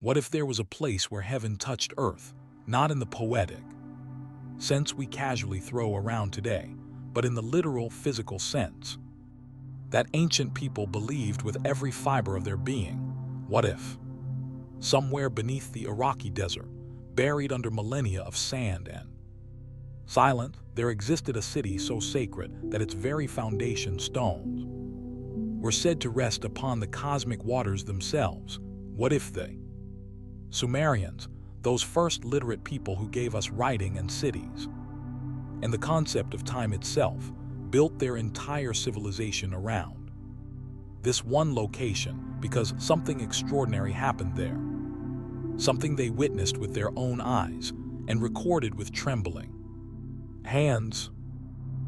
What if there was a place where heaven touched earth, not in the poetic sense we casually throw around today, but in the literal physical sense that ancient people believed with every fiber of their being? What if, somewhere beneath the Iraqi desert, buried under millennia of sand and silence, there existed a city so sacred that its very foundation stones were said to rest upon the cosmic waters themselves? What if the Sumerians, those first literate people who gave us writing and cities, and the concept of time itself, built their entire civilization around this one location because something extraordinary happened there, something they witnessed with their own eyes and recorded with trembling hands?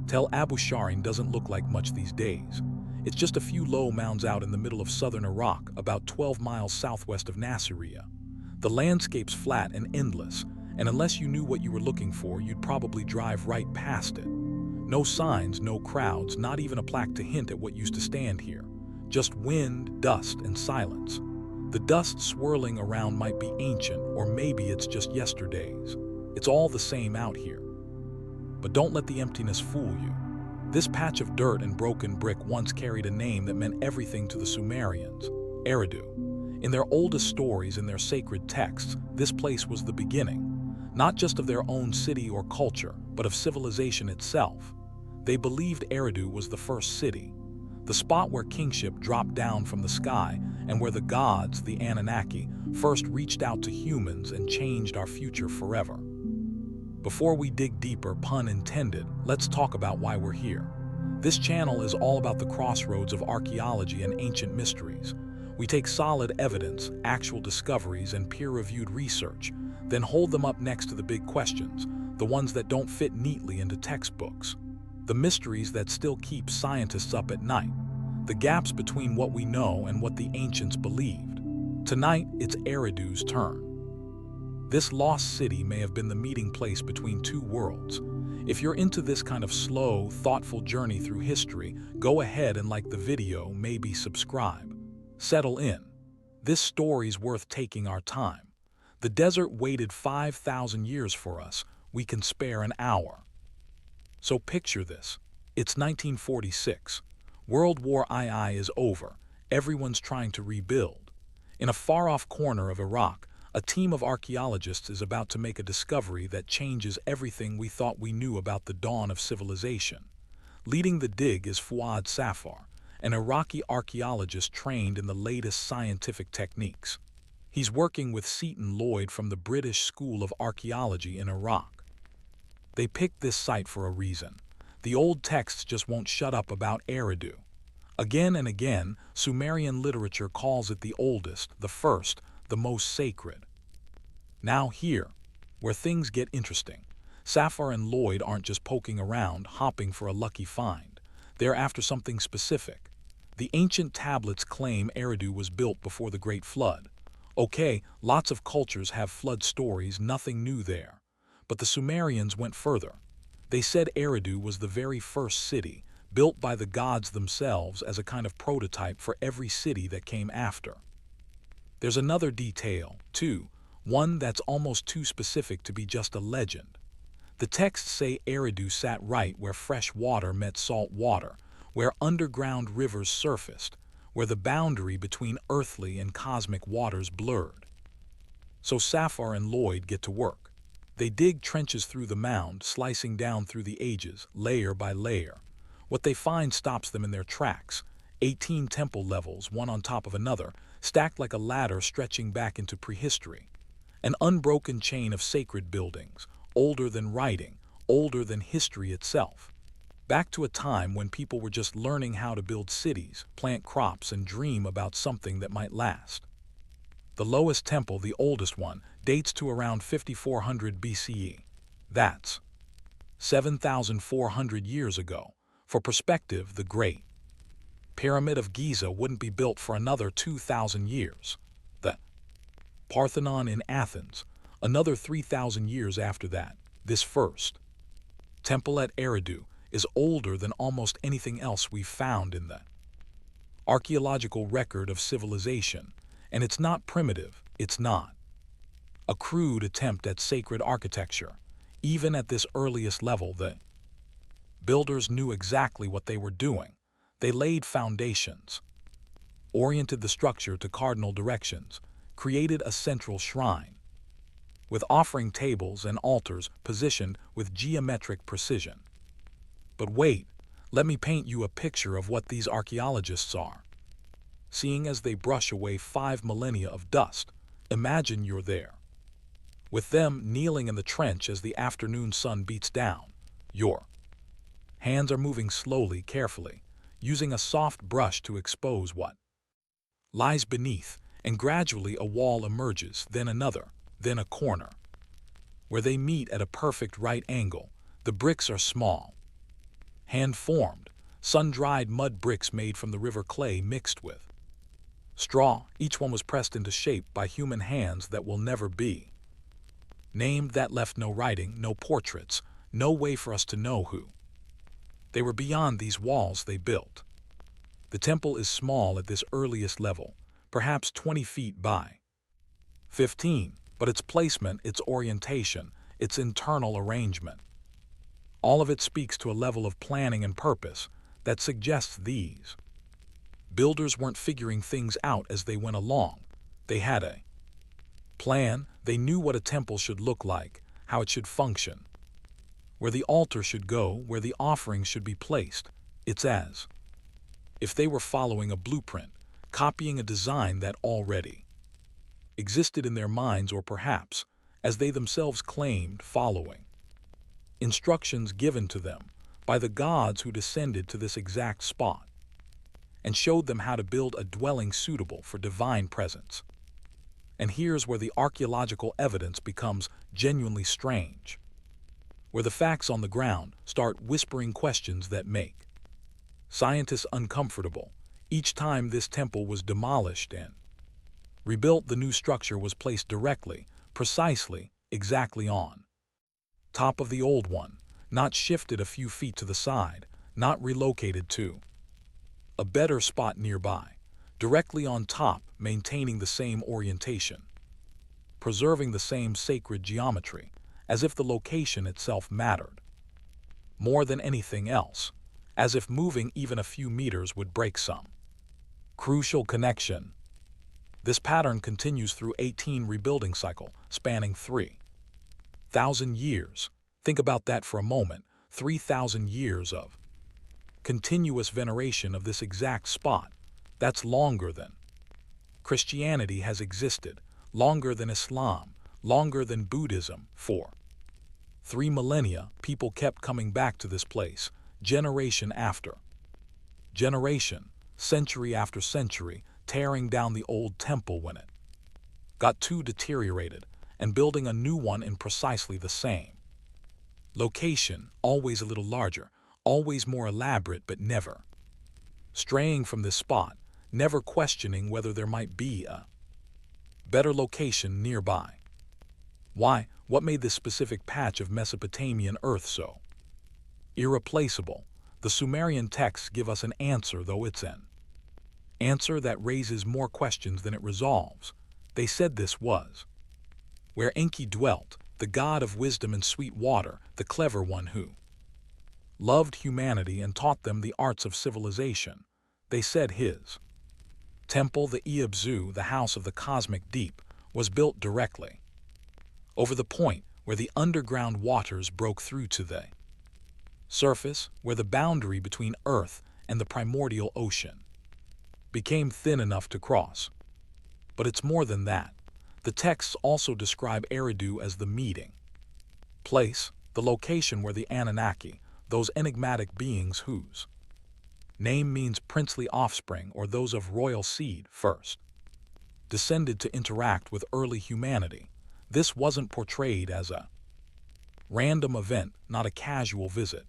Tel Abu-Sharin doesn't look like much these days. It's just a few low mounds out in the middle of southern Iraq, about 12 miles southwest of Nasiriyah. The landscape's flat and endless, and unless you knew what you were looking for, you'd probably drive right past it. No signs, no crowds, not even a plaque to hint at what used to stand here. Just wind, dust, and silence. The dust swirling around might be ancient, or maybe it's just yesterday's. It's all the same out here. But don't let the emptiness fool you. This patch of dirt and broken brick once carried a name that meant everything to the Sumerians: Eridu. In their oldest stories, in their sacred texts, this place was the beginning, not just of their own city or culture, but of civilization itself. They believed Eridu was the first city, the spot where kingship dropped down from the sky and where the gods, the Anunnaki, first reached out to humans and changed our future forever. Before we dig deeper, pun intended, let's talk about why we're here. This channel is all about the crossroads of archaeology and ancient mysteries. We take solid evidence, actual discoveries, and peer-reviewed research, then hold them up next to the big questions, the ones that don't fit neatly into textbooks, the mysteries that still keep scientists up at night, the gaps between what we know and what the ancients believed. Tonight, it's Eridu's turn. This lost city may have been the meeting place between two worlds. If you're into this kind of slow, thoughtful journey through history, go ahead and like the video, maybe subscribe. Settle in. This story's worth taking our time. The desert waited 5,000 years for us. We can spare an hour. So picture this. It's 1946. World War II is over. Everyone's trying to rebuild. In a far-off corner of Iraq, a team of archaeologists is about to make a discovery that changes everything we thought we knew about the dawn of civilization. Leading the dig is Fuad Safar, an Iraqi archaeologist trained in the latest scientific techniques. He's working with Seton Lloyd from the British School of Archaeology in Iraq. They picked this site for a reason. The old texts just won't shut up about Eridu. Again and again, Sumerian literature calls it the oldest, the first, the most sacred. Now here, where things get interesting. Safar and Lloyd aren't just poking around, hopping for a lucky find. They're after something specific. The ancient tablets claim Eridu was built before the Great Flood. Okay, lots of cultures have flood stories, nothing new there. But the Sumerians went further. They said Eridu was the very first city, built by the gods themselves as a kind of prototype for every city that came after. There's another detail, too, one that's almost too specific to be just a legend. The texts say Eridu sat right where fresh water met salt water, where underground rivers surfaced, where the boundary between earthly and cosmic waters blurred. So Safar and Lloyd get to work. They dig trenches through the mound, slicing down through the ages, layer by layer. What they find stops them in their tracks. 18 temple levels, one on top of another, stacked like a ladder stretching back into prehistory. An unbroken chain of sacred buildings, older than writing, older than history itself. Back to a time when people were just learning how to build cities, plant crops, and dream about something that might last. The lowest temple, the oldest one, dates to around 5400 BCE. That's 7,400 years ago. For perspective, the Great Pyramid of Giza wouldn't be built for another 2,000 years. The Parthenon in Athens, another 3,000 years after that. This first temple at Eridu is older than almost anything else we've found in the archaeological record of civilization. And it's not primitive, It's not a crude attempt at sacred architecture. Even at this earliest level, the builders knew exactly what they were doing. They laid foundations, oriented the structure to cardinal directions, created a central shrine, with offering tables and altars positioned with geometric precision. But wait, let me paint you a picture of what these archaeologists are. Seeing as they brush away 5 millennia of dust, imagine you're there, with them kneeling in the trench as the afternoon sun beats down. Your hands are moving slowly, carefully, using a soft brush to expose what lies beneath, and gradually a wall emerges, then another, then a corner, where they meet at a perfect right angle. The bricks are small, hand-formed, sun-dried mud bricks made from the river clay mixed with straw. Each one was pressed into shape by human hands that will never be named, that left no writing, no portraits, no way for us to know who they were beyond these walls they built. The temple is small at this earliest level, perhaps 20 feet by 15, but its placement, its orientation, its internal arrangement, all of it speaks to a level of planning and purpose that suggests these builders weren't figuring things out as they went along. They had a plan. They knew what a temple should look like, how it should function, where the altar should go, where the offerings should be placed. It's as if they were following a blueprint, copying a design that already existed in their minds, or perhaps, as they themselves claimed, following instructions given to them by the gods who descended to this exact spot and showed them how to build a dwelling suitable for divine presence. And here's where the archaeological evidence becomes genuinely strange, where the facts on the ground start whispering questions that make scientists uncomfortable. Each time this temple was demolished and rebuilt, the new structure was placed directly, precisely, exactly on top of the old one, not shifted a few feet to the side, not relocated to a better spot nearby, directly on top, maintaining the same orientation, preserving the same sacred geometry, as if the location itself mattered more than anything else, as if moving even a few meters would break some crucial connection. This pattern continues through 18 rebuilding cycle, spanning 3,000 years. Think about that for a moment. 3,000 years of continuous veneration of this exact spot. That's longer than Christianity has existed, longer than Islam, longer than Buddhism. For 3 millennia, people kept coming back to this place, generation after generation, century after century, tearing down the old temple when it got too deteriorated, and building a new one in precisely the same location, always a little larger, always more elaborate, but never straying from this spot, never questioning whether there might be a better location nearby. Why? What made this specific patch of Mesopotamian earth so irreplaceable? The Sumerian texts give us an answer, though it's an answer that raises more questions than it resolves. They said this was where Enki dwelt, the god of wisdom and sweet water, the clever one who loved humanity and taught them the arts of civilization. They said his temple, the Iabzu, the house of the cosmic deep, was built directly over the point where the underground waters broke through to the surface, where the boundary between Earth and the primordial ocean became thin enough to cross. But it's more than that. The texts also describe Eridu as the meeting place, the location where the Anunnaki, those enigmatic beings whose name means princely offspring or those of royal seed, first descended to interact with early humanity. This wasn't portrayed as a random event, not a casual visit.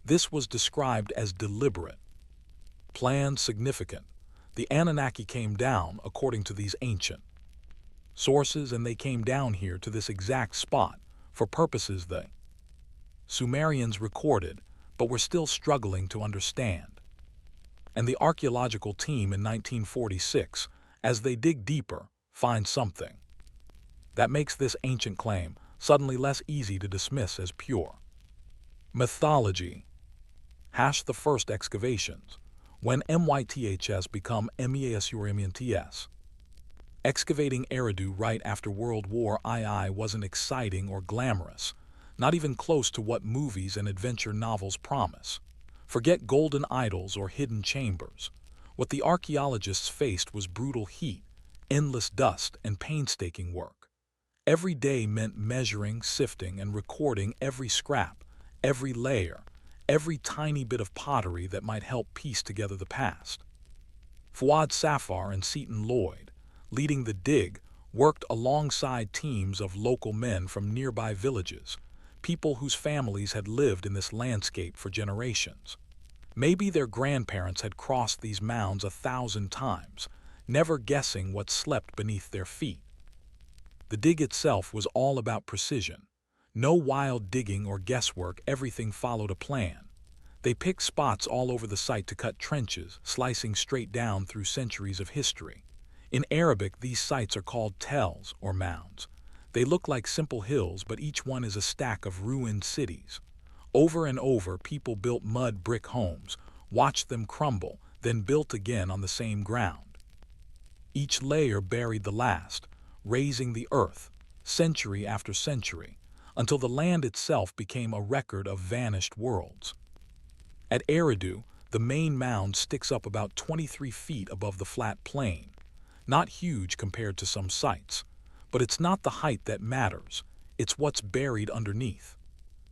This was described as deliberate, planned, significant. The Anunnaki came down, according to these ancient sources, and they came down here to this exact spot for purposes the Sumerians recorded, but were still struggling to understand. And the archaeological team in 1946, as they dig deeper, find something That makes this ancient claim suddenly less easy to dismiss as pure. Mythology. The first excavations. When MYTHS become MEASURMNTS. Excavating Eridu right after World War II wasn't exciting or glamorous, not even close to what movies and adventure novels promise. Forget golden idols or hidden chambers. What the archaeologists faced was brutal heat, endless dust, and painstaking work. Every day meant measuring, sifting, and recording every scrap, every layer, every tiny bit of pottery that might help piece together the past. Fuad Safar and Seton Lloyd, leading the dig, worked alongside teams of local men from nearby villages, people whose families had lived in this landscape for generations. Maybe their grandparents had crossed these mounds 1,000 times, never guessing what slept beneath their feet. The dig itself was all about precision. No wild digging or guesswork, everything followed a plan. They picked spots all over the site to cut trenches, slicing straight down through centuries of history. In Arabic, these sites are called tells or mounds. They look like simple hills, but each one is a stack of ruined cities. Over and over, people built mud brick homes, watched them crumble, then built again on the same ground. Each layer buried the last, raising the earth, century after century, until the land itself became a record of vanished worlds. At Eridu, the main mound sticks up about 23 feet above the flat plain. Not huge compared to some sites, but it's not the height that matters, it's what's buried underneath.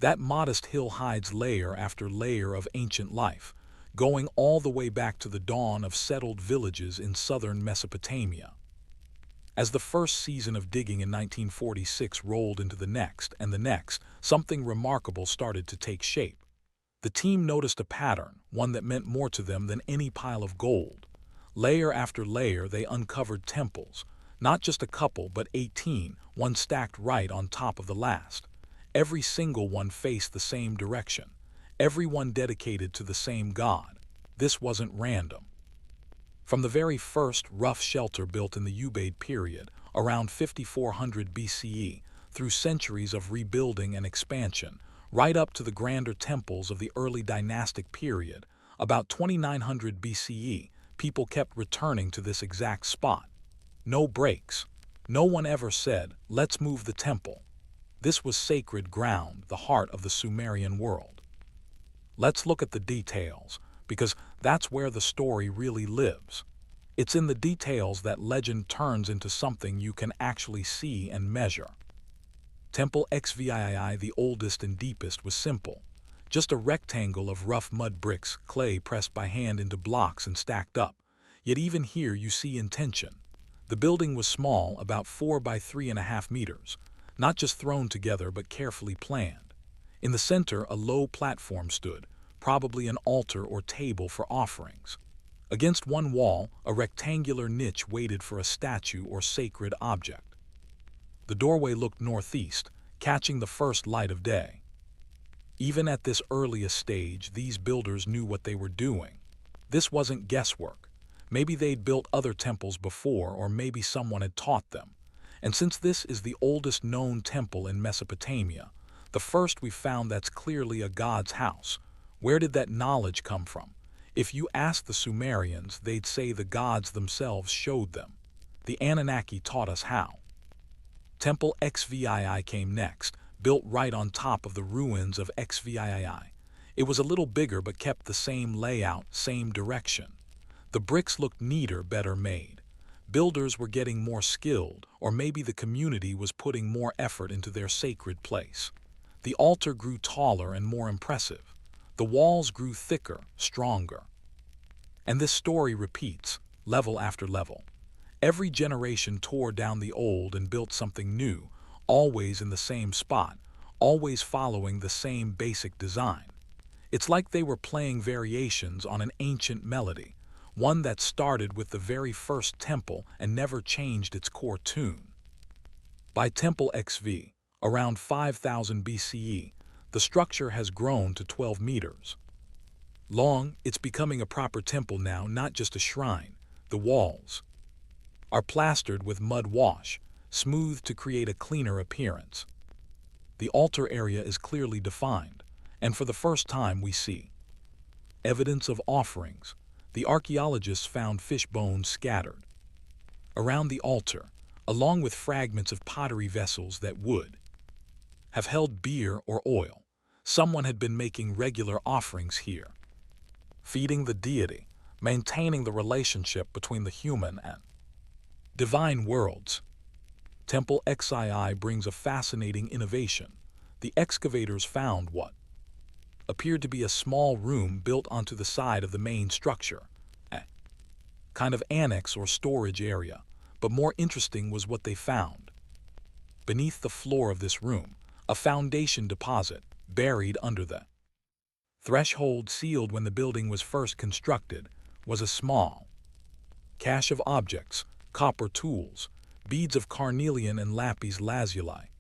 That modest hill hides layer after layer of ancient life, going all the way back to the dawn of settled villages in southern Mesopotamia. As the first season of digging in 1946 rolled into the next and the next, something remarkable started to take shape. The team noticed a pattern, one that meant more to them than any pile of gold. Layer after layer, they uncovered temples, not just a couple, but 18, one stacked right on top of the last. Every single one faced the same direction, every one dedicated to the same god. This wasn't random. From the very first rough shelter built in the Ubaid period, around 5400 BCE, through centuries of rebuilding and expansion, right up to the grander temples of the early dynastic period, about 2900 BCE, people kept returning to this exact spot. No breaks. No one ever said, "Let's move the temple." This was sacred ground, the heart of the Sumerian world. Let's look at the details, because that's where the story really lives. It's in the details that legend turns into something you can actually see and measure. Temple XVII, the oldest and deepest, was simple. Just a rectangle of rough mud bricks, clay pressed by hand into blocks and stacked up. Yet even here you see intention. The building was small, about 4 by 3.5 meters, not just thrown together but carefully planned. In the center, a low platform stood, probably an altar or table for offerings. Against one wall, a rectangular niche waited for a statue or sacred object. The doorway looked northeast, catching the first light of day. Even at this earliest stage, these builders knew what they were doing. This wasn't guesswork. Maybe they'd built other temples before, or maybe someone had taught them. And since this is the oldest known temple in Mesopotamia, the first we found that's clearly a god's house, where did that knowledge come from? If you ask the Sumerians, they'd say the gods themselves showed them. The Anunnaki taught us how. Temple XVII came next, built right on top of the ruins of XVII. It was a little bigger but kept the same layout, same direction. The bricks looked neater, better made. Builders were getting more skilled, or maybe the community was putting more effort into their sacred place. The altar grew taller and more impressive. The walls grew thicker, stronger. And this story repeats, level after level. Every generation tore down the old and built something new, always in the same spot, always following the same basic design. It's like they were playing variations on an ancient melody, one that started with the very first temple and never changed its core tune. By Temple XV, around 5000 BCE, the structure has grown to 12 meters long. It's becoming a proper temple now, not just a shrine. The walls are plastered with mud wash, smoothed to create a cleaner appearance. The altar area is clearly defined, and for the first time we see evidence of offerings. The archaeologists found fish bones scattered around the altar, along with fragments of pottery vessels that would have held beer or oil. Someone had been making regular offerings here, feeding the deity, maintaining the relationship between the human and divine worlds. Temple XII brings a fascinating innovation. The excavators found what appeared to be a small room built onto the side of the main structure, a kind of annex or storage area. But more interesting was what they found. Beneath the floor of this room, a foundation deposit buried under the threshold sealed when the building was first constructed was a small cache of objects, copper tools, beads of carnelian and lapis lazuli,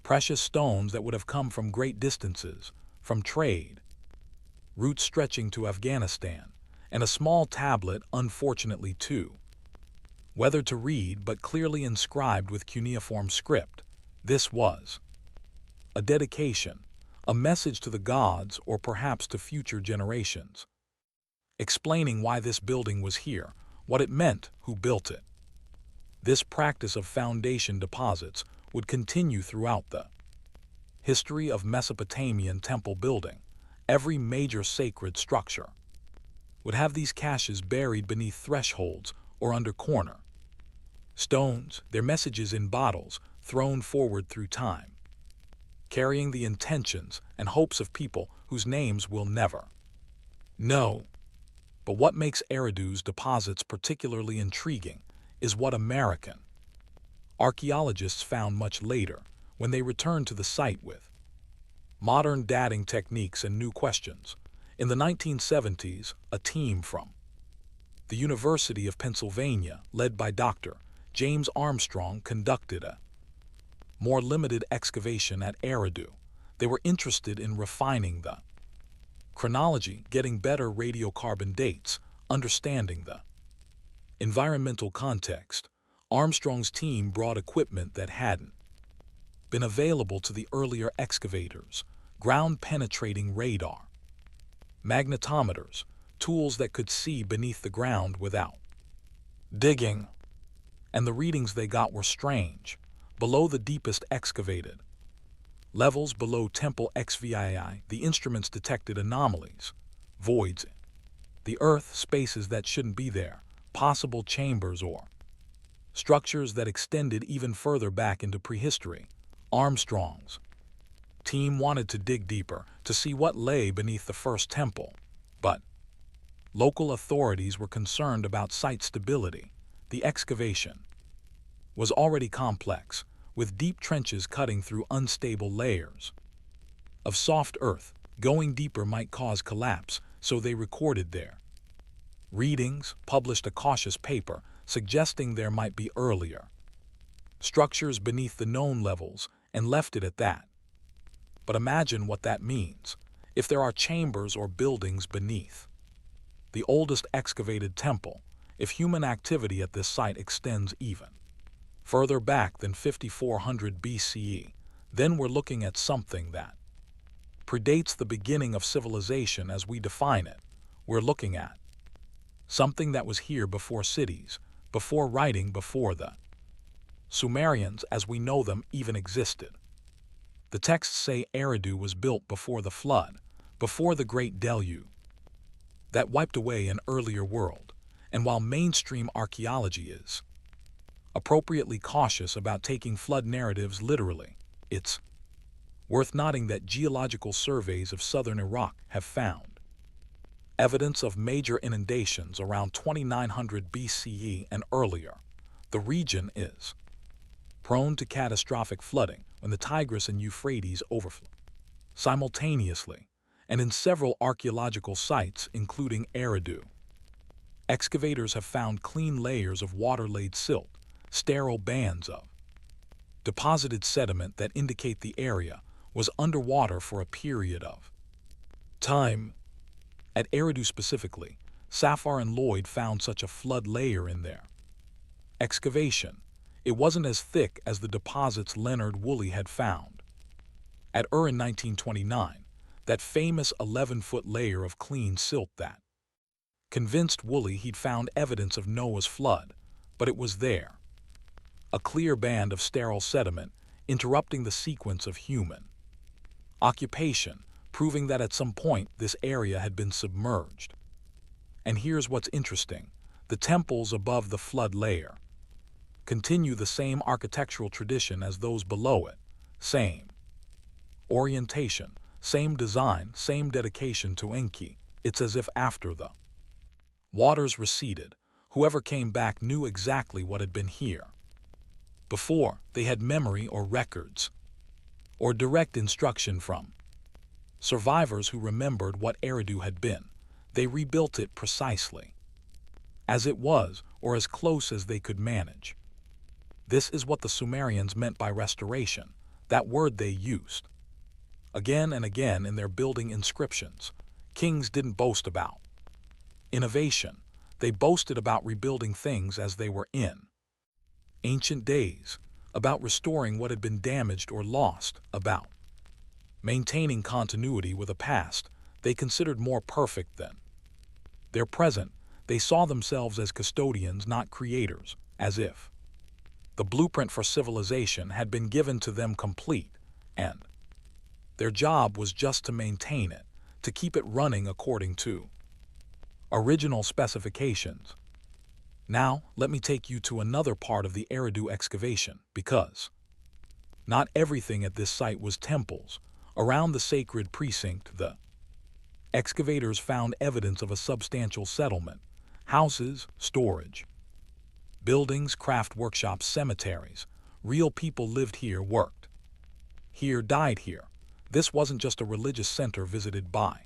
precious stones that would have come from great distances, from trade routes stretching to Afghanistan, and a small tablet, unfortunately too weathered to read but clearly inscribed with cuneiform script. This was a dedication, a message to the gods or perhaps to future generations, explaining why this building was here, what it meant, who built it. This practice of foundation deposits would continue throughout the history of Mesopotamian temple building. Every major sacred structure would have these caches buried beneath thresholds or under corner stones, their messages in bottles thrown forward through time, carrying the intentions and hopes of people whose names we'll never know. But what makes Eridu's deposits particularly intriguing is what American archaeologists found much later when they returned to the site with modern dating techniques and new questions. In the 1970s, a team from the University of Pennsylvania, led by Dr. James Armstrong, conducted a more limited excavation at Eridu. They were interested in refining the chronology, getting better radiocarbon dates, understanding the environmental context. Armstrong's team brought equipment that hadn't been available to the earlier excavators: ground-penetrating radar, magnetometers, tools that could see beneath the ground without digging. And the readings they got were strange. Below the deepest excavated levels, below Temple XVII, the instruments detected anomalies, voids, the earth, spaces that shouldn't be there, possible chambers or structures that extended even further back into prehistory. Armstrong's team wanted to dig deeper to see what lay beneath the first temple, but local authorities were concerned about site stability. The excavation was already complex, with deep trenches cutting through unstable layers of soft earth. Going deeper might cause collapse, so they recorded their readings, published a cautious paper suggesting there might be earlier structures beneath the known levels, and left it at that. But imagine what that means if there are chambers or buildings beneath the oldest excavated temple, if human activity at this site extends even further back than 5400 BCE, then we're looking at something that predates the beginning of civilization as we define it. We're looking at something that was here before cities, before writing, before the Sumerians as we know them even existed. The texts say Eridu was built before the flood, before the great deluge that wiped away an earlier world. And while mainstream archaeology is appropriately cautious about taking flood narratives literally, it's worth noting that geological surveys of southern Iraq have found evidence of major inundations around 2900 BCE and earlier. The region is prone to catastrophic flooding when the Tigris and Euphrates overflow simultaneously, and in several archaeological sites, including Eridu, excavators have found clean layers of water-laid silt, sterile bands of deposited sediment that indicate the area was underwater for a period of time. At Eridu specifically, Safar and Lloyd found such a flood layer in their excavation. it wasn't as thick as the deposits Leonard Woolley had found. At Ur in 1929, that famous 11-foot layer of clean silt that convinced Woolley he'd found evidence of Noah's flood, but it was there. A clear band of sterile sediment interrupting the sequence of human occupation, proving that at some point this area had been submerged. And here's what's interesting. The temples above the flood layer continue the same architectural tradition as those below it. Same orientation, same design, same dedication to Enki. It's as if after the waters receded, whoever came back knew exactly what had been here. Before, they had memory or records, or direct instruction from survivors who remembered what Eridu had been. They rebuilt it precisely as it was, or as close as they could manage. This is what the Sumerians meant by restoration, that word they used again and again in their building inscriptions. Kings didn't boast about innovation. They boasted about rebuilding things as they were in ancient days, about restoring what had been damaged or lost, about maintaining continuity with a past they considered more perfect than their present. They saw themselves as custodians, not creators, as if the blueprint for civilization had been given to them complete, and their job was just to maintain it, to keep it running according to original specifications. Now, let me take you to another part of the Eridu excavation, because not everything at this site was temples. Around the sacred precinct, the excavators found evidence of a substantial settlement: houses, storage buildings, craft workshops, cemeteries. Real people lived here, worked here, died here. This wasn't just a religious center visited by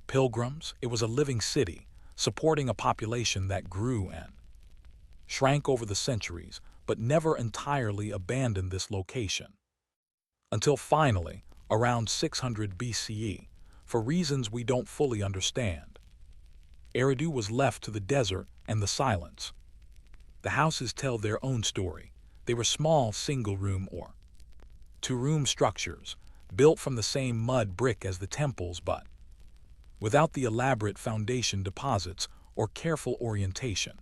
pilgrims. It was a living city, supporting a population that grew and shrank over the centuries, but never entirely abandoned this location. Until finally, around 600 BCE, for reasons we don't fully understand, Eridu was left to the desert and the silence. The houses tell their own story. They were small single-room or two-room structures, built from the same mud brick as the temples, but without the elaborate foundation deposits or careful orientation.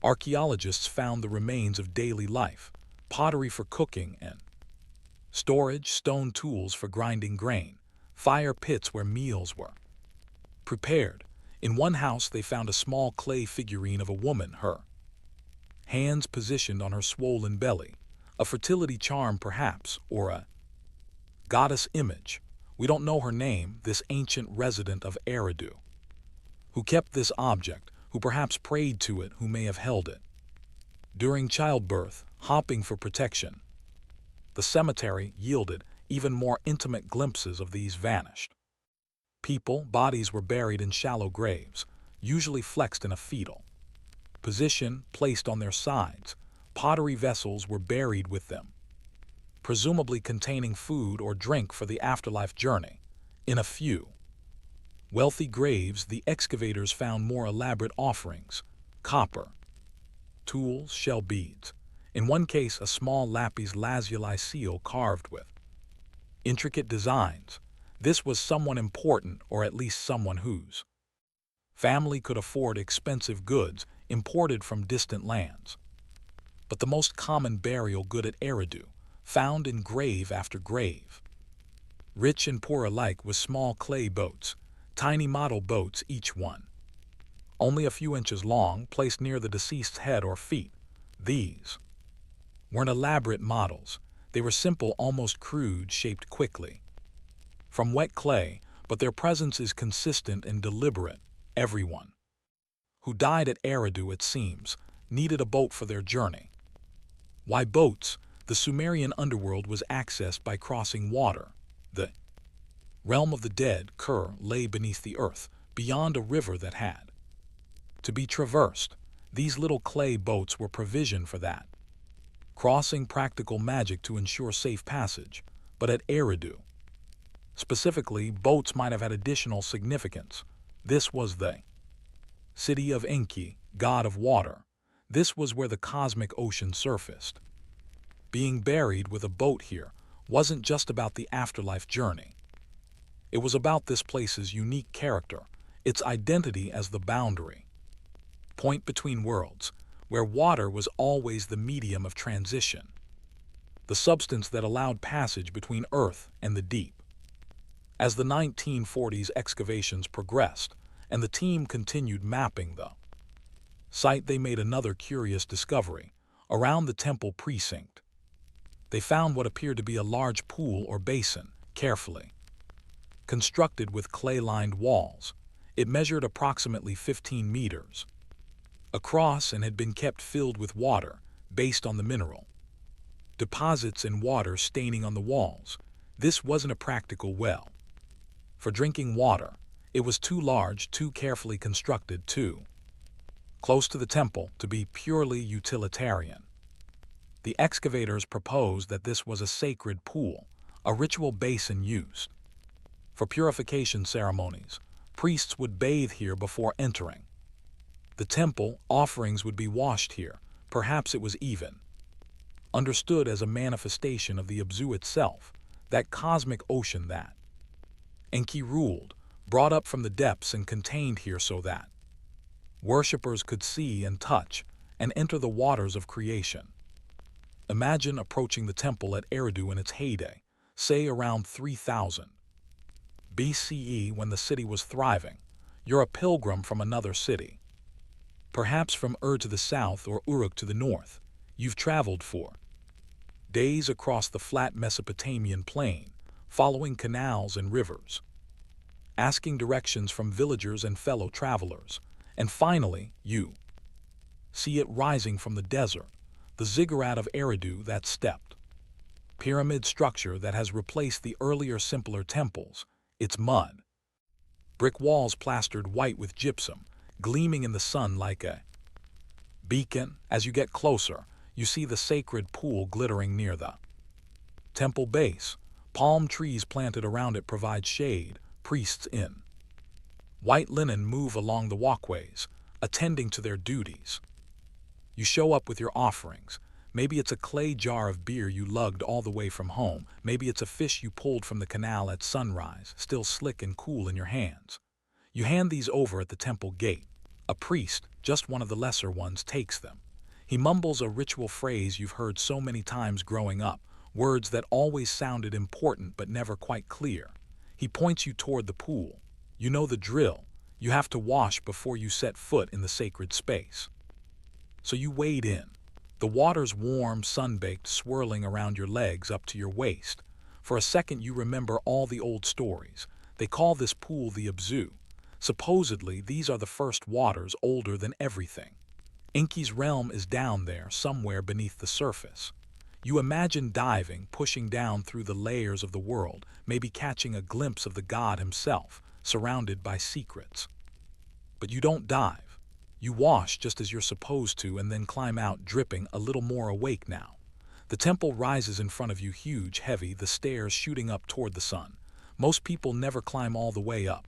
Archaeologists found the remains of daily life: pottery for cooking and storage, stone tools for grinding grain, fire pits where meals were prepared. In one house they found a small clay figurine of a woman, her hands positioned on her swollen belly, a fertility charm perhaps, or a goddess image. We don't know her name, this ancient resident of Eridu, who kept this object, who perhaps prayed to it, who may have held it during childbirth, hopping for protection. The cemetery yielded even more intimate glimpses of these vanished people. Bodies were buried in shallow graves, usually flexed in a fetal position, placed on their sides. Pottery vessels were buried with them, presumably containing food or drink for the afterlife journey. In a few wealthy graves, the excavators found more elaborate offerings: copper tools, shell beads. In one case, a small lapis lazuli seal carved with intricate designs. This was someone important, or at least someone whose family could afford expensive goods imported from distant lands. But the most common burial good at Eridu, found in grave after grave, rich and poor alike, was small clay boats, tiny model boats, each one only a few inches long, placed near the deceased's head or feet. These weren't elaborate models. They were simple, almost crude, shaped quickly from wet clay, but their presence is consistent and deliberate. Everyone who died at Eridu, it seems, needed a boat for their journey. Why boats? The Sumerian underworld was accessed by crossing water. The realm of the dead, Kur, lay beneath the earth, beyond a river that had to be traversed. These little clay boats were provisioned for that crossing, practical magic to ensure safe passage. But at Eridu, specifically, boats might have had additional significance. This was the city of Enki, god of water. This was where the cosmic ocean surfaced. Being buried with a boat here wasn't just about the afterlife journey. It was about this place's unique character, its identity as the boundary point between worlds, where water was always the medium of transition, the substance that allowed passage between Earth and the deep. As the 1940s excavations progressed and the team continued mapping the site, they made another curious discovery. Around the temple precinct, they found what appeared to be a large pool or basin, carefully constructed with clay-lined walls. It measured approximately 15 meters across and had been kept filled with water based on the mineral deposits and water staining on the walls. This wasn't a practical well for drinking water. It was too large, too carefully constructed, too close to the temple to be purely utilitarian. The excavators proposed that this was a sacred pool, a ritual basin used for purification ceremonies. Priests would bathe here before entering the temple. Offerings would be washed here. Perhaps it was even understood as a manifestation of the Abzu itself, that cosmic ocean that Enki ruled, brought up from the depths and contained here so that worshippers could see and touch and enter the waters of creation. Imagine approaching the temple at Eridu in its heyday, say around 3000 BCE, when the city was thriving. You're a pilgrim from another city, perhaps from Ur to the south or Uruk to the north. You've traveled for days across the flat Mesopotamian plain, following canals and rivers, asking directions from villagers and fellow travelers, and finally, you see it rising from the desert, the ziggurat of Eridu, that stepped pyramid structure that has replaced the earlier simpler temples. Its mud brick walls plastered white with gypsum, gleaming in the sun like a beacon. As you get closer, you see the sacred pool glittering near the temple base. Palm trees planted around it provide shade. Priests in white linen move along the walkways, attending to their duties. You show up with your offerings. Maybe it's a clay jar of beer you lugged all the way from home. Maybe it's a fish you pulled from the canal at sunrise, still slick and cool in your hands. You hand these over at the temple gate. A priest, just one of the lesser ones, takes them. He mumbles a ritual phrase you've heard so many times growing up, words that always sounded important but never quite clear. He points you toward the pool. You know the drill. You have to wash before you set foot in the sacred space. So you wade in. The water's warm, sun-baked, swirling around your legs up to your waist. For a second you remember all the old stories. They call this pool the Abzu. Supposedly, these are the first waters, older than everything. Enki's realm is down there, somewhere beneath the surface. You imagine diving, pushing down through the layers of the world, maybe catching a glimpse of the god himself, surrounded by secrets. But you don't dive. You wash just as you're supposed to and then climb out, dripping, a little more awake now. The temple rises in front of you, huge, heavy, the stairs shooting up toward the sun. Most people never climb all the way up.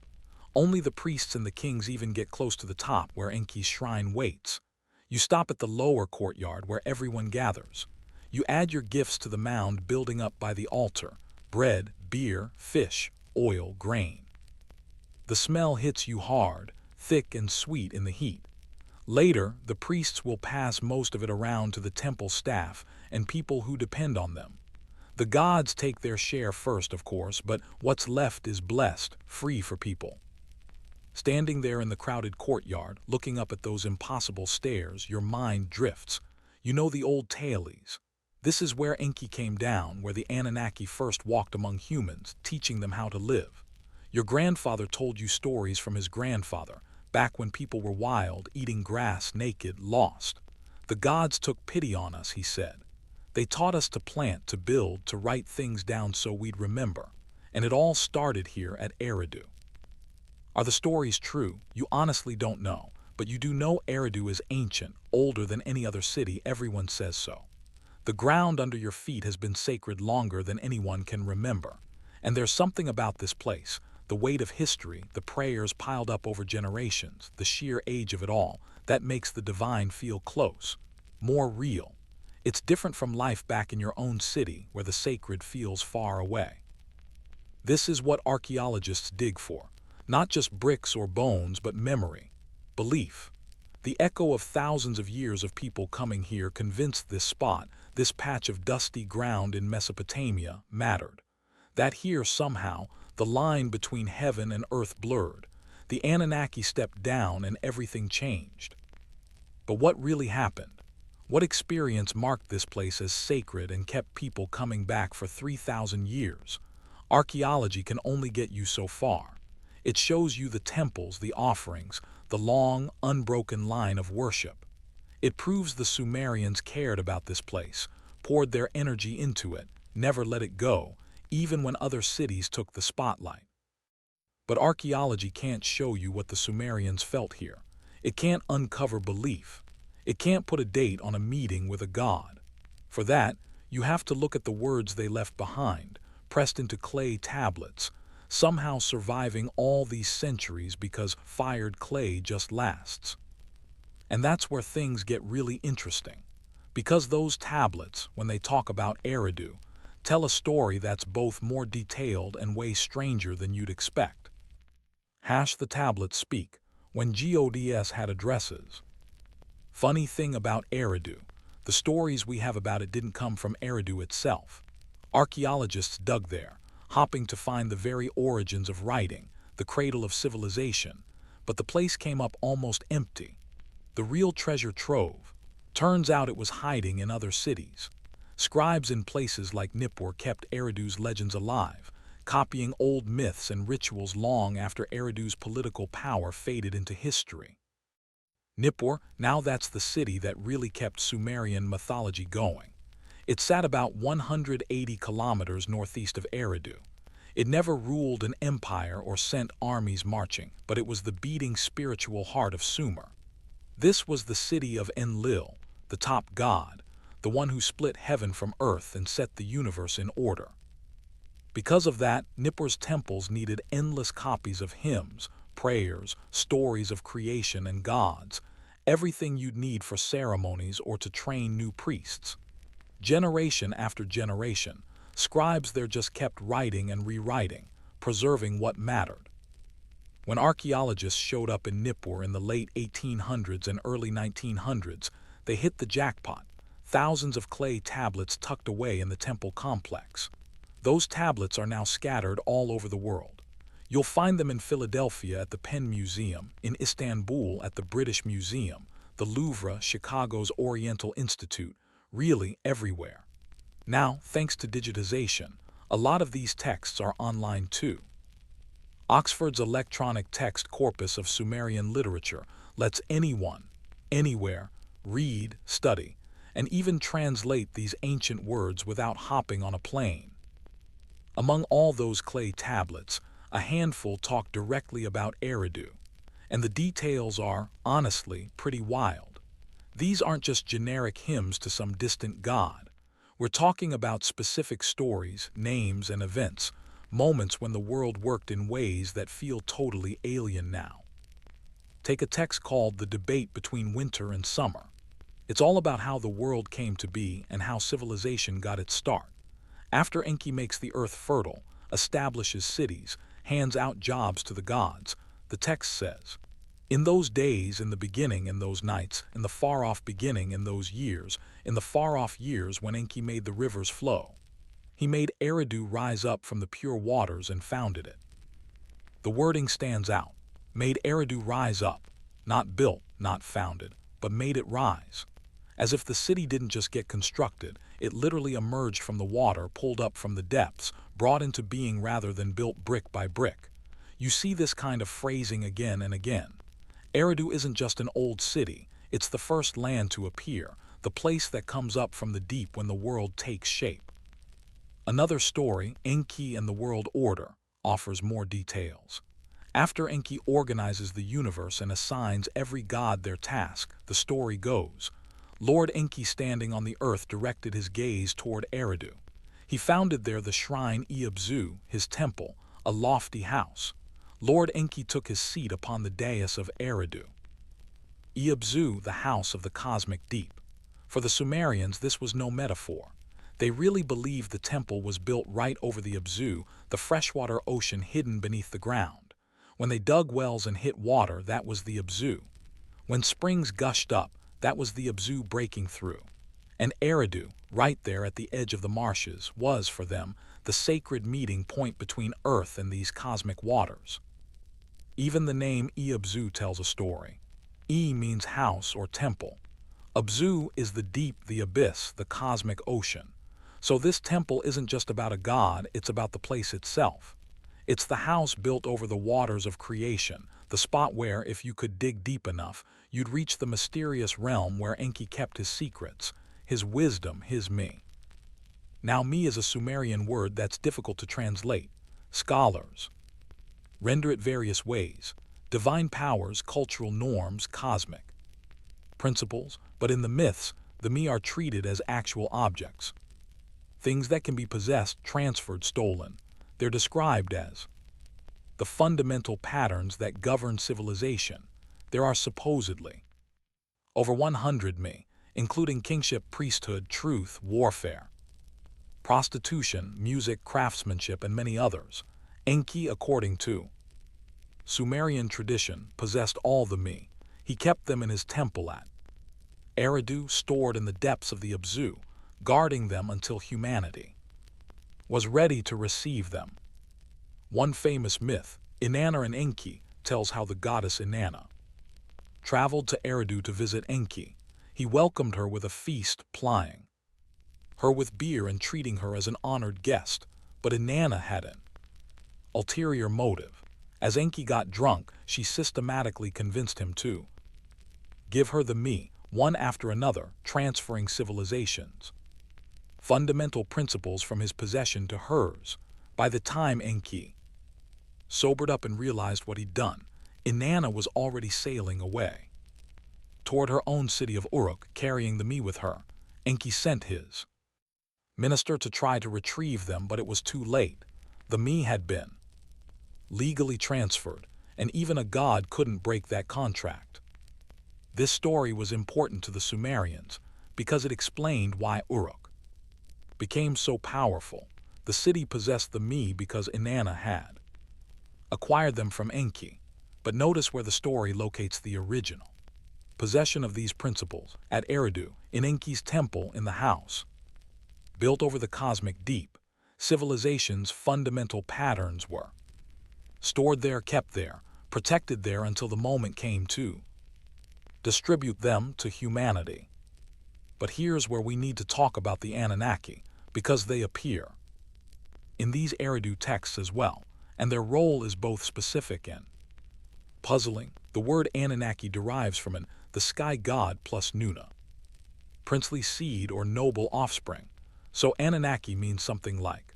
Only the priests and the kings even get close to the top, where Enki's shrine waits. You stop at the lower courtyard where everyone gathers. You add your gifts to the mound building up by the altar: bread, beer, fish, oil, grain. The smell hits you hard, thick and sweet in the heat. Later, the priests will pass most of it around to the temple staff and people who depend on them. The gods take their share first, of course, but what's left is blessed, free for people. Standing there in the crowded courtyard, looking up at those impossible stairs, your mind drifts. You know the old tales. This is where Enki came down, where the Anunnaki first walked among humans, teaching them how to live. Your grandfather told you stories from his grandfather, back when people were wild, eating grass, naked, lost. The gods took pity on us, he said. They taught us to plant, to build, to write things down so we'd remember. And it all started here at Eridu. Are the stories true? You honestly don't know, but you do know Eridu is ancient, older than any other city. Everyone says so. The ground under your feet has been sacred longer than anyone can remember. And there's something about this place, the weight of history, the prayers piled up over generations, the sheer age of it all, that makes the divine feel close, more real. It's different from life back in your own city where the sacred feels far away. This is what archaeologists dig for, not just bricks or bones, but memory, belief. The echo of thousands of years of people coming here convinced this spot, this patch of dusty ground in Mesopotamia, mattered. That here somehow, the line between heaven and earth blurred. The Anunnaki stepped down and everything changed. But what really happened? What experience marked this place as sacred and kept people coming back for 3,000 years? Archaeology can only get you so far. It shows you the temples, the offerings, the long, unbroken line of worship. It proves the Sumerians cared about this place, poured their energy into it, never let it go, even when other cities took the spotlight. But archaeology can't show you what the Sumerians felt here. It can't uncover belief. It can't put a date on a meeting with a god. For that, you have to look at the words they left behind, pressed into clay tablets, somehow surviving all these centuries because fired clay just lasts. And that's where things get really interesting. Because those tablets, when they talk about Eridu, tell a story that's both more detailed and way stranger than you'd expect. The tablets speak, when gods had addresses. Funny thing about Eridu, the stories we have about it didn't come from Eridu itself. Archaeologists dug there, hopping to find the very origins of writing, the cradle of civilization, but the place came up almost empty. The real treasure trove. Turns out it was hiding in other cities. Scribes in places like Nippur kept Eridu's legends alive, copying old myths and rituals long after Eridu's political power faded into history. Nippur, now that's the city that really kept Sumerian mythology going. It sat about 180 kilometers northeast of Eridu. It never ruled an empire or sent armies marching, but it was the beating spiritual heart of Sumer. This was the city of Enlil, the top god, the one who split heaven from earth and set the universe in order. Because of that, Nippur's temples needed endless copies of hymns, prayers, stories of creation and gods, everything you'd need for ceremonies or to train new priests. Generation after generation, scribes there just kept writing and rewriting, preserving what mattered. When archaeologists showed up in Nippur in the late 1800s and early 1900s, they hit the jackpot. Thousands of clay tablets tucked away in the temple complex. Those tablets are now scattered all over the world. You'll find them in Philadelphia at the Penn Museum, in Istanbul at the British Museum, the Louvre, Chicago's Oriental Institute, really everywhere. Now, thanks to digitization, a lot of these texts are online too. Oxford's electronic text corpus of Sumerian literature lets anyone, anywhere, read, study, and even translate these ancient words without hopping on a plane. Among all those clay tablets, a handful talk directly about Eridu, and the details are, honestly, pretty wild. These aren't just generic hymns to some distant god. We're talking about specific stories, names, and events, moments when the world worked in ways that feel totally alien now. Take a text called The Debate Between Winter and Summer. It's all about how the world came to be and how civilization got its start. After Enki makes the earth fertile, establishes cities, hands out jobs to the gods, the text says, "In those days, in the beginning, in those nights, in the far-off beginning, in those years, in the far-off years when Enki made the rivers flow. He made Eridu rise up from the pure waters and founded it." The wording stands out. Made Eridu rise up. Not built, not founded, but made it rise. As if the city didn't just get constructed, it literally emerged from the water, pulled up from the depths, brought into being rather than built brick by brick. You see this kind of phrasing again and again. Eridu isn't just an old city, it's the first land to appear, the place that comes up from the deep when the world takes shape. Another story, Enki and the World Order, offers more details. After Enki organizes the universe and assigns every god their task, the story goes, Lord Enki standing on the earth directed his gaze toward Eridu. He founded there the shrine Iabzu, his temple, a lofty house. Lord Enki took his seat upon the dais of Eridu. Iabzu, the house of the cosmic deep. For the Sumerians, this was no metaphor. They really believed the temple was built right over the Abzu, the freshwater ocean hidden beneath the ground. When they dug wells and hit water, that was the Abzu. When springs gushed up, that was the Abzu breaking through. And Eridu, right there at the edge of the marshes, was, for them, the sacred meeting point between Earth and these cosmic waters. Even the name Iabzu tells a story. I means house or temple. Abzu is the deep, the abyss, the cosmic ocean. So this temple isn't just about a god, it's about the place itself. It's the house built over the waters of creation, the spot where, if you could dig deep enough, you'd reach the mysterious realm where Enki kept his secrets, his wisdom, his me. Now, me is a Sumerian word that's difficult to translate. Scholars render it various ways: divine powers, cultural norms, cosmic principles, but in the myths, the me are treated as actual objects. Things that can be possessed, transferred, stolen. They're described as the fundamental patterns that govern civilization. There are supposedly over 100 me, including kingship, priesthood, truth, warfare, prostitution, music, craftsmanship, and many others. Enki, according to Sumerian tradition, possessed all the me. He kept them in his temple at Eridu, stored in the depths of the Abzu, guarding them until humanity was ready to receive them. One famous myth, Inanna and Enki, tells how the goddess Inanna traveled to Eridu to visit Enki. He welcomed her with a feast, plying her with beer and treating her as an honored guest. But Inanna had an ulterior motive. As Enki got drunk, she systematically convinced him to give her the me, one after another, transferring civilizations, fundamental principles from his possession to hers. By the time Enki sobered up and realized what he'd done, Inanna was already sailing away toward her own city of Uruk, carrying the me with her. Enki sent his minister to try to retrieve them, but it was too late. The me had been legally transferred, and even a god couldn't break that contract. This story was important to the Sumerians because it explained why Uruk became so powerful. The city possessed the me because Inanna had acquired them from Enki. But notice where the story locates the original possession of these principles: at Eridu, in Enki's temple in the house built over the cosmic deep. Civilization's fundamental patterns were stored there, kept there, protected there until the moment came to distribute them to humanity. But here's where we need to talk about the Anunnaki, because they appear in these Eridu texts as well, and their role is both specific and puzzling. The word Anunnaki derives from the sky god plus Nuna, princely seed or noble offspring. So Anunnaki means something like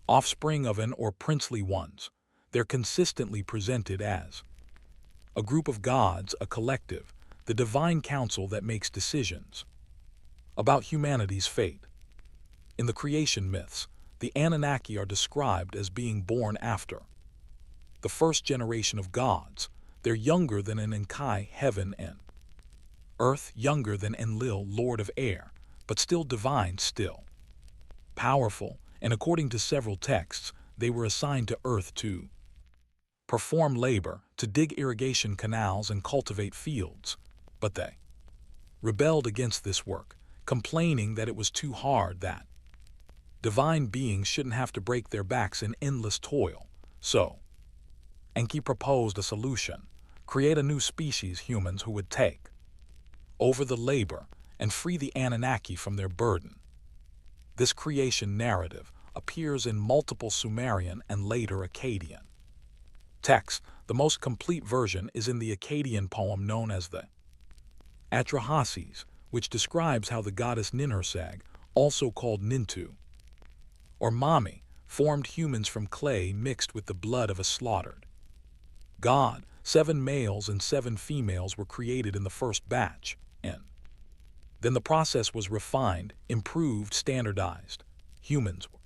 offspring of an or princely ones. They're consistently presented as a group of gods, a collective, the divine council that makes decisions about humanity's fate. In the creation myths, the Anunnaki are described as being born after the first generation of gods. They're younger than Enki, heaven and earth, younger than Enlil, lord of air, but still divine, still powerful, and according to several texts, they were assigned to earth to perform labor, to dig irrigation canals and cultivate fields. But they rebelled against this work, complaining that it was too hard, that divine beings shouldn't have to break their backs in endless toil. So Enki proposed a solution: create a new species, humans, who would take over the labor and free the Anunnaki from their burden. This creation narrative appears in multiple Sumerian and later Akkadian texts. The most complete version is in the Akkadian poem known as the Atrahasis, which describes how the goddess Ninhursag, also called Nintu or Mami, formed humans from clay mixed with the blood of a slaughtered god. 7 males and 7 females were created in the first batch, and then the process was refined, improved, standardized. Humans were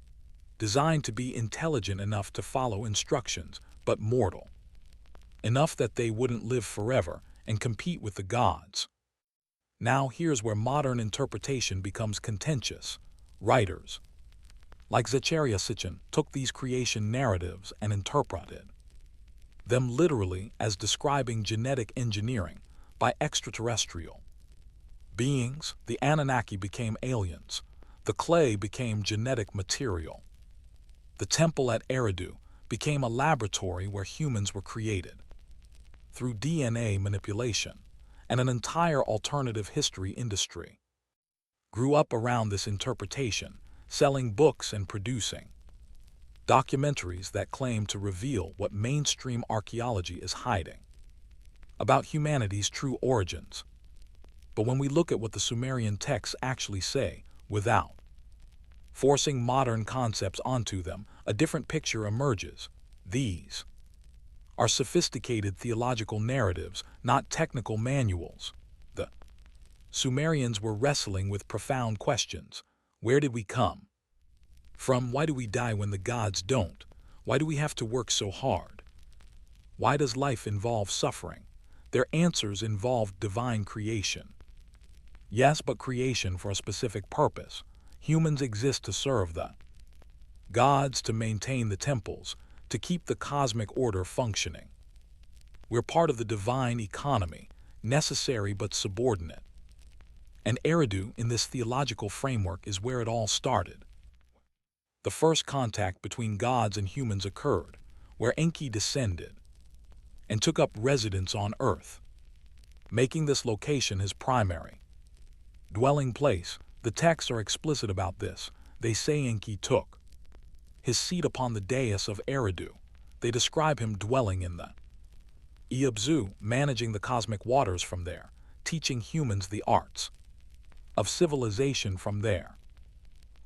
designed to be intelligent enough to follow instructions, but mortal enough that they wouldn't live forever, and compete with the gods. Now here's where modern interpretation becomes contentious. Writers, like Zecharia Sitchin, took these creation narratives and interpreted them literally as describing genetic engineering by extraterrestrial beings. The Anunnaki became aliens. The clay became genetic material. The temple at Eridu became a laboratory where humans were created through DNA manipulation, and an entire alternative history industry grew up around this interpretation, selling books and producing documentaries that claim to reveal what mainstream archaeology is hiding about humanity's true origins. But when we look at what the Sumerian texts actually say, without forcing modern concepts onto them, a different picture emerges. These are sophisticated theological narratives, not technical manuals. The Sumerians were wrestling with profound questions. Where did we come from? Why do we die when the gods don't? Why do we have to work so hard? Why does life involve suffering? Their answers involved divine creation. Yes, but creation for a specific purpose. Humans exist to serve the gods, to maintain the temples, to keep the cosmic order functioning. We're part of the divine economy, necessary but subordinate. And Eridu, in this theological framework, is where it all started. The first contact between gods and humans occurred, where Enki descended and took up residence on Earth, making this location his primary dwelling place. The texts are explicit about this. They say Enki took his seat upon the dais of Eridu. They describe him dwelling in the Iabzu, managing the cosmic waters from there, teaching humans the arts of civilization from there.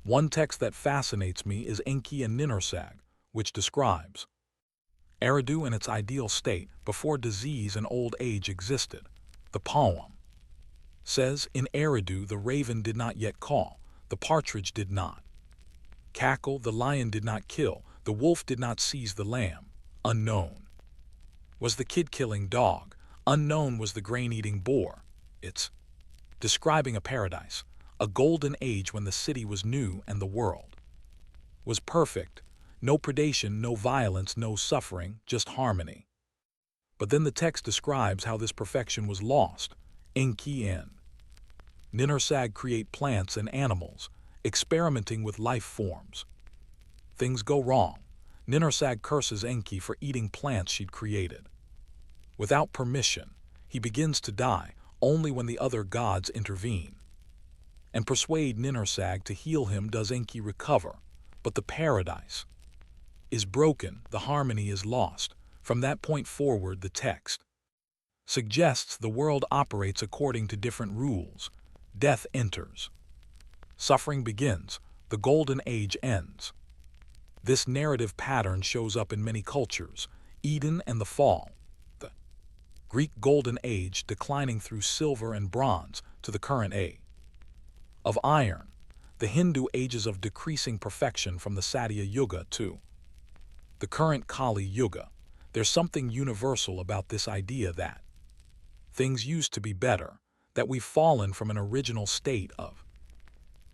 One text that fascinates me is Enki and Ninursag, which describes Eridu in its ideal state before disease and old age existed. The poem says, in Eridu the raven did not yet call, the partridge did not cackle, the lion did not kill, the wolf did not seize the lamb. Unknown was the kid-killing dog. Unknown was the grain-eating boar. It's describing a paradise, a golden age when the city was new and the world was perfect. No predation, no violence, no suffering, just harmony. But then the text describes how this perfection was lost. Enki and Ninursag create plants and animals, experimenting with life forms. Things go wrong. Ninursag curses Enki for eating plants she'd created without permission. He begins to die only when the other gods intervene and persuade Ninursag to heal him. Does Enki recover? But the paradise is broken, the harmony is lost. From that point forward, the text suggests the world operates according to different rules. Death enters. Suffering begins. The golden age ends. This narrative pattern shows up in many cultures. Eden and the fall. The Greek golden age declining through silver and bronze to the current age of iron. The Hindu ages of decreasing perfection from the Satya Yuga to the current Kali Yuga. There's something universal about this idea that things used to be better, that we've fallen from an original state of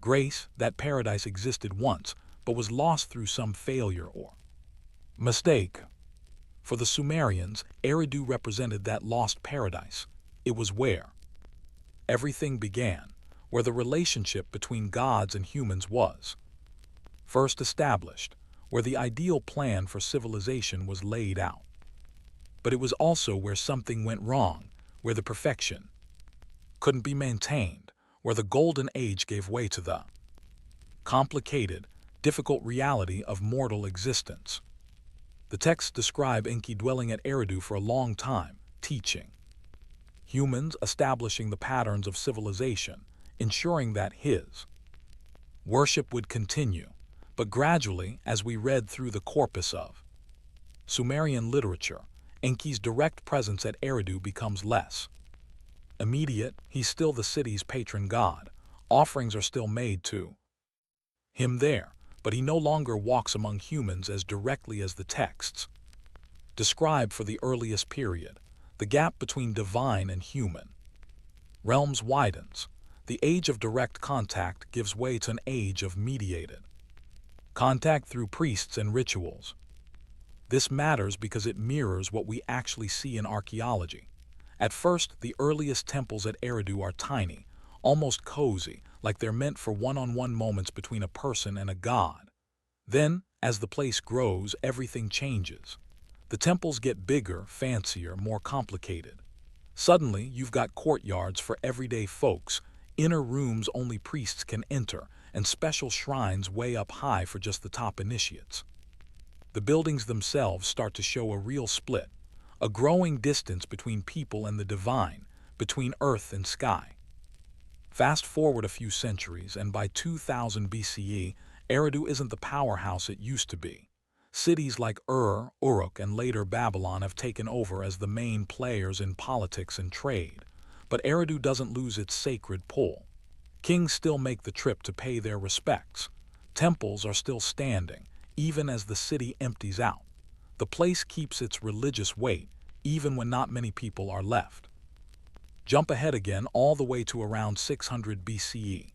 grace, that paradise existed once, but was lost through some failure or mistake. For the Sumerians, Eridu represented that lost paradise. It was where everything began, where the relationship between gods and humans was first established, where the ideal plan for civilization was laid out. But it was also where something went wrong, where the perfection couldn't be maintained, where the golden age gave way to the complicated, difficult reality of mortal existence. The texts describe Enki dwelling at Eridu for a long time, teaching humans, establishing the patterns of civilization, ensuring that his worship would continue. But gradually, as we read through the corpus of Sumerian literature, Enki's direct presence at Eridu becomes less immediate. He's still the city's patron god. Offerings are still made to him there, but he no longer walks among humans as directly as the texts describe for the earliest period. The gap between divine and human realms widens. The age of direct contact gives way to an age of mediated contact through priests and rituals. This matters because it mirrors what we actually see in archaeology. At first, the earliest temples at Eridu are tiny, almost cozy, like they're meant for one-on-one moments between a person and a god. Then, as the place grows, everything changes. The temples get bigger, fancier, more complicated. Suddenly, you've got courtyards for everyday folks, inner rooms only priests can enter, and special shrines way up high for just the top initiates. The buildings themselves start to show a real split, a growing distance between people and the divine, between earth and sky. Fast forward a few centuries, and by 2000 BCE, Eridu isn't the powerhouse it used to be. Cities like Uruk, and later Babylon have taken over as the main players in politics and trade. But Eridu doesn't lose its sacred pull. Kings still make the trip to pay their respects. Temples are still standing, even as the city empties out. The place keeps its religious weight, even when not many people are left. Jump ahead again all the way to around 600 BCE.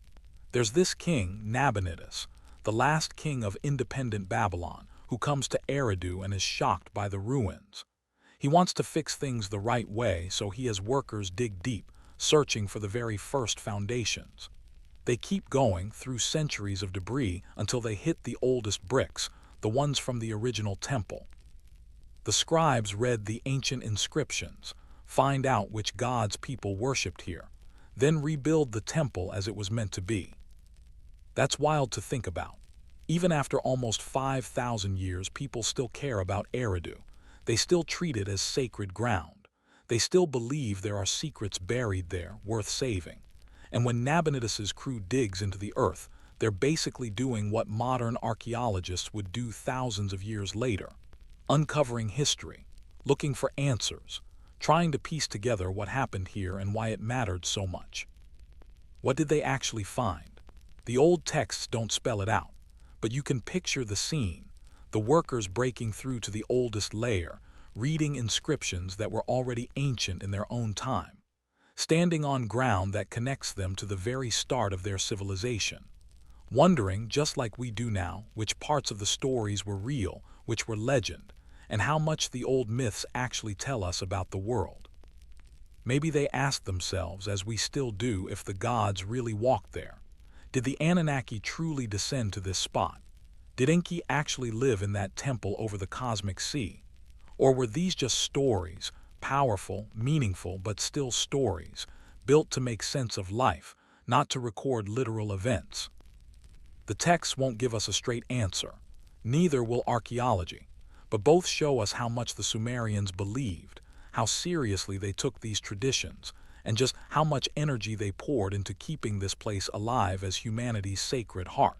There's this king, Nabonidus, the last king of independent Babylon, who comes to Eridu and is shocked by the ruins. He wants to fix things the right way, so he has workers dig deep, searching for the very first foundations. They keep going through centuries of debris until they hit the oldest bricks, the ones from the original temple. The scribes read the ancient inscriptions, find out which gods people worshipped here, then rebuild the temple as it was meant to be. That's wild to think about. Even after almost 5,000 years, people still care about Eridu. They still treat it as sacred ground. They still believe there are secrets buried there worth saving. And when Nabonidus's crew digs into the earth, they're basically doing what modern archaeologists would do thousands of years later, uncovering history, looking for answers, trying to piece together what happened here and why it mattered so much. What did they actually find? The old texts don't spell it out, but you can picture the scene, the workers breaking through to the oldest layer, reading inscriptions that were already ancient in their own time, standing on ground that connects them to the very start of their civilization, wondering, just like we do now, which parts of the stories were real, which were legend, and how much the old myths actually tell us about the world. Maybe they asked themselves, as we still do, if the gods really walked there. Did the Anunnaki truly descend to this spot? Did Enki actually live in that temple over the cosmic sea? Or were these just stories, powerful, meaningful, but still stories, built to make sense of life, not to record literal events? The texts won't give us a straight answer. Neither will archaeology. But both show us how much the Sumerians believed, how seriously they took these traditions, and just how much energy they poured into keeping this place alive as humanity's sacred heart.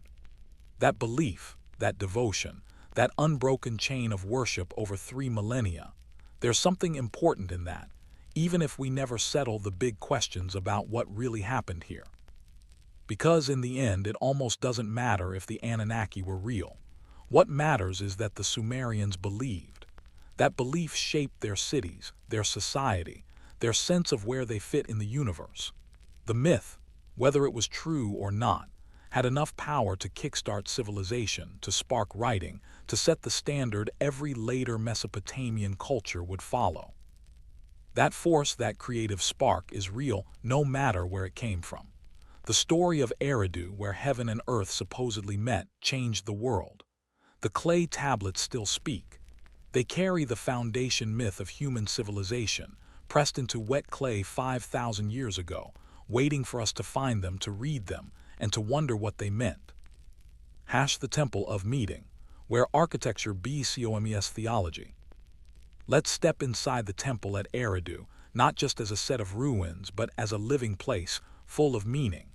That belief, that devotion, that unbroken chain of worship over 3 millennia, there's something important in that, even if we never settle the big questions about what really happened here. Because in the end, it almost doesn't matter if the Anunnaki were real. What matters is that the Sumerians believed. That belief shaped their cities, their society, their sense of where they fit in the universe. The myth, whether it was true or not, had enough power to kickstart civilization, to spark writing, to set the standard every later Mesopotamian culture would follow. That force, that creative spark, is real no matter where it came from. The story of Eridu, where heaven and earth supposedly met, changed the world. The clay tablets still speak. They carry the foundation myth of human civilization, pressed into wet clay 5,000 years ago, waiting for us to find them, to read them, and to wonder what they meant. The Temple of Meeting, where architecture beats theology. Let's step inside the temple at Eridu, not just as a set of ruins, but as a living place, full of meaning.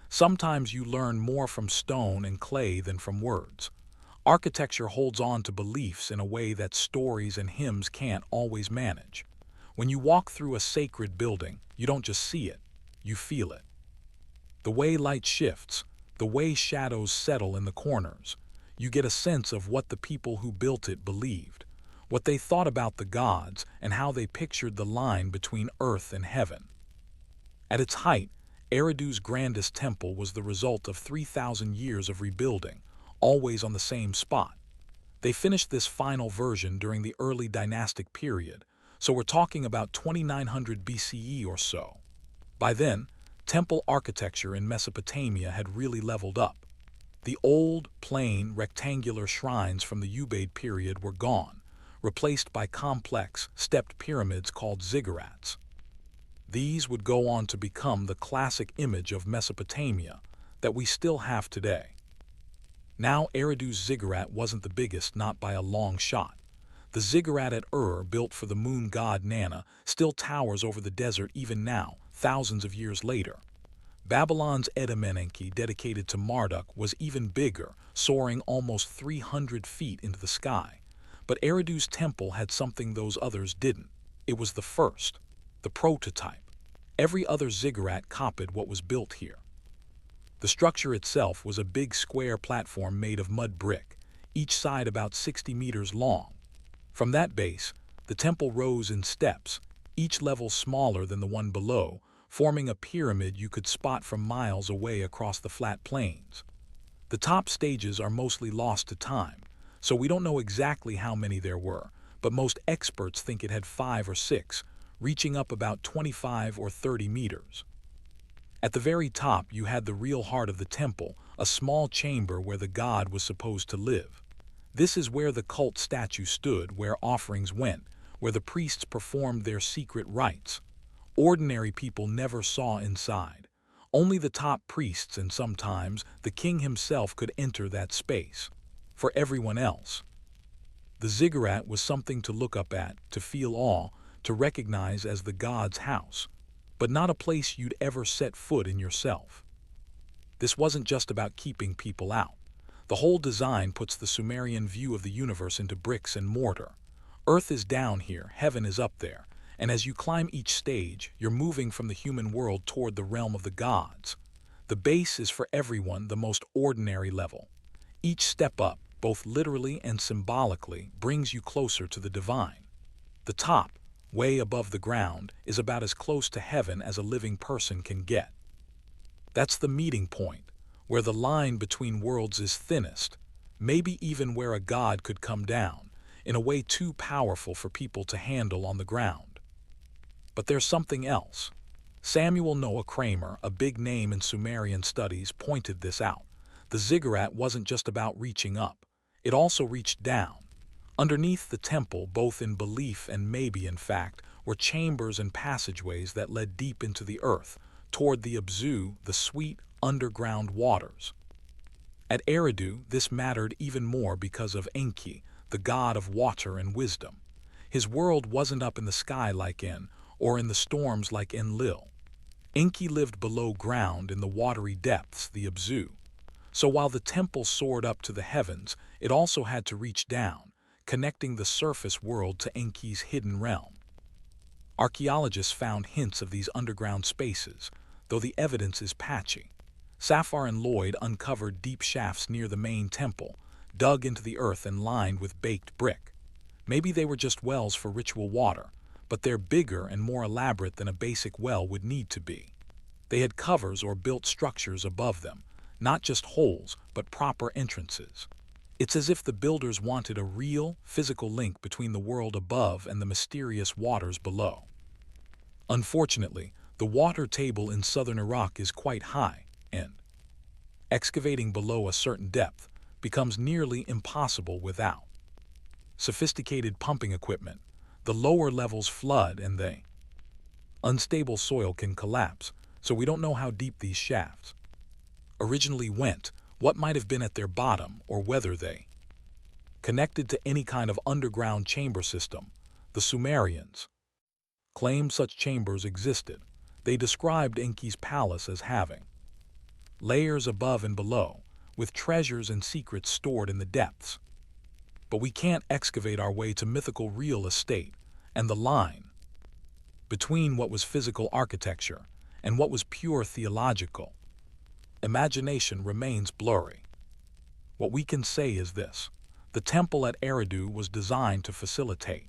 Sometimes you learn more from stone and clay than from words. Architecture holds on to beliefs in a way that stories and hymns can't always manage. When you walk through a sacred building, you don't just see it, you feel it. The way light shifts, the way shadows settle in the corners, you get a sense of what the people who built it believed, what they thought about the gods, and how they pictured the line between earth and heaven. At its height, Eridu's grandest temple was the result of 3,000 years of rebuilding, always on the same spot. They finished this final version during the early dynastic period, so we're talking about 2900 BCE or so. By then, temple architecture in Mesopotamia had really leveled up. The old, plain, rectangular shrines from the Ubaid period were gone, replaced by complex, stepped pyramids called ziggurats. These would go on to become the classic image of Mesopotamia that we still have today. Now, Eridu's ziggurat wasn't the biggest, not by a long shot. The ziggurat at built for the moon god Nana, still towers over the desert even now, thousands of years later. Babylon's Enki, dedicated to Marduk, was even bigger, soaring almost 300 feet into the sky. But Eridu's temple had something those others didn't. It was the first, the prototype. Every other ziggurat copied what was built here. The structure itself was a big square platform made of mud brick, each side about 60 meters long. From that base, the temple rose in steps, each level smaller than the one below, forming a pyramid you could spot from miles away across the flat plains. The top stages are mostly lost to time, so we don't know exactly how many there were, but most experts think it had 5 or 6, reaching up about 25 or 30 meters. At the very top, you had the real heart of the temple, a small chamber where the god was supposed to live. This is where the cult statue stood, where offerings went, where the priests performed their secret rites. Ordinary people never saw inside. Only the top priests and sometimes the king himself could enter that space. For everyone else, the ziggurat was something to look up at, to feel awe, to recognize as the god's house, but not a place you'd ever set foot in yourself. This wasn't just about keeping people out. The whole design puts the Sumerian view of the universe into bricks and mortar. Earth is down here, heaven is up there, and as you climb each stage, you're moving from the human world toward the realm of the gods. The base is for everyone, the most ordinary level. Each step up, both literally and symbolically, brings you closer to the divine. The top, way above the ground, is about as close to heaven as a living person can get. That's the meeting point, where the line between worlds is thinnest, maybe even where a god could come down, in a way too powerful for people to handle on the ground. But there's something else. Samuel Noah Kramer, a big name in Sumerian studies, pointed this out. The ziggurat wasn't just about reaching up. It also reached down. Underneath the temple, both in belief and maybe in fact, were chambers and passageways that led deep into the earth, toward the Abzu, the sweet, underground waters. At Eridu, this mattered even more because of Enki, the god of water and wisdom. His world wasn't up in the sky like or in the storms like Enlil. Enki lived below ground in the watery depths, the Abzu. So while the temple soared up to the heavens, it also had to reach down, connecting the surface world to Enki's hidden realm. Archaeologists found hints of these underground spaces, though the evidence is patchy. Safar and Lloyd uncovered deep shafts near the main temple, dug into the earth and lined with baked brick. Maybe they were just wells for ritual water, but they're bigger and more elaborate than a basic well would need to be. They had covers or built structures above them, not just holes, but proper entrances. It's as if the builders wanted a real, physical link between the world above and the mysterious waters below. Unfortunately, the water table in southern Iraq is quite high, and excavating below a certain depth becomes nearly impossible without sophisticated pumping equipment. The lower levels flood and the unstable soil can collapse, so we don't know how deep these shafts originally went, what might have been at their bottom, or whether they connected to any kind of underground chamber system. The Sumerians claimed such chambers existed. They described Enki's palace as having layers above and below, with treasures and secrets stored in the depths. But we can't excavate our way to mythical real estate, and the line between what was physical architecture and what was pure theological imagination remains blurry. What we can say is this: The temple at Eridu was designed to facilitate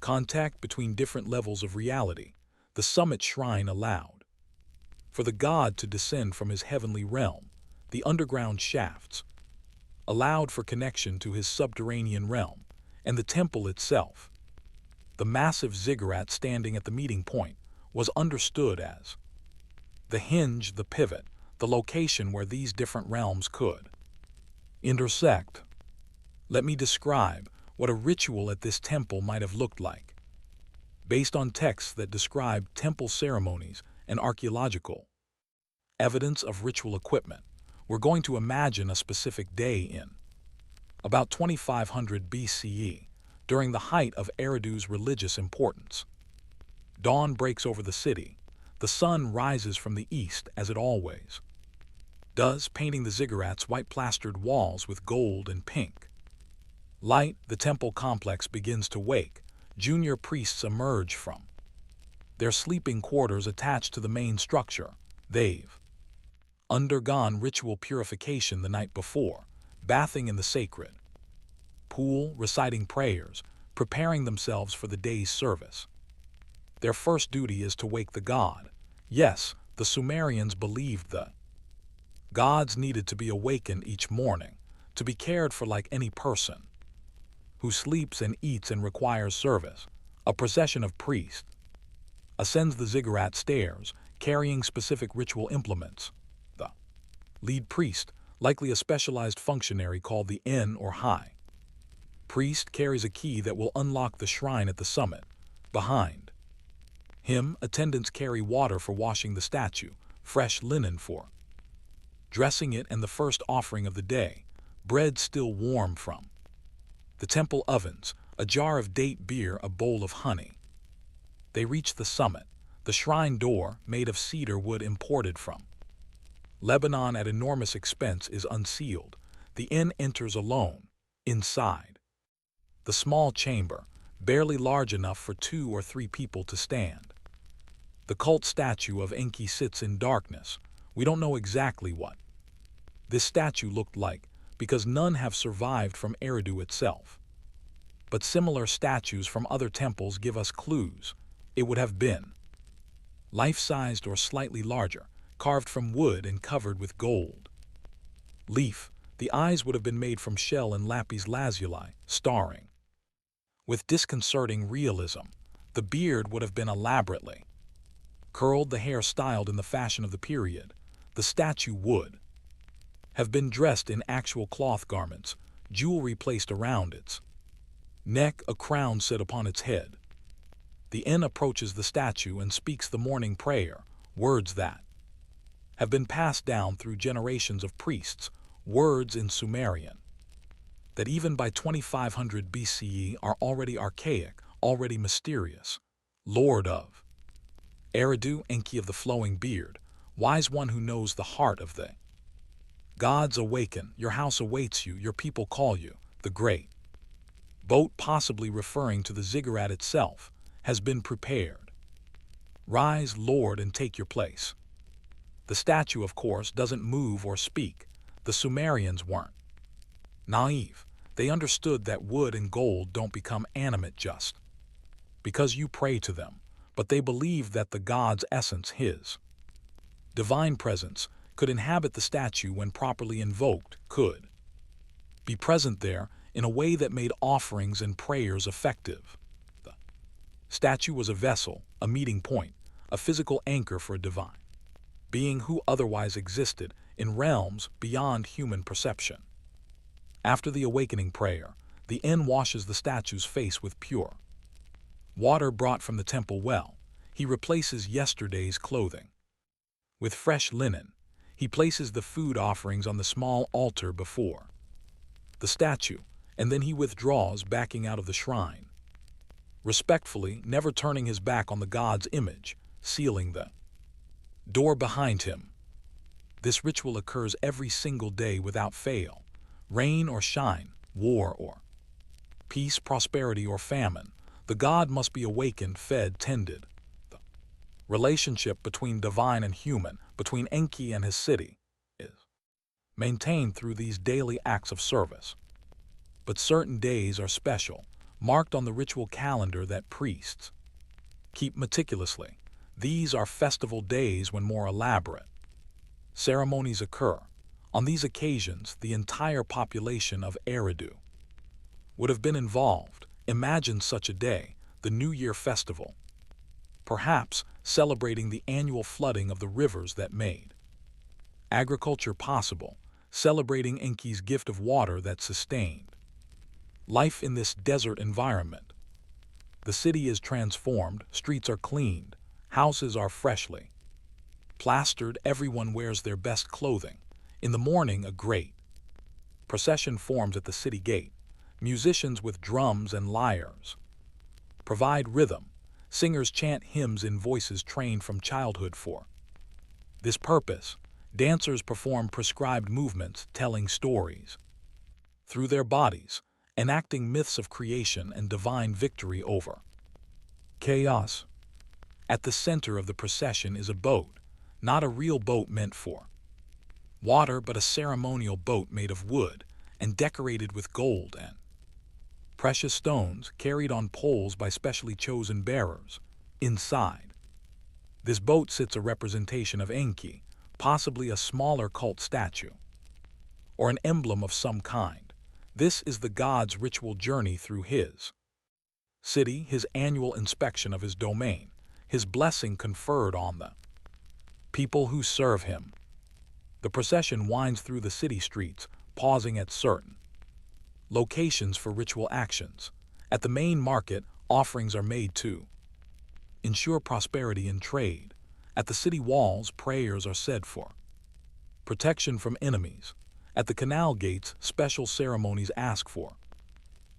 contact between different levels of reality. The summit shrine allowed for the god to descend from his heavenly realm. The underground shafts allowed for connection to his subterranean realm, and the temple itself, the massive ziggurat standing at the meeting point, was understood as the hinge, the pivot, the location where these different realms could intersect. Let me describe what a ritual at this temple might have looked like. Based on texts that describe temple ceremonies and archaeological evidence of ritual equipment, we're going to imagine a specific day in about 2500 BCE, during the height of Eridu's religious importance. Dawn breaks over the city. The sun rises from the east as it always does, painting the ziggurat's white-plastered walls with gold and pink light. The temple complex begins to wake. Junior priests emerge from their sleeping quarters attached to the main structure. They've undergone ritual purification the night before, bathing in the sacred pool, reciting prayers, preparing themselves for the day's service. Their first duty is to wake the god. Yes, the Sumerians believed the gods needed to be awakened each morning, to be cared for like any person who sleeps and eats and requires service. A procession of priests ascends the ziggurat stairs, carrying specific ritual implements. The lead priest, likely a specialized functionary called the N or High priest, carries a key that will unlock the shrine at the summit. Behind him, attendants carry water for washing the statue, fresh linen for dressing it, and the first offering of the day, bread still warm from the temple ovens, a jar of date beer, a bowl of honey. They reach the summit. The shrine door, made of cedar wood imported from Lebanon at enormous expense, is unsealed. The N enters alone. Inside the small chamber, barely large enough for 2 or 3 people to stand, the cult statue of Enki sits in darkness. We don't know exactly what this statue looked like, because none have survived from Eridu itself. But similar statues from other temples give us clues. It would have been life-sized or slightly larger, carved from wood and covered with gold leaf. The eyes would have been made from shell and lapis lazuli, starring with disconcerting realism. The beard would have been elaborately curled, the hair styled in the fashion of the period. The statue would have been dressed in actual cloth garments, jewelry placed around its neck, a crown set upon its head. The N approaches the statue and speaks the morning prayer, words that have been passed down through generations of priests, words in Sumerian that even by 2500 BCE are already archaic, already mysterious. Lord of Eridu, Enki of the flowing beard, wise one who knows the heart of the gods, awaken, your house awaits you, your people call you. The great boat, possibly referring to the ziggurat itself, has been prepared. Rise, Lord, and take your place. The statue, of course, doesn't move or speak. The Sumerians weren't naive. They understood that wood and gold don't become animate just because you pray to them, but they believed that the god's essence, his divine presence, could inhabit the statue when properly invoked, could be present there in a way that made offerings and prayers effective. The statue was a vessel, a meeting point, a physical anchor for a divine being who otherwise existed in realms beyond human perception. After the awakening prayer, the N washes the statue's face with pure water brought from the temple well. He replaces yesterday's clothing with fresh linen. He places the food offerings on the small altar before the statue, and then he withdraws, backing out of the shrine, respectfully, never turning his back on the god's image, sealing the door behind him. This ritual occurs every single day without fail. Rain or shine, war or peace, prosperity or famine, the god must be awakened, fed, tended. The relationship between divine and human, between Enki and his city, is maintained through these daily acts of service. but certain days are special, marked on the ritual calendar that priests keep meticulously. These are festival days when more elaborate ceremonies occur. On these occasions, the entire population of Eridu would have been involved. Imagine such a day, the New Year festival, perhaps celebrating the annual flooding of the rivers that made agriculture possible, celebrating Enki's gift of water that sustained life in this desert environment. The city is transformed, streets are cleaned, houses are freshly plastered, everyone wears their best clothing. In the morning, a great procession forms at the city gate. Musicians with drums and lyres provide rhythm. Singers chant hymns in voices trained from childhood for this purpose. Dancers perform prescribed movements, telling stories through their bodies, enacting myths of creation and divine victory over chaos. At the center of the procession is a boat, not a real boat meant for water, but a ceremonial boat made of wood and decorated with gold and precious stones, carried on poles by specially chosen bearers. Inside this boat sits a representation of Enki, possibly a smaller cult statue or an emblem of some kind. This is the god's ritual journey through his city, his annual inspection of his domain, his blessing conferred on the people who serve him. The procession winds through the city streets, pausing at certain locations for ritual actions. At the main market, offerings are made to ensure prosperity in trade. At the city walls, prayers are said for protection from enemies. At the canal gates, special ceremonies ask for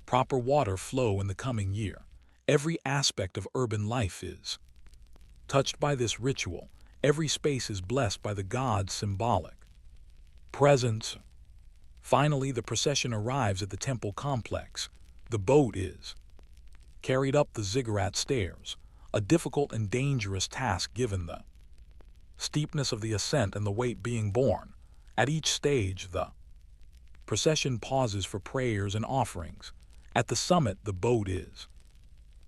proper water flow in the coming year. Every aspect of urban life is touched by this ritual. Every space is blessed by the god's symbolic presence. Finally, the procession arrives at the temple complex. The boat is carried up the ziggurat stairs, a difficult and dangerous task given the steepness of the ascent and the weight being borne. At each stage, the procession pauses for prayers and offerings. At the summit, the boat is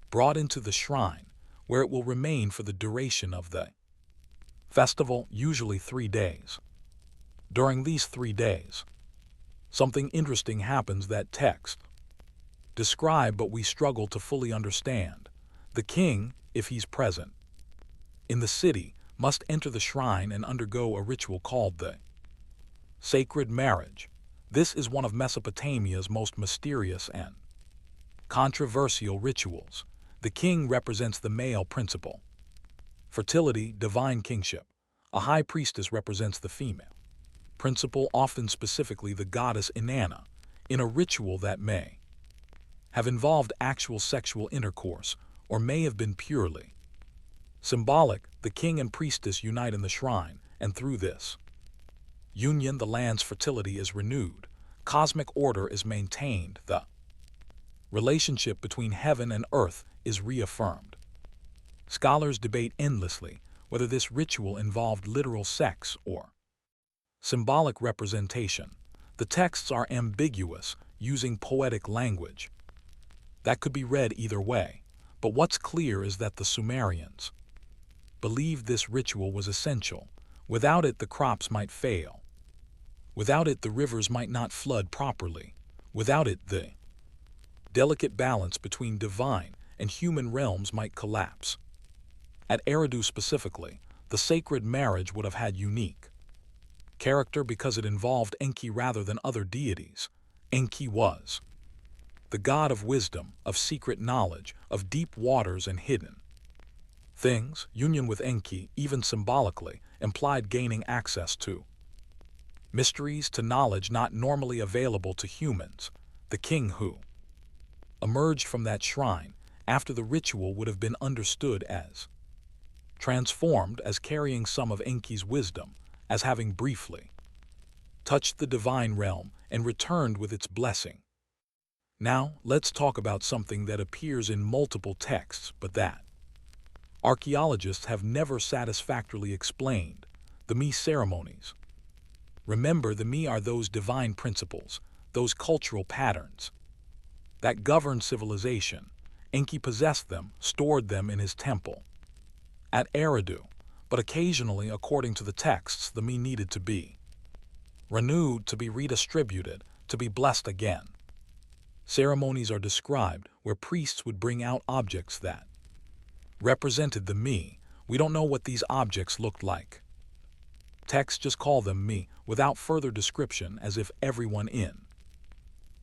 brought into the shrine, where it will remain for the duration of the festival, usually 3 days. During these 3 days, something interesting happens that text describe, but we struggle to fully understand. The king, if he's present in the city, must enter the shrine and undergo a ritual called the sacred marriage. This is one of Mesopotamia's most mysterious and controversial rituals. The king represents the male principle, fertility, divine kingship. A high priestess represents the female principle, often specifically the goddess Inanna, in a ritual that may have involved actual sexual intercourse or may have been purely symbolic. The king and priestess unite in the shrine, and through this union, the land's fertility is renewed. Cosmic order is maintained. The relationship between heaven and earth is reaffirmed. Scholars debate endlessly whether this ritual involved literal sex or symbolic representation. The texts are ambiguous, using poetic language that could be read either way, but what's clear is that the Sumerians believed this ritual was essential. Without it, the crops might fail. Without it, the rivers might not flood properly. Without it, the delicate balance between divine and human realms might collapse. At Eridu specifically, the sacred marriage would have had unique character because it involved Enki rather than other deities. Enki was the god of wisdom, of secret knowledge, of deep waters and hidden things. Union with Enki, even symbolically, implied gaining access to mysteries, to knowledge not normally available to humans. The king who emerged from that shrine after the ritual would have been understood as transformed, as carrying some of Enki's wisdom, as having briefly touched the divine realm and returned with its blessing. Now, let's talk about something that appears in multiple texts, but that archaeologists have never satisfactorily explained: the Mi ceremonies. Remember, the Mi are those divine principles, those cultural patterns that governed civilization. Enki possessed them, stored them in his temple at Eridu, but occasionally, according to the texts, the me needed to be renewed, to be redistributed, to be blessed again. Ceremonies are described where priests would bring out objects that represented the me. We don't know what these objects looked like. Texts just call them me, without further description, as if everyone in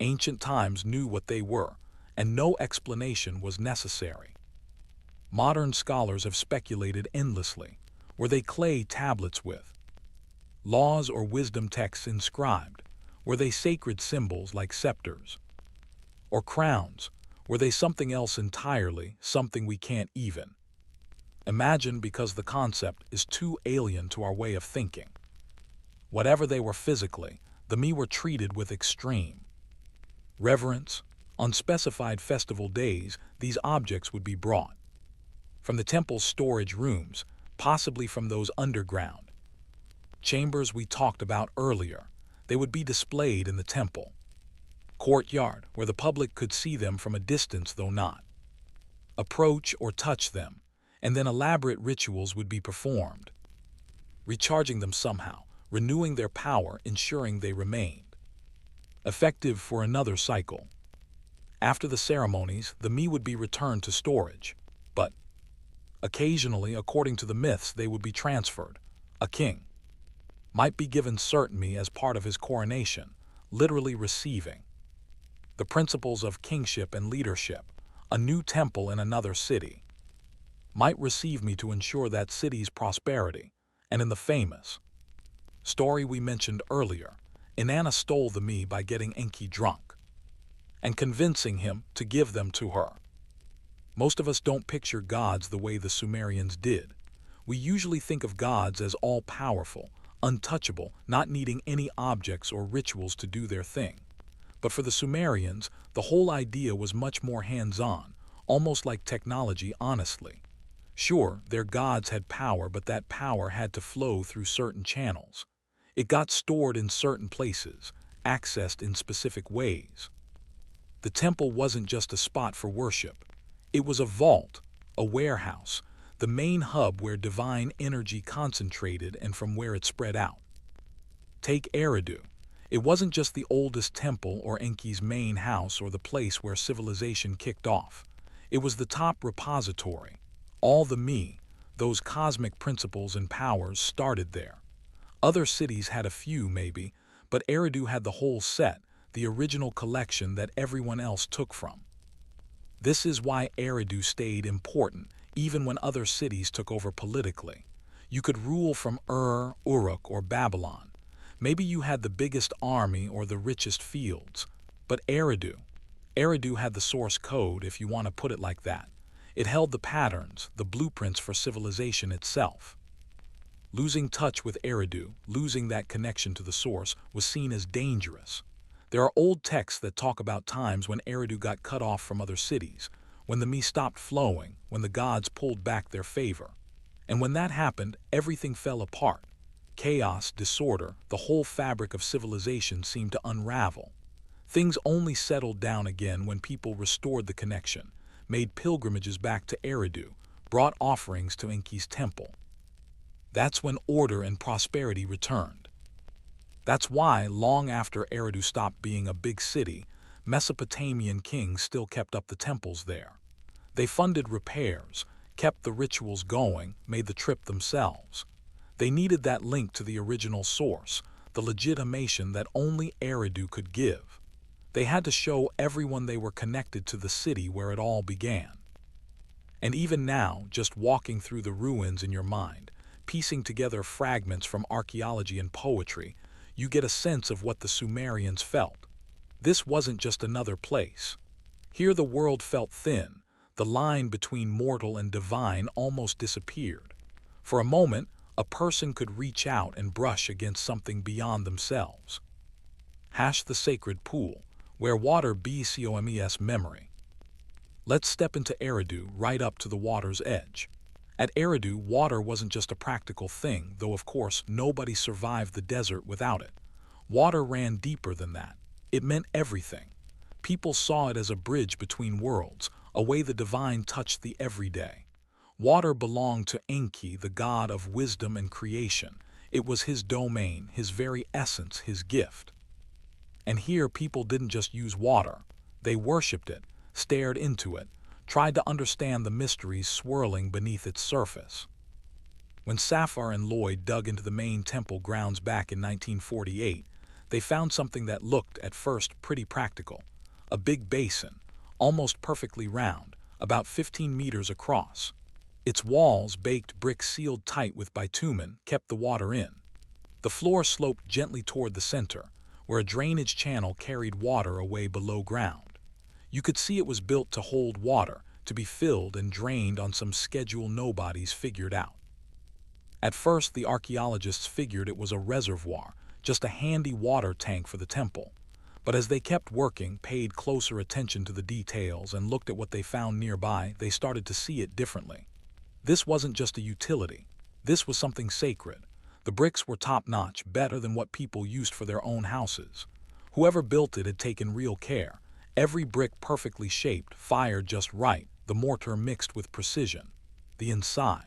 ancient times knew what they were, and no explanation was necessary. Modern scholars have speculated endlessly. Were they clay tablets with laws or wisdom texts inscribed? Were they sacred symbols like scepters or crowns? Were they something else entirely, something we can't even imagine because the concept is too alien to our way of thinking? Whatever they were physically, the me were treated with extreme reverence. On specified festival days, these objects would be brought from the temple's storage rooms, possibly from those underground chambers we talked about earlier. They would be displayed in the temple courtyard, where the public could see them from a distance, though not approach or touch them, and then elaborate rituals would be performed, recharging them somehow, renewing their power, ensuring they remained effective for another cycle. After the ceremonies, the me would be returned to storage, but occasionally, according to the myths, they would be transferred. A king might be given certain me as part of his coronation, literally receiving the principles of kingship and leadership. A new temple in another city might receive me to ensure that city's prosperity. And in the famous story we mentioned earlier, Inanna stole the me by getting Enki drunk and convincing him to give them to her. Most of us don't picture gods the way the Sumerians did. We usually think of gods as all-powerful, untouchable, not needing any objects or rituals to do their thing. But for the Sumerians, the whole idea was much more hands-on, almost like technology, honestly. Sure, their gods had power, but that power had to flow through certain channels. It got stored in certain places, accessed in specific ways. The temple wasn't just a spot for worship. It was a vault, a warehouse, the main hub where divine energy concentrated and from where it spread out. Take Eridu. It wasn't just the oldest temple or Enki's main house or the place where civilization kicked off. It was the top repository. All the me, those cosmic principles and powers, started there. Other cities had a few, maybe, but Eridu had the whole set, the original collection that everyone else took from. This is why Eridu stayed important, even when other cities took over politically. You could rule from Uruk, or Babylon. Maybe you had the biggest army or the richest fields. But Eridu had the source code, if you want to put it like that. It held the patterns, the blueprints for civilization itself. Losing touch with Eridu, losing that connection to the source, was seen as dangerous. There are old texts that talk about times when Eridu got cut off from other cities, when the me stopped flowing, when the gods pulled back their favor. And when that happened, everything fell apart. Chaos, disorder, the whole fabric of civilization seemed to unravel. Things only settled down again when people restored the connection, made pilgrimages back to Eridu, brought offerings to Enki's temple. That's when order and prosperity returned. That's why, long after Eridu stopped being a big city, Mesopotamian kings still kept up the temples there. They funded repairs, kept the rituals going, made the trip themselves. They needed that link to the original source, the legitimation that only Eridu could give. They had to show everyone they were connected to the city where it all began. And even now, just walking through the ruins in your mind, piecing together fragments from archaeology and poetry, you get a sense of what the Sumerians felt. This wasn't just another place. Here the world felt thin. The line between mortal and divine almost disappeared. For a moment, a person could reach out and brush against something beyond themselves. The sacred pool, where water becomes memory. Let's step into Eridu, right up to the water's edge. At Eridu, water wasn't just a practical thing, though of course nobody survived the desert without it. Water ran deeper than that. It meant everything. People saw it as a bridge between worlds, a way the divine touched the everyday. Water belonged to Enki, the god of wisdom and creation. It was his domain, his very essence, his gift. And here people didn't just use water. They worshipped it, stared into it, tried to understand the mysteries swirling beneath its surface. When Safar and Lloyd dug into the main temple grounds back in 1948, they found something that looked, at first, pretty practical. A big basin, almost perfectly round, about 15 meters across. Its walls, baked brick sealed tight with bitumen, kept the water in. The floor sloped gently toward the center, where a drainage channel carried water away below ground. You could see it was built to hold water, to be filled and drained on some schedule nobody's figured out. At first, the archaeologists figured it was a reservoir, just a handy water tank for the temple. But as they kept working, paid closer attention to the details, and looked at what they found nearby, they started to see it differently. This wasn't just a utility. This was something sacred. The bricks were top-notch, better than what people used for their own houses. Whoever built it had taken real care. Every brick perfectly shaped, fired just right, the mortar mixed with precision. The inside,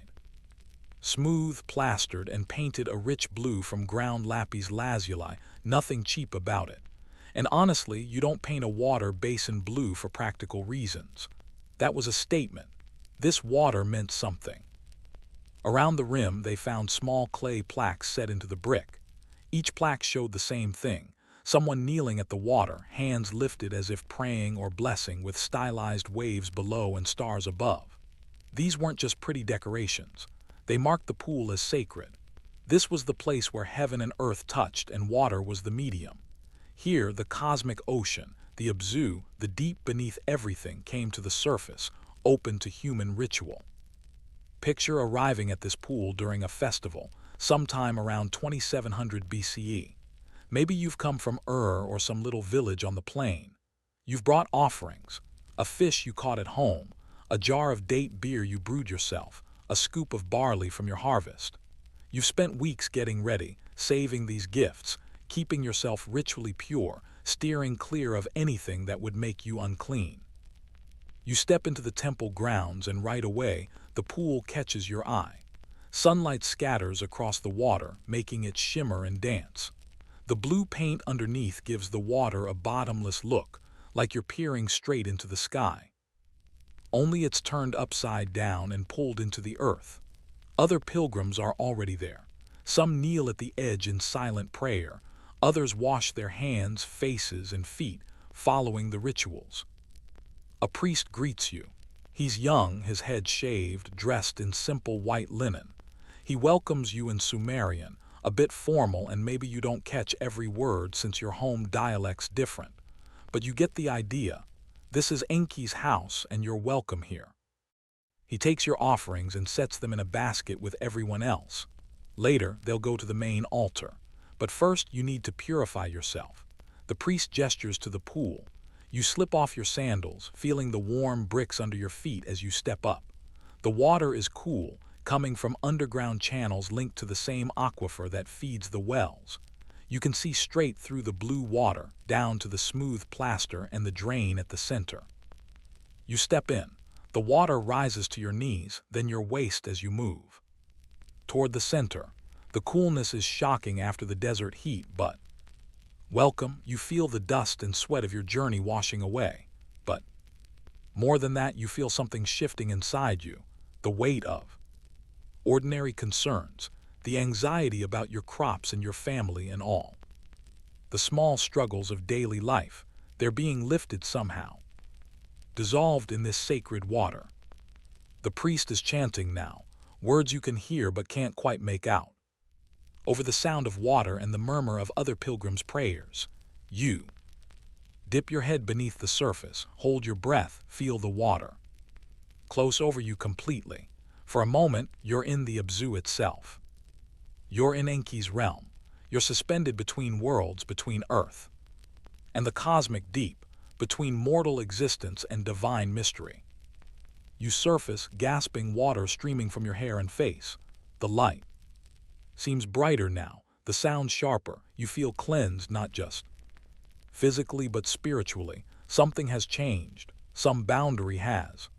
smooth, plastered, and painted a rich blue from ground lapis lazuli, nothing cheap about it. And honestly, you don't paint a water basin blue for practical reasons. That was a statement. This water meant something. Around the rim, they found small clay plaques set into the brick. Each plaque showed the same thing: someone kneeling at the water, hands lifted as if praying or blessing, with stylized waves below and stars above. These weren't just pretty decorations. They marked the pool as sacred. This was the place where heaven and earth touched, and water was the medium. Here, the cosmic ocean, the Abzu, the deep beneath everything, came to the surface, open to human ritual. Picture arriving at this pool during a festival, sometime around 2700 BCE. Maybe you've come from Ur or some little village on the plain. You've brought offerings: a fish you caught at home, a jar of date beer you brewed yourself, a scoop of barley from your harvest. You've spent weeks getting ready, saving these gifts, keeping yourself ritually pure, steering clear of anything that would make you unclean. You step into the temple grounds, and right away, the pool catches your eye. Sunlight scatters across the water, making it shimmer and dance. The blue paint underneath gives the water a bottomless look, like you're peering straight into the sky. Only it's turned upside down and pulled into the earth. Other pilgrims are already there. Some kneel at the edge in silent prayer. Others wash their hands, faces, and feet, following the rituals. A priest greets you. He's young, his head shaved, dressed in simple white linen. He welcomes you in Sumerian, a bit formal, and maybe you don't catch every word since your home dialect's different. But you get the idea. This is Enki's house, and you're welcome here. He takes your offerings and sets them in a basket with everyone else. Later, they'll go to the main altar. But first, you need to purify yourself. The priest gestures to the pool. You slip off your sandals, feeling the warm bricks under your feet as you step up. The water is cool, coming from underground channels linked to the same aquifer that feeds the wells. You can see straight through the blue water, down to the smooth plaster and the drain at the center. You step in. The water rises to your knees, then your waist as you move. Toward the center, the coolness is shocking after the desert heat, but welcome, you feel the dust and sweat of your journey washing away. But more than that, you feel something shifting inside you, the weight of ordinary concerns, the anxiety about your crops and your family and all. The small struggles of daily life, they're being lifted somehow, dissolved in this sacred water. The priest is chanting now, words you can hear but can't quite make out. Over the sound of water and the murmur of other pilgrims' prayers, you dip your head beneath the surface, hold your breath, feel the water close over you completely. For a moment, you're in the Abzu itself. You're in Enki's realm. You're suspended between worlds, between earth and the cosmic deep, between mortal existence and divine mystery. You surface, gasping, water streaming from your hair and face. The light seems brighter now, the sound sharper. You feel cleansed, not just physically but spiritually. Something has changed. Some boundary has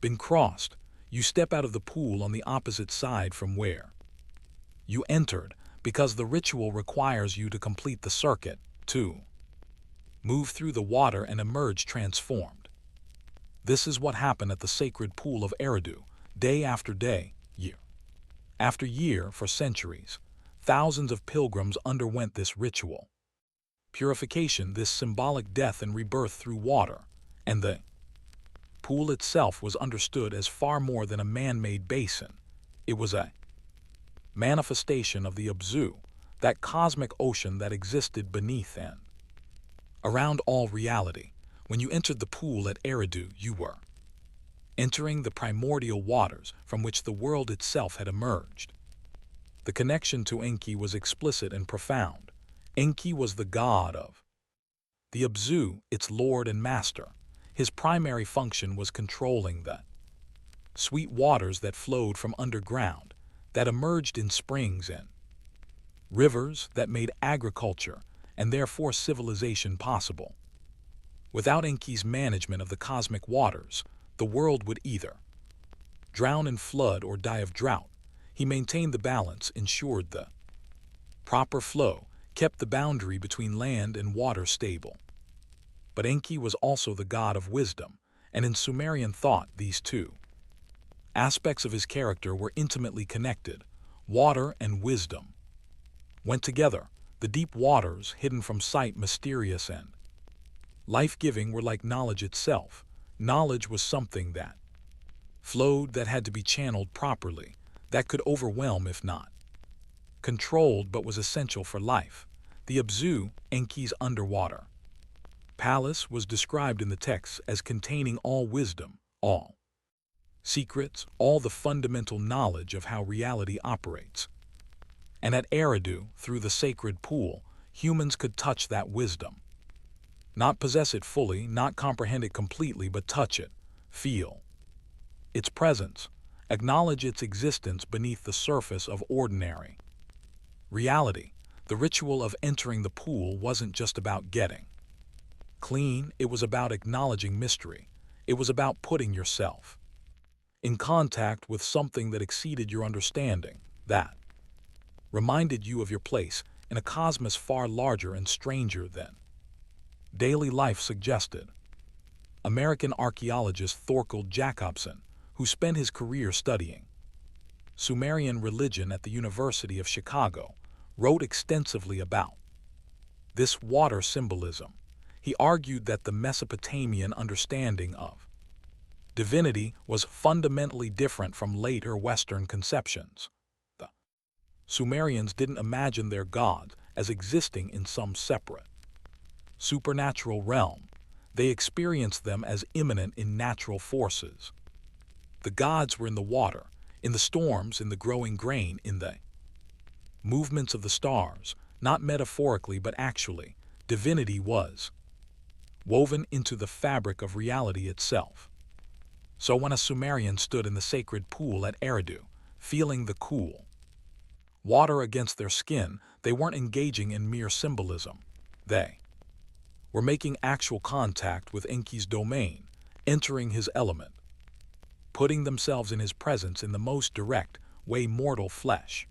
been crossed. You step out of the pool on the opposite side from where you entered, because the ritual requires you to complete the circuit, to move through the water and emerge transformed. This is what happened at the sacred pool of Eridu, day after day, year after year, for centuries. Thousands of pilgrims underwent this ritual purification, this symbolic death and rebirth through water, and the pool itself was understood as far more than a man-made basin. It was a manifestation of the Abzu, that cosmic ocean that existed beneath and around all reality. When you entered the pool at Eridu, you were entering the primordial waters from which the world itself had emerged. The connection to Enki was explicit and profound. Enki was the god of the Abzu, its lord and master. His primary function was controlling the sweet waters that flowed from underground, that emerged in springs and rivers, that made agriculture and therefore civilization possible. Without Enki's management of the cosmic waters, the world would either drown in flood or die of drought. He maintained the balance, ensured the proper flow, kept the boundary between land and water stable. But Enki was also the god of wisdom, and in Sumerian thought these two aspects of his character were intimately connected. Water and wisdom went together. The deep waters, hidden from sight, mysterious and life-giving, were like knowledge itself. Knowledge was something that flowed, that had to be channeled properly, that could overwhelm if not controlled, but was essential for life. The Abzu, Enki's underwater palace, was described in the texts as containing all wisdom, all secrets, all the fundamental knowledge of how reality operates. And at Eridu, through the sacred pool, humans could touch that wisdom. Not possess it fully, not comprehend it completely, but touch it, feel its presence, acknowledge its existence beneath the surface of ordinary reality. The ritual of entering the pool wasn't just about getting clean, it was about acknowledging mystery. It was about putting yourself in contact with something that exceeded your understanding, that reminded you of your place in a cosmos far larger and stranger than daily life suggested. American archaeologist Thorkel Jacobson, who spent his career studying Sumerian religion at the University of Chicago, wrote extensively about this water symbolism. He argued that the Mesopotamian understanding of divinity was fundamentally different from later Western conceptions. The Sumerians didn't imagine their gods as existing in some separate supernatural realm. They experienced them as immanent in natural forces. The gods were in the water, in the storms, in the growing grain, in the movements of the stars. Not metaphorically, but actually, divinity was woven into the fabric of reality itself. So when a Sumerian stood in the sacred pool at Eridu, feeling the cool water against their skin, they weren't engaging in mere symbolism. They were making actual contact with Enki's domain, entering his element, putting themselves in his presence in the most direct way mortal flesh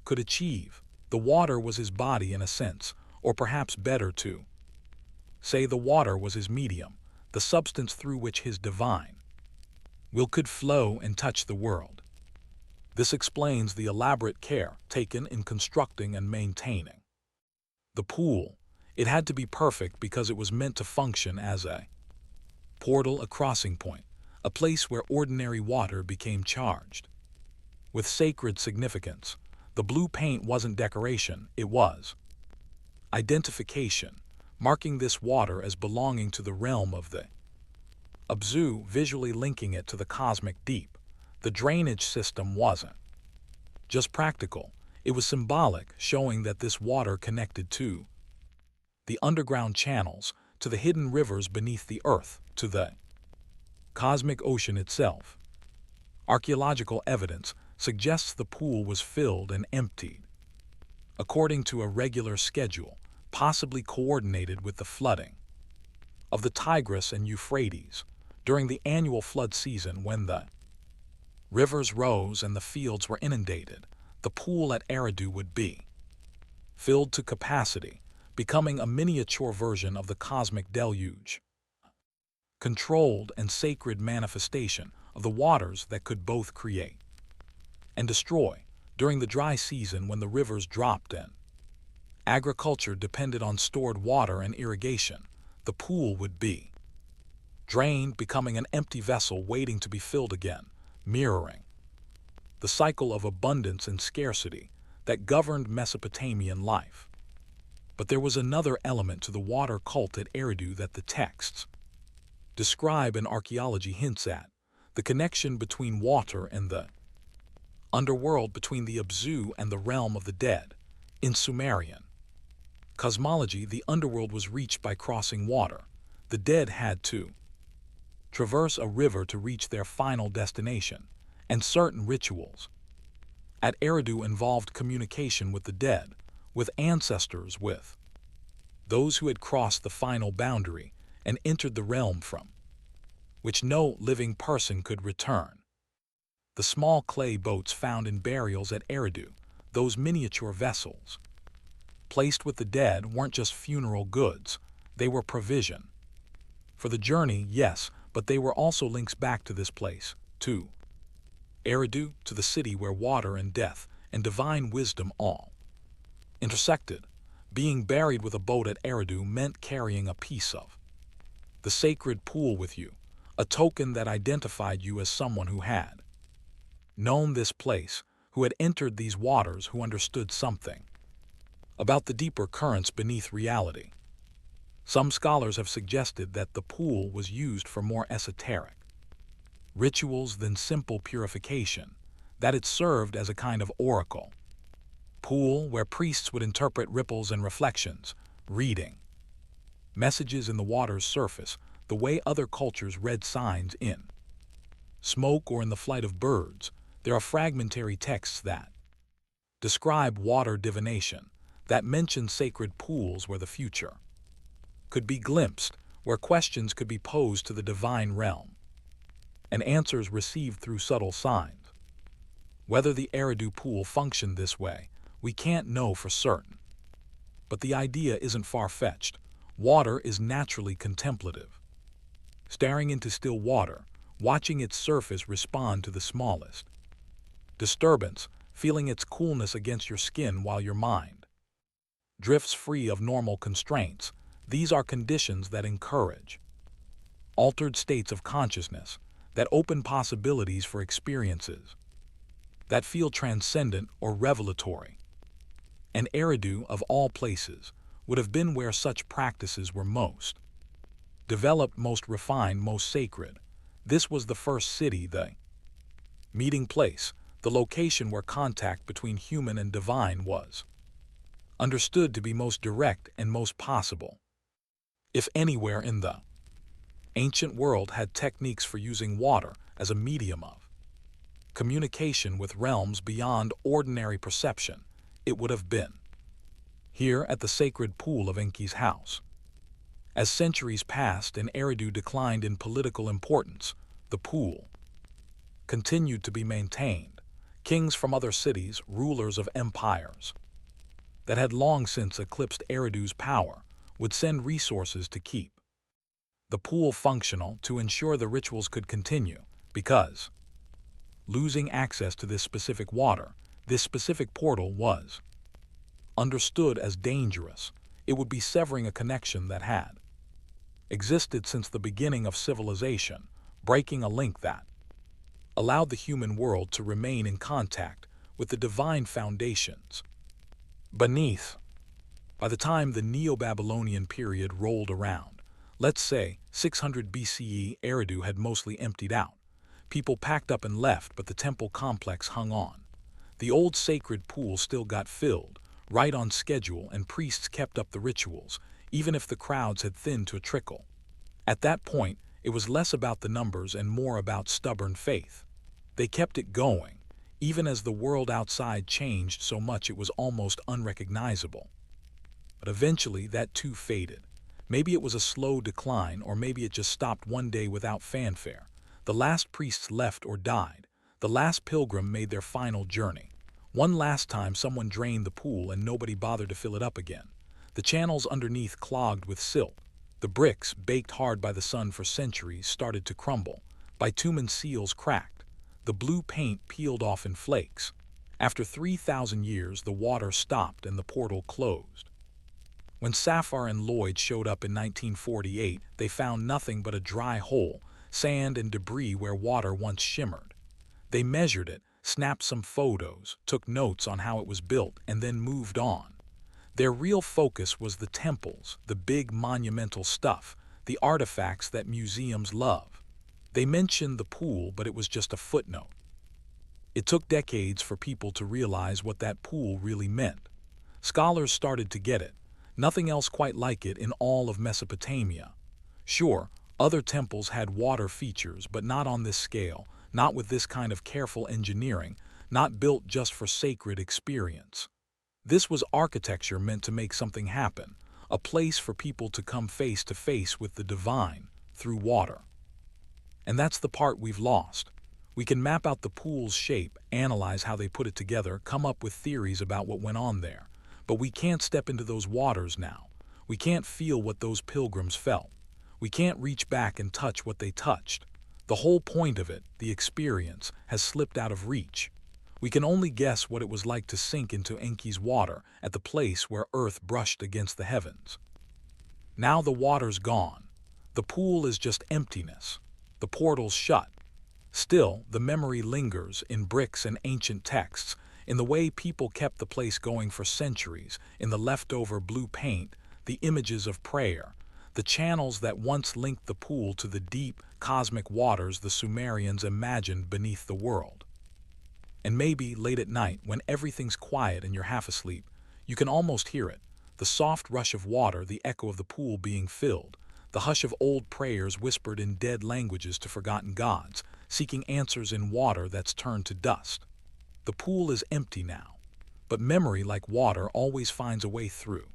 could achieve. The water was his body in a sense, or perhaps better to say the water was his medium, the substance through which his divine will could flow and touch the world. This explains the elaborate care taken in constructing and maintaining the pool. It had to be perfect because it was meant to function as a portal, a crossing point, a place where ordinary water became charged with sacred significance. The blue paint wasn't decoration, it was identification, marking this water as belonging to the realm of the Abzu, visually linking it to the cosmic deep. The drainage system wasn't just practical, it was symbolic, showing that this water connected to the underground channels, to the hidden rivers beneath the earth, to the cosmic ocean itself. Archaeological evidence suggests the pool was filled and emptied according to a regular schedule, possibly coordinated with the flooding of the Tigris and Euphrates during the annual flood season when the rivers rose and the fields were inundated. The pool at Eridu would be filled to capacity, becoming a miniature version of the cosmic deluge, controlled and sacred manifestation of the waters that could both create and destroy. During the dry season when the rivers dropped in, agriculture depended on stored water and irrigation. The pool would be drained, becoming an empty vessel waiting to be filled again, mirroring the cycle of abundance and scarcity that governed Mesopotamian life. But there was another element to the water cult at Eridu that the texts describe and archaeology hints at: the connection between water and the underworld, between the Abzu and the realm of the dead. In Sumerian cosmology, the underworld was reached by crossing water. The dead had to traverse a river to reach their final destination, and certain rituals at Eridu involved communication with the dead, with ancestors, with those who had crossed the final boundary and entered the realm from which no living person could return. The small clay boats found in burials at Eridu, those miniature vessels placed with the dead, weren't just funeral goods. They were provision for the journey, yes, but they were also links back to this place, to Eridu, to the city where water and death and divine wisdom all intersected. Being buried with a boat at Eridu meant carrying a piece of the sacred pool with you, a token that identified you as someone who had known this place, who had entered these waters, who understood something about the deeper currents beneath reality. Some scholars have suggested that the pool was used for more esoteric rituals than simple purification, that it served as a kind of oracle pool where priests would interpret ripples and reflections, reading messages in the water's surface, the way other cultures read signs in smoke or in the flight of birds. There are fragmentary texts that describe water divination, that mention sacred pools where the future could be glimpsed, where questions could be posed to the divine realm, and answers received through subtle signs. Whether the Eridu pool functioned this way, we can't know for certain. But the idea isn't far-fetched. Water is naturally contemplative. Staring into still water, watching its surface respond to the smallest disturbance, feeling its coolness against your skin while your mind drifts free of normal constraints. These are conditions that encourage altered states of consciousness, that open possibilities for experiences that feel transcendent or revelatory. And Eridu, of all places, would have been where such practices were most developed, most refined, most sacred. This was the first city, the meeting place, the location where contact between human and divine was understood to be most direct and most possible. If anywhere in the ancient world had techniques for using water as a medium of communication with realms beyond ordinary perception, it would have been here at the sacred pool of Enki's house. As centuries passed and Eridu declined in political importance, the pool continued to be maintained. Kings from other cities, rulers of empires that had long since eclipsed Eridu's power, would send resources to keep the pool functional, to ensure the rituals could continue, because losing access to this specific water, this specific portal, was understood as dangerous. It would be severing a connection that had existed since the beginning of civilization, breaking a link that allowed the human world to remain in contact with the divine foundations beneath. By the time the Neo-Babylonian period rolled around, let's say 600 BCE, Eridu had mostly emptied out. People packed up and left, but the temple complex hung on. The old sacred pool still got filled, right on schedule, and priests kept up the rituals, even if the crowds had thinned to a trickle. At that point, it was less about the numbers and more about stubborn faith. They kept it going, even as the world outside changed so much it was almost unrecognizable. But eventually that too faded. Maybe it was a slow decline, or maybe it just stopped one day without fanfare. The last priests left or died. The last pilgrim made their final journey. One last time someone drained the pool and nobody bothered to fill it up again. The channels underneath clogged with silt. The bricks, baked hard by the sun for centuries, started to crumble. Bitumen seals cracked. The blue paint peeled off in flakes. After 3,000 years, the water stopped and the portal closed. When Safar and Lloyd showed up in 1948, they found nothing but a dry hole, sand and debris where water once shimmered. They measured it, snapped some photos, took notes on how it was built, and then moved on. Their real focus was the temples, the big monumental stuff, the artifacts that museums love. They mentioned the pool, but it was just a footnote. It took decades for people to realize what that pool really meant. Scholars started to get it. Nothing else quite like it in all of Mesopotamia. Sure, other temples had water features, but not on this scale, not with this kind of careful engineering, not built just for sacred experience. This was architecture meant to make something happen, a place for people to come face to face with the divine through water. And that's the part we've lost. We can map out the pool's shape, analyze how they put it together, come up with theories about what went on there. But we can't step into those waters now. We can't feel what those pilgrims felt. We can't reach back and touch what they touched. The whole point of it, the experience, has slipped out of reach. We can only guess what it was like to sink into Enki's water at the place where Earth brushed against the heavens. Now the water's gone. The pool is just emptiness. The portal's shut. Still, the memory lingers in bricks and ancient texts, in the way people kept the place going for centuries, in the leftover blue paint, the images of prayer, the channels that once linked the pool to the deep, cosmic waters the Sumerians imagined beneath the world. And maybe, late at night, when everything's quiet and you're half asleep, you can almost hear it, the soft rush of water, the echo of the pool being filled, the hush of old prayers whispered in dead languages to forgotten gods, seeking answers in water that's turned to dust. The pool is empty now, but memory, like water, always finds a way through.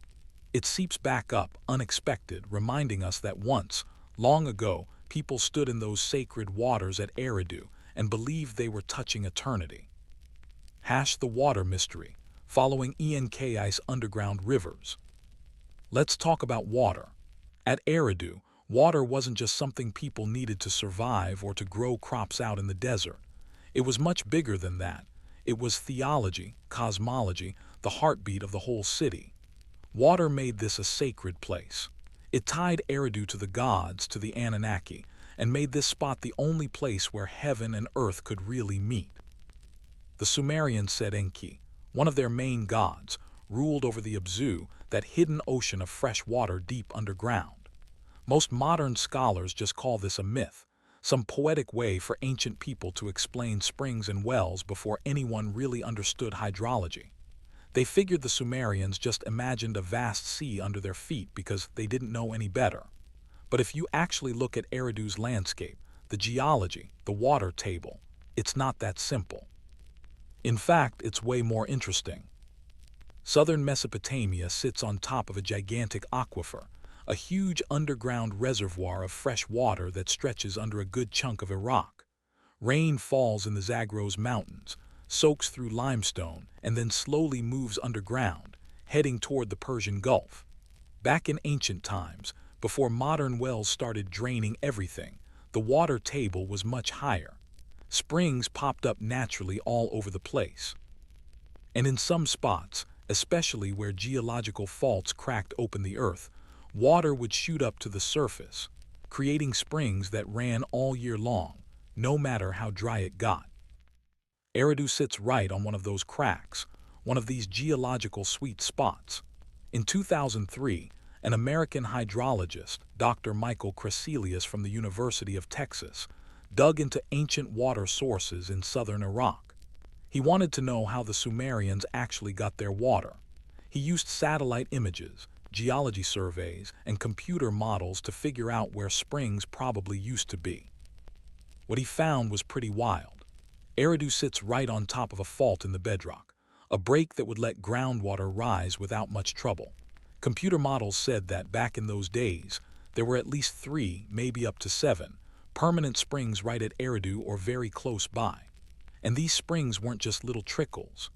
It seeps back up, unexpected, reminding us that once, long ago, people stood in those sacred waters at Eridu and believed they were touching eternity. The water mystery, following Enki's underground rivers. Let's talk about water. At Eridu, water wasn't just something people needed to survive or to grow crops out in the desert. It was much bigger than that. It was theology, cosmology, the heartbeat of the whole city. Water made this a sacred place. It tied Eridu to the gods, to the Anunnaki, and made this spot the only place where heaven and earth could really meet. The Sumerians said Enki, one of their main gods, ruled over the Abzu, that hidden ocean of fresh water deep underground. Most modern scholars just call this a myth, some poetic way for ancient people to explain springs and wells before anyone really understood hydrology. They figured the Sumerians just imagined a vast sea under their feet because they didn't know any better. But if you actually look at Eridu's landscape, the geology, the water table, it's not that simple. In fact, it's way more interesting. Southern Mesopotamia sits on top of a gigantic aquifer, a huge underground reservoir of fresh water that stretches under a good chunk of Iraq. Rain falls in the Zagros Mountains, soaks through limestone, and then slowly moves underground, heading toward the Persian Gulf. Back in ancient times, before modern wells started draining everything, the water table was much higher. Springs popped up naturally all over the place. And in some spots, especially where geological faults cracked open the earth, water would shoot up to the surface, creating springs that ran all year long, no matter how dry it got. Eridu sits right on one of those cracks, one of these geological sweet spots. In 2003, an American hydrologist, Dr. Michael Crecelius from the University of Texas, dug into ancient water sources in southern Iraq. He wanted to know how the Sumerians actually got their water. He used satellite images, geology surveys, and computer models to figure out where springs probably used to be. What he found was pretty wild. Eridu sits right on top of a fault in the bedrock, a break that would let groundwater rise without much trouble. Computer models said that back in those days, there were at least 3, maybe up to 7, permanent springs right at Eridu or very close by. And these springs weren't just little trickles.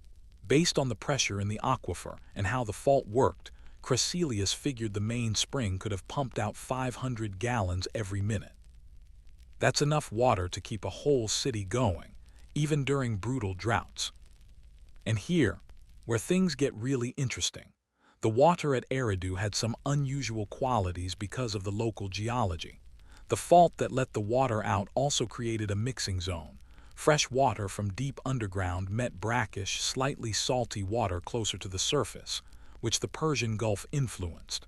Based on the pressure in the aquifer and how the fault worked, Crasilius figured the main spring could have pumped out 500 gallons every minute. That's enough water to keep a whole city going, even during brutal droughts. And here, where things get really interesting, the water at Eridu had some unusual qualities because of the local geology. The fault that let the water out also created a mixing zone. Fresh water from deep underground met brackish, slightly salty water closer to the surface, which the Persian Gulf influenced.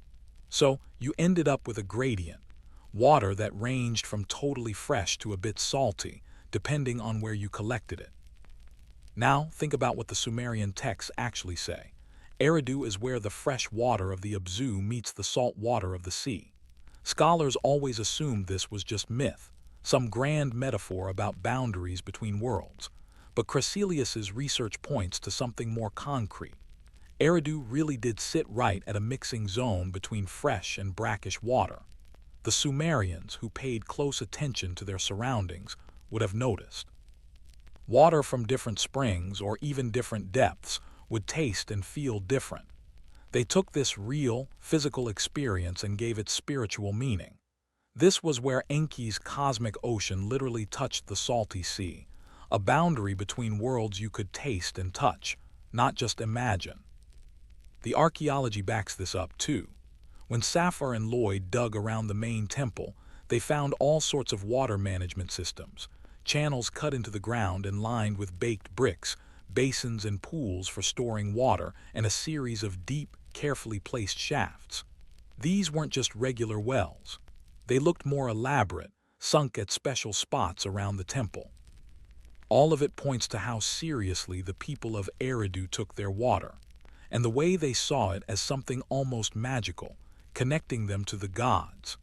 So you ended up with a gradient, water that ranged from totally fresh to a bit salty, depending on where you collected it. Now think about what the Sumerian texts actually say. Eridu is where the fresh water of the Abzu meets the salt water of the sea. Scholars always assumed this was just myth, some grand metaphor about boundaries between worlds. But Crasilius's research points to something more concrete. Eridu really did sit right at a mixing zone between fresh and brackish water. The Sumerians, who paid close attention to their surroundings, would have noticed. Water from different springs, or even different depths, would taste and feel different. They took this real, physical experience and gave it spiritual meaning. This was where Enki's cosmic ocean literally touched the salty sea, a boundary between worlds you could taste and touch, not just imagine. The archaeology backs this up too. When Safar and Lloyd dug around the main temple, they found all sorts of water management systems, channels cut into the ground and lined with baked bricks, basins and pools for storing water, and a series of deep, carefully placed shafts. These weren't just regular wells. They looked more elaborate, sunk at special spots around the temple. All of it points to how seriously the people of Eridu took their water, and the way they saw it as something almost magical, connecting them to the gods.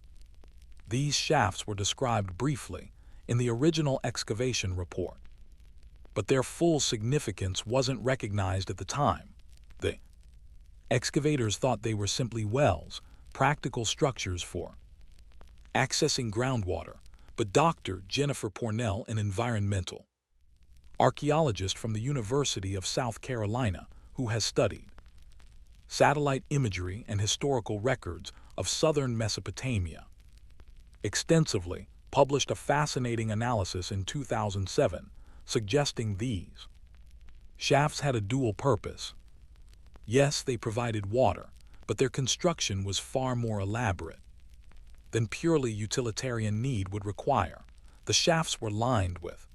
These shafts were described briefly in the original excavation report, but their full significance wasn't recognized at the time. The excavators thought they were simply wells, practical structures for accessing groundwater, but Dr. Jennifer Pornell, an environmental archaeologist from the University of South Carolina who has studied satellite imagery and historical records of southern Mesopotamia extensively, published a fascinating analysis in 2007 suggesting these shafts had a dual purpose. Yes, they provided water, but their construction was far more elaborate than purely utilitarian need would require. The shafts were lined with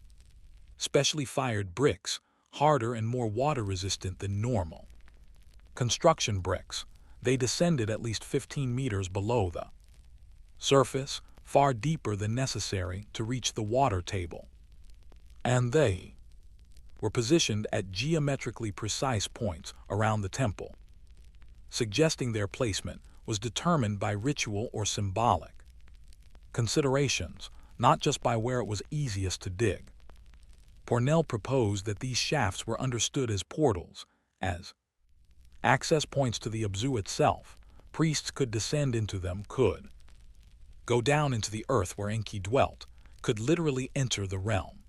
specially fired bricks, harder and more water-resistant than normal construction bricks. They descended at least 15 meters below the surface, far deeper than necessary to reach the water table. And they were positioned at geometrically precise points around the temple, suggesting their placement was determined by ritual or symbolic considerations, not just by where it was easiest to dig. Pornell proposed that these shafts were understood as portals, as access points to the Abzu itself. Priests could descend into them, could go down into the earth where Enki dwelt, could literally enter the realm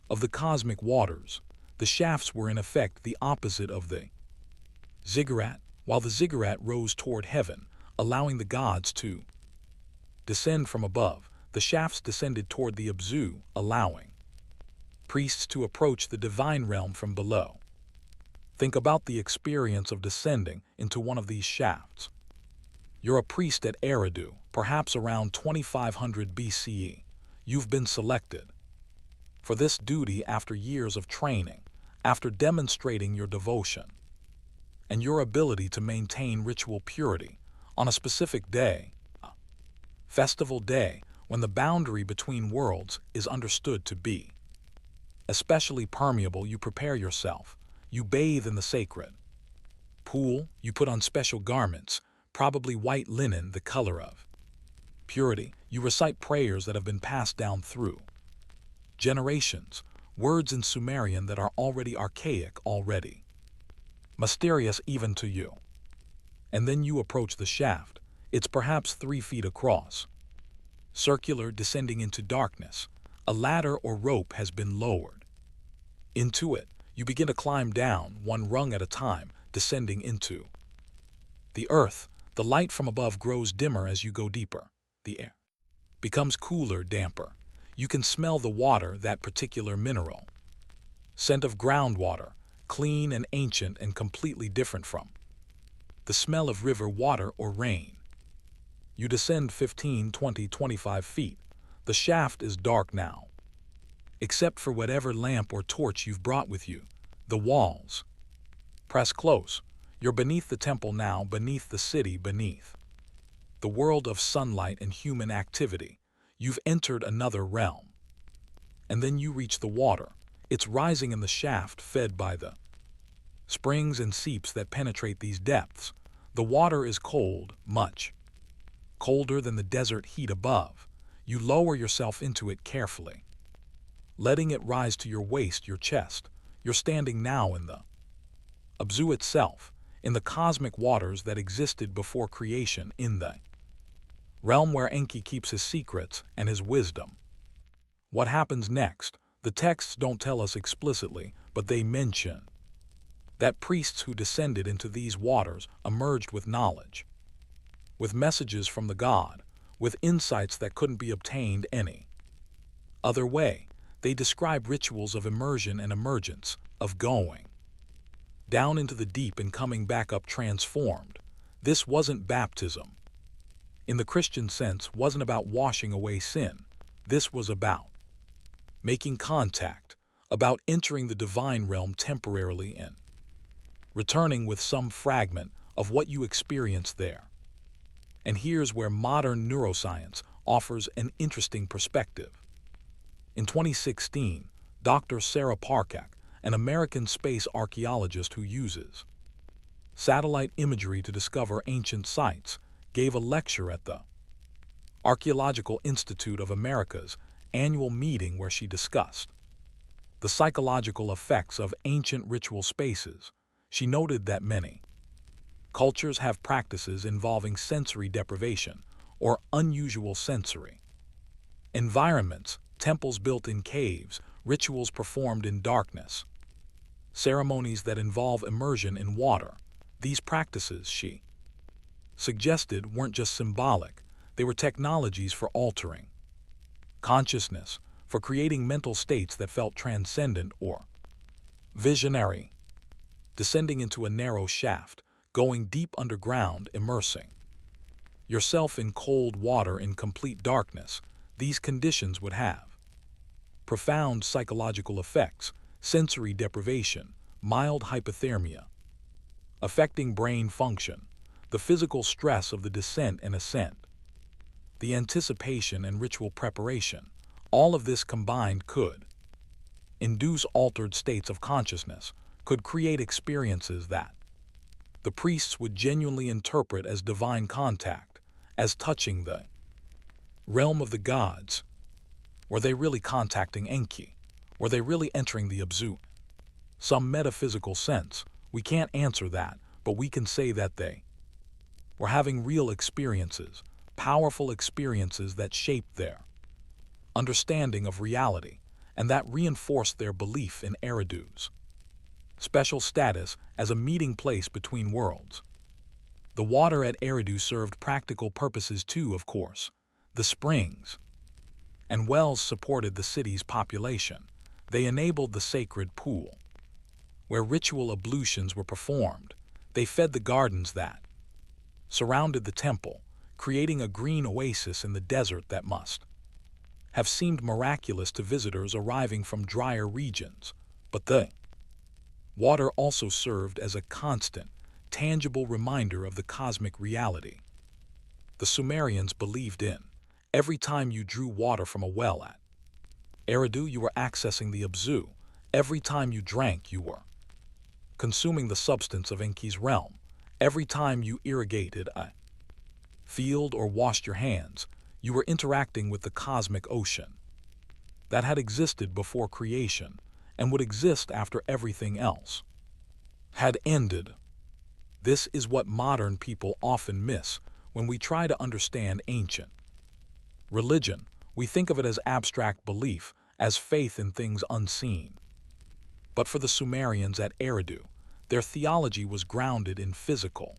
of the cosmic waters. The shafts were in effect the opposite of the ziggurat, while the ziggurat rose toward heaven, allowing the gods to descend from above. The shafts descended toward the Abzu, allowing priests to approach the divine realm from below. Think about the experience of descending into one of these shafts. You're a priest at Eridu, perhaps around 2500 BCE. You've been selected for this duty after years of training, after demonstrating your devotion and your ability to maintain ritual purity on a specific day, a festival day, when the boundary between worlds is understood to be especially permeable. You prepare yourself. You bathe in the sacred pool. You put on special garments, probably white linen, the color of purity. You recite prayers that have been passed down through generations, words in Sumerian that are already archaic, already mysterious even to you. And then you approach the shaft. It's perhaps 3 feet across, circular, descending into darkness. A ladder or rope has been lowered. Into it, you begin to climb down, one rung at a time, descending into the earth. The light from above grows dimmer as you go deeper. The air becomes cooler, damper. You can smell the water, that particular mineral scent of groundwater, clean and ancient and completely different from the smell of river water or rain. You descend 15, 20, 25 feet. The shaft is dark now, except for whatever lamp or torch you've brought with you. The walls press close. You're beneath the temple now, beneath the city, beneath the world of sunlight and human activity. You've entered another realm. And then you reach the water. It's rising in the shaft, fed by the springs and seeps that penetrate these depths. The water is cold, much colder than the desert heat above. You lower yourself into it carefully, letting it rise to your waist, your chest. You're standing now in the Abzu itself, in the cosmic waters that existed before creation, in the realm where Enki keeps his secrets and his wisdom. What happens next? The texts don't tell us explicitly, but they mention that priests who descended into these waters emerged with knowledge, with messages from the god, with insights that couldn't be obtained any other way. They describe rituals of immersion and emergence, of going down into the deep and coming back up transformed. This wasn't baptism in the Christian sense, wasn't about washing away sin. This was about making contact, about entering the divine realm temporarily and returning with some fragment of what you experienced there. And here's where modern neuroscience offers an interesting perspective. In 2016, Dr. Sarah Parcak, an American space archaeologist who uses satellite imagery to discover ancient sites, gave a lecture at the Archaeological Institute of America's annual meeting where she discussed the psychological effects of ancient ritual spaces. She noted that many cultures have practices involving sensory deprivation or unusual sensory environments, temples built in caves, rituals performed in darkness, ceremonies that involve immersion in water. These practices, she suggested, weren't just symbolic, they were technologies for altering consciousness, for creating mental states that felt transcendent or visionary. Descending into a narrow shaft, going deep underground, immersing yourself in cold water in complete darkness, these conditions would have profound psychological effects, sensory deprivation, mild hypothermia, affecting brain function, the physical stress of the descent and ascent, the anticipation and ritual preparation. All of this combined could induce altered states of consciousness, could create experiences that the priests would genuinely interpret as divine contact, as touching the realm of the gods. Were they really contacting Enki? Were they really entering the Abzu? Some metaphysical sense. We can't answer that, but we can say that they were having real experiences, powerful experiences that shaped their understanding of reality, and that reinforced their belief in Eridu's special status as a meeting place between worlds. The water at Eridu served practical purposes too, of course. The springs and wells supported the city's population. They enabled the sacred pool, where ritual ablutions were performed. They fed the gardens that surrounded the temple, creating a green oasis in the desert that must have seemed miraculous to visitors arriving from drier regions. But the water also served as a constant, tangible reminder of the cosmic reality the Sumerians believed in. Every time you drew water from a well at Eridu, you were accessing the Abzu. Every time you drank, you were consuming the substance of Enki's realm. Every time you irrigated a field or washed your hands, you were interacting with the cosmic ocean that had existed before creation and would exist after everything else had ended. This is what modern people often miss when we try to understand ancient religion. We think of it as abstract belief, as faith in things unseen. But for the Sumerians at Eridu, their theology was grounded in physical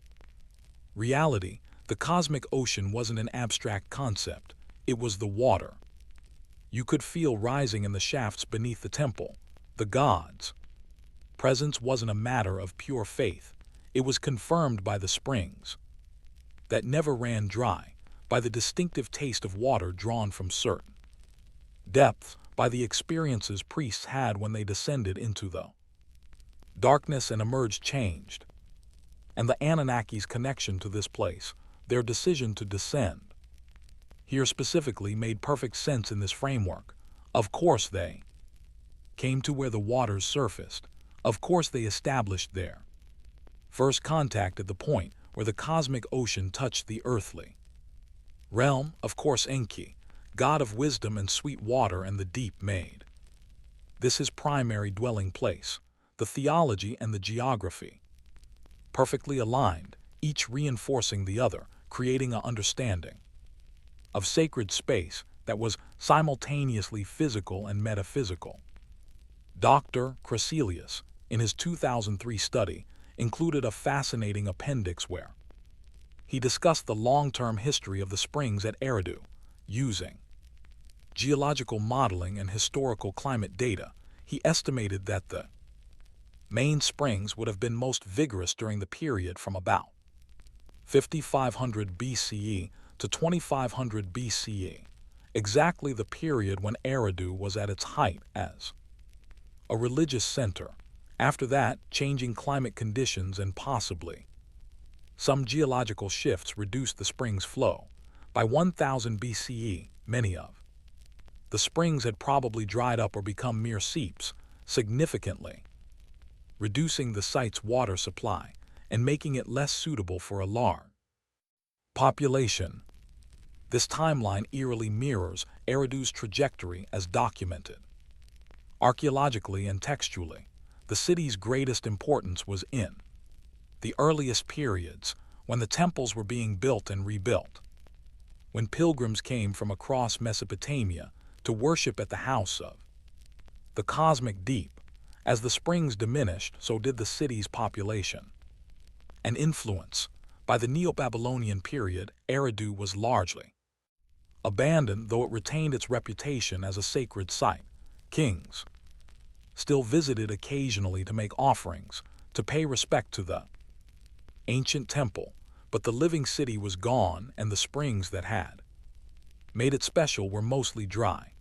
reality. The cosmic ocean wasn't an abstract concept, it was the water you could feel rising in the shafts beneath the temple. The gods' presence wasn't a matter of pure faith, it was confirmed by the springs that never ran dry, by the distinctive taste of water drawn from certain depths, by the experiences priests had when they descended into the darkness and emerged changed. And the Anunnaki's connection to this place, their decision to descend here specifically, made perfect sense in this framework. Of course they came to where the waters surfaced. Of course they established their first contact at the point where the cosmic ocean touched the earthly realm. Of course Enki, god of wisdom and sweet water and the deep, made this his primary dwelling place. The theology and the geography perfectly aligned, each reinforcing the other, creating an understanding of sacred space that was simultaneously physical and metaphysical. Dr. Craselius, in his 2003 study, included a fascinating appendix where he discussed the long-term history of the springs at Eridu. Using geological modeling and historical climate data, he estimated that the main springs would have been most vigorous during the period from about 5500 BCE to 2500 BCE, exactly the period when Eridu was at its height as a religious center. After that, changing climate conditions and possibly some geological shifts reduced the spring's flow. By 1000 BCE, many of the springs had probably dried up or become mere seeps, significantly reducing the site's water supply and making it less suitable for a large population. This timeline eerily mirrors Eridu's trajectory as documented archaeologically and textually. The city's greatest importance was in the earliest periods, when the temples were being built and rebuilt, when pilgrims came from across Mesopotamia to worship at the house of the cosmic deep. As the springs diminished, so did the city's population and influence. By the Neo-Babylonian period, Eridu was largely abandoned, though it retained its reputation as a sacred site. Kings still visited occasionally to make offerings, to pay respect to the ancient temple, but the living city was gone, and the springs that had made it special were mostly dry.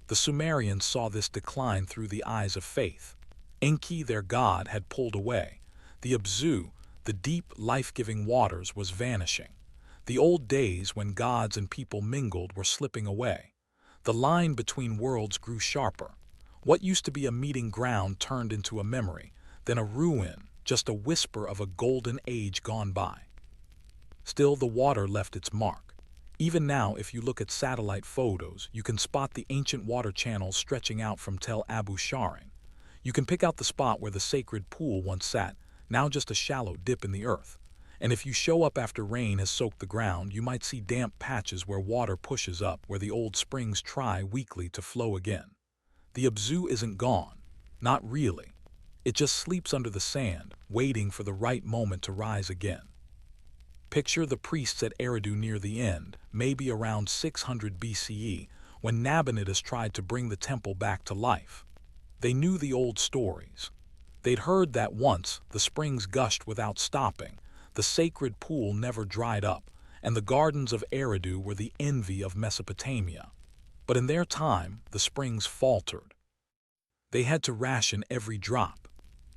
The Sumerians saw this decline through the eyes of faith. Enki, their god, had pulled away. The Abzu, the deep, life-giving waters, was vanishing. The old days when gods and people mingled were slipping away. The line between worlds grew sharper. What used to be a meeting ground turned into a memory, then a ruin, just a whisper of a golden age gone by. Still, the water left its mark. Even now, if you look at satellite photos, you can spot the ancient water channels stretching out from Tel Abu Sharin. You can pick out the spot where the sacred pool once sat, now just a shallow dip in the earth. And if you show up after rain has soaked the ground, you might see damp patches where water pushes up, where the old springs try weakly to flow again. The Abzu isn't gone. Not really. It just sleeps under the sand, waiting for the right moment to rise again. Picture the priests at Eridu near the end, maybe around 600 BCE, when Nabonidus tried to bring the temple back to life. They knew the old stories. They'd heard that once the springs gushed without stopping, the sacred pool never dried up, and the gardens of Eridu were the envy of Mesopotamia. But in their time, the springs faltered. They had to ration every drop.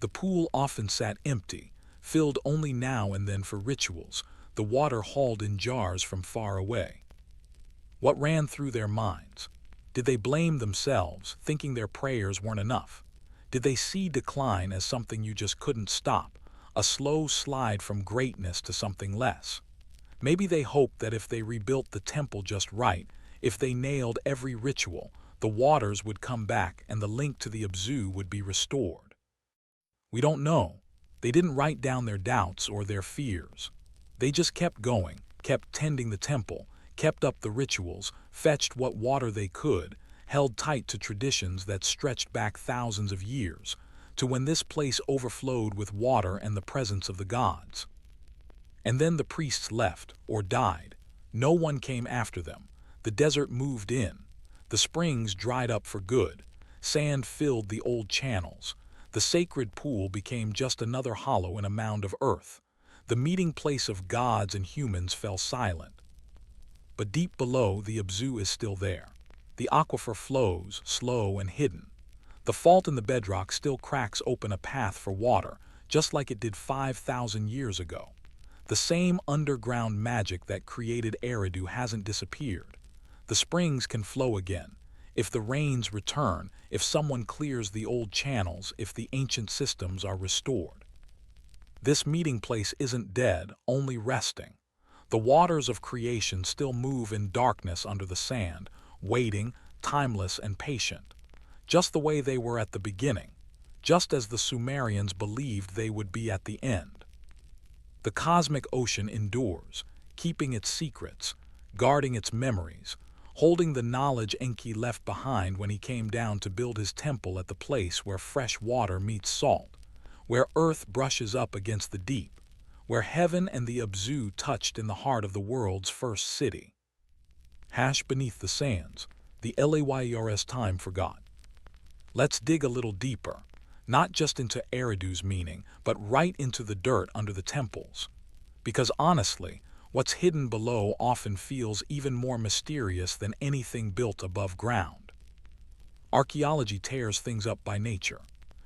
The pool often sat empty, filled only now and then for rituals, the water hauled in jars from far away. What ran through their minds? Did they blame themselves, thinking their prayers weren't enough? Did they see decline as something you just couldn't stop, a slow slide from greatness to something less? Maybe they hoped that if they rebuilt the temple just right, if they nailed every ritual, the waters would come back and the link to the Abzu would be restored. We don't know. They didn't write down their doubts or their fears. They just kept going, kept tending the temple, kept up the rituals, fetched what water they could, held tight to traditions that stretched back thousands of years, to when this place overflowed with water and the presence of the gods. And then the priests left, or died. No one came after them. The desert moved in. The springs dried up for good. Sand filled the old channels. The sacred pool became just another hollow in a mound of earth. The meeting place of gods and humans fell silent. But deep below, the Abzu is still there. The aquifer flows, slow and hidden. The fault in the bedrock still cracks open a path for water, just like it did 5,000 years ago. The same underground magic that created Eridu hasn't disappeared. The springs can flow again. If the rains return, if someone clears the old channels, if the ancient systems are restored. This meeting place isn't dead, only resting. The waters of creation still move in darkness under the sand, waiting, timeless and patient. Just the way they were at the beginning, just as the Sumerians believed they would be at the end. The cosmic ocean endures, keeping its secrets, guarding its memories, holding the knowledge Enki left behind when he came down to build his temple at the place where fresh water meets salt, where earth brushes up against the deep, where heaven and the Abzu touched in the heart of the world's first city. Beneath the sands, the Layers time for God. Let's dig a little deeper, not just into Eridu's meaning, but right into the dirt under the temples. Because honestly, what's hidden below often feels even more mysterious than anything built above ground. Archaeology tears things up by nature.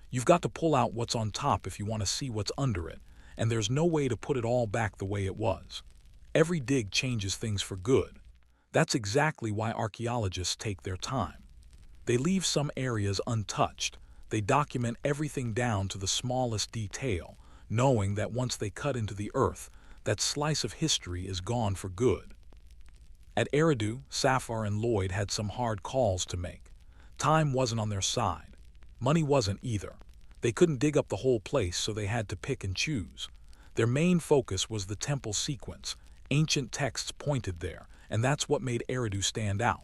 You've got to pull out what's on top if you want to see what's under it, and there's no way to put it all back the way it was. Every dig changes things for good. That's exactly why archaeologists take their time. They leave some areas untouched. They document everything down to the smallest detail, knowing that once they cut into the earth, that slice of history is gone for good. At Eridu, Safar and Lloyd had some hard calls to make. Time wasn't on their side. Money wasn't either. They couldn't dig up the whole place, so they had to pick and choose. Their main focus was the temple sequence. Ancient texts pointed there, and that's what made Eridu stand out.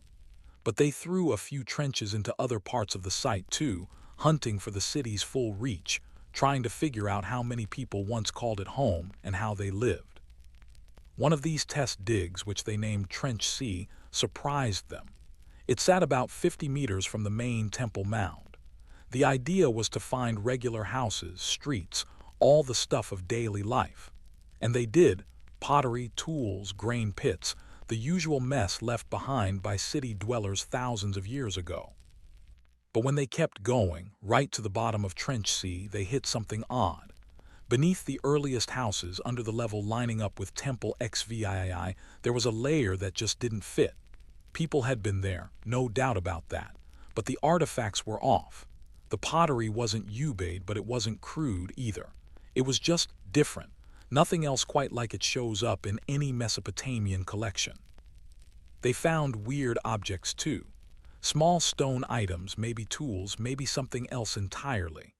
But they threw a few trenches into other parts of the site too, hunting for the city's full reach, trying to figure out how many people once called it home and how they lived. One of these test digs, which they named Trench C, surprised them. It sat about 50 meters from the main temple mound. The idea was to find regular houses, streets, all the stuff of daily life. And they did: pottery, tools, grain pits, the usual mess left behind by city dwellers thousands of years ago. But when they kept going, right to the bottom of Trench C, they hit something odd. Beneath the earliest houses, under the level lining up with Temple XVII, there was a layer that just didn't fit. People had been there, no doubt about that, but the artifacts were off. The pottery wasn't Ubaid, but it wasn't crude either. It was just different. Nothing else quite like it shows up in any Mesopotamian collection. They found weird objects too. Small stone items, maybe tools, maybe something else entirely.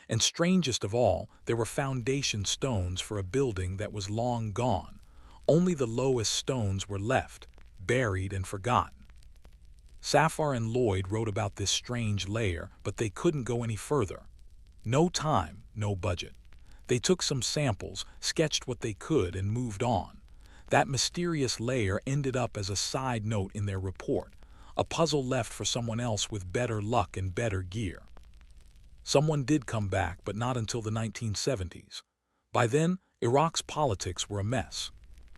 And strangest of all, there were foundation stones for a building that was long gone. Only the lowest stones were left, buried and forgotten. Safar and Lloyd wrote about this strange layer, but they couldn't go any further. No time, no budget. They took some samples, sketched what they could, and moved on. That mysterious layer ended up as a side note in their report, a puzzle left for someone else with better luck and better gear. Someone did come back, but not until the 1970s. By then, Iraq's politics were a mess.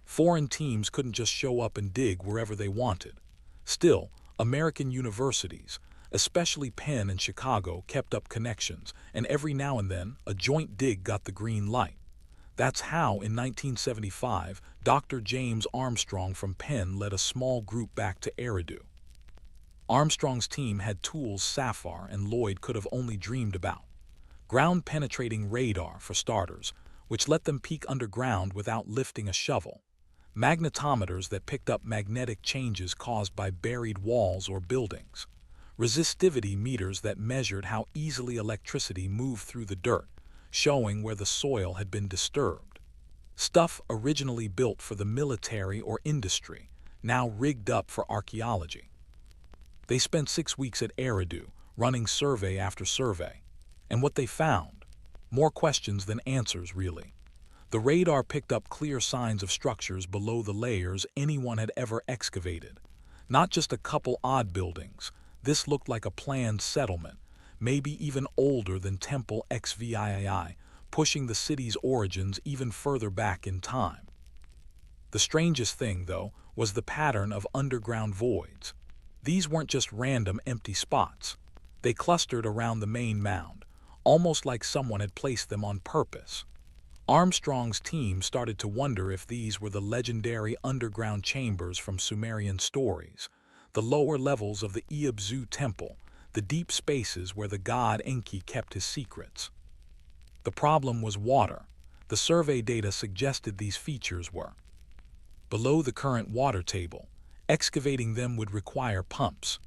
Foreign teams couldn't just show up and dig wherever they wanted. Still, American universities, especially Penn and Chicago, kept up connections, and every now and then, a joint dig got the green light. That's how, in 1975, Dr. James Armstrong from Penn led a small group back to Eridu. Armstrong's team had tools Safar and Lloyd could have only dreamed about. Ground-penetrating radar, for starters, which let them peek underground without lifting a shovel. Magnetometers that picked up magnetic changes caused by buried walls or buildings. Resistivity meters that measured how easily electricity moved through the dirt, showing where the soil had been disturbed. Stuff originally built for the military or industry, now rigged up for archaeology. They spent 6 weeks at Eridu, running survey after survey. And what they found? More questions than answers, really. The radar picked up clear signs of structures below the layers anyone had ever excavated. Not just a couple odd buildings. This looked like a planned settlement, maybe even older than Temple XVII, pushing the city's origins even further back in time. The strangest thing, though, was the pattern of underground voids. These weren't just random empty spots. They clustered around the main mound, almost like someone had placed them on purpose. Armstrong's team started to wonder if these were the legendary underground chambers from Sumerian stories, the lower levels of the Iabzu temple, the deep spaces where the god Enki kept his secrets. The problem was water. The survey data suggested these features were below the current water table. Excavating them would require pumps,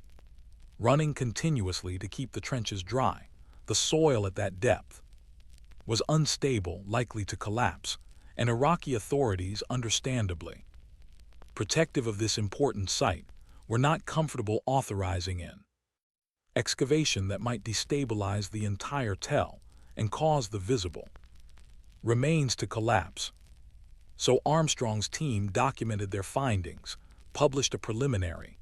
running continuously to keep the trenches dry. The soil at that depth was unstable, likely to collapse, and Iraqi authorities, understandably protective of this important site, were not comfortable authorizing in excavation that might destabilize the entire tell and cause the visible remains to collapse. So Armstrong's team documented their findings, published a preliminary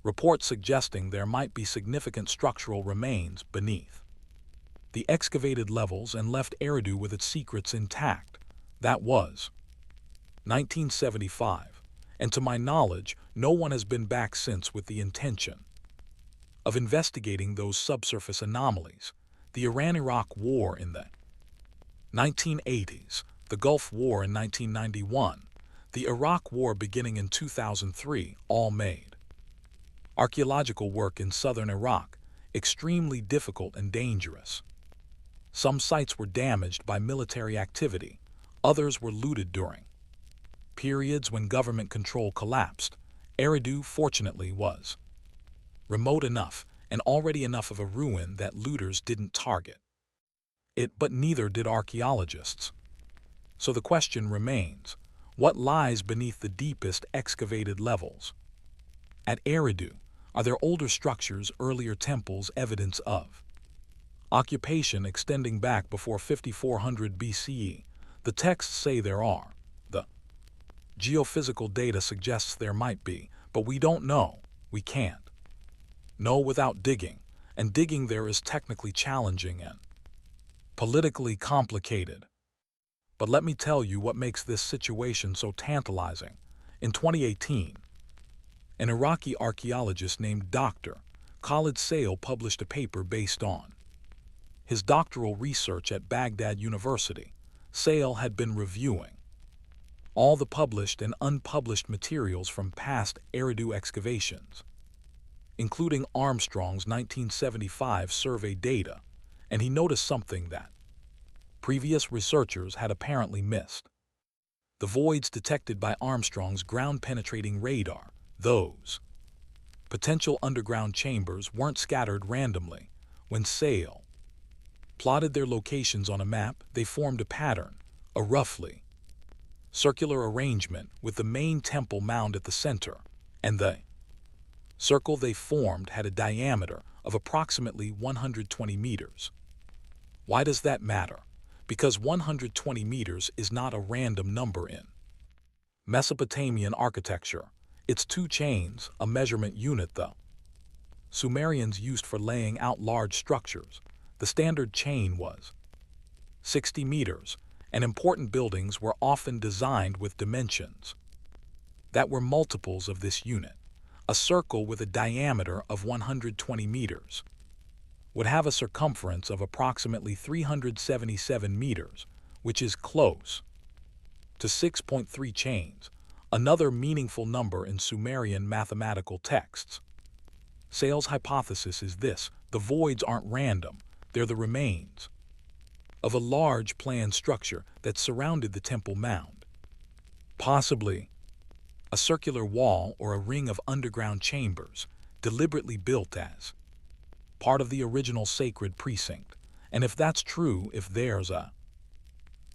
report suggesting there might be significant structural remains beneath the excavated levels, and left Eridu with its secrets intact. That was 1975, and to my knowledge, no one has been back since with the intention of investigating those subsurface anomalies. The Iran-Iraq War in the 1980s, the Gulf War in 1991, the Iraq War beginning in 2003 all made archaeological work in southern Iraq extremely difficult and dangerous. Some sites were damaged by military activity, others were looted during periods when government control collapsed. Eridu, fortunately, was remote enough and already enough of a ruin that looters didn't target it, but neither did archaeologists. So the question remains, what lies beneath the deepest excavated levels? At Eridu, are there older structures, earlier temples, evidence of occupation extending back before 5400 BCE? The texts say there are. The geophysical data suggests there might be, but we don't know. We can't know without digging, and digging there is technically challenging and politically complicated. But let me tell you what makes this situation so tantalizing. In 2018, an Iraqi archaeologist named Dr. Khalid Sale published a paper based on his doctoral research at Baghdad University. Sale had been reviewing all the published and unpublished materials from past Eridu excavations, including Armstrong's 1975 survey data, and he noticed something that previous researchers had apparently missed. The voids detected by Armstrong's ground-penetrating radar, those potential underground chambers, weren't scattered randomly. When Sale plotted their locations on a map, they formed a pattern, a roughly circular arrangement with the main temple mound at the center, and the circle they formed had a diameter of approximately 120 meters. Why does that matter? Because 120 meters is not a random number in Mesopotamian architecture. It's 2 chains, a measurement unit the Sumerians used for laying out large structures. The standard chain was 60 meters, and important buildings were often designed with dimensions that were multiples of this unit. A circle with a diameter of 120 meters would have a circumference of approximately 377 meters, which is close to 6.3 chains, another meaningful number in Sumerian mathematical texts. Sale's hypothesis is this: the voids aren't random, they're the remains of a large planned structure that surrounded the temple mound. Possibly a circular wall or a ring of underground chambers, deliberately built as part of the original sacred precinct. And if that's true, if there's a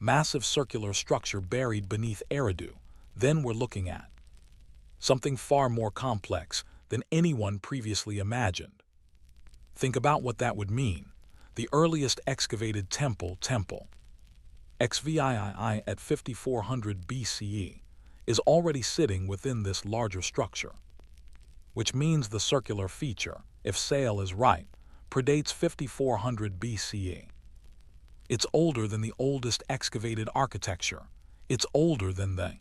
massive circular structure buried beneath Eridu, then we're looking at something far more complex than anyone previously imagined. Think about what that would mean. The earliest excavated temple XVII at 5400 BCE, is already sitting within this larger structure, which means the circular feature, if Sale is right, predates 5400 BCE. It's older than the oldest excavated architecture. It's older than the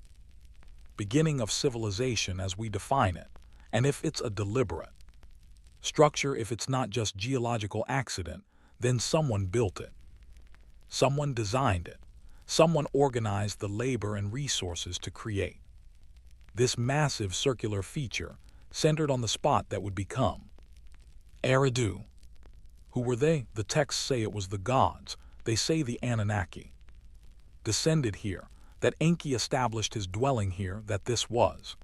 beginning of civilization as we define it. And if it's a deliberate structure, if it's not just geological accident, then someone built it. Someone designed it. Someone organized the labor and resources to create this massive circular feature centered on the spot that would become Eridu. Who were they? The texts say it was the gods. They say the Anunnaki descended here, that Enki established his dwelling here, that this was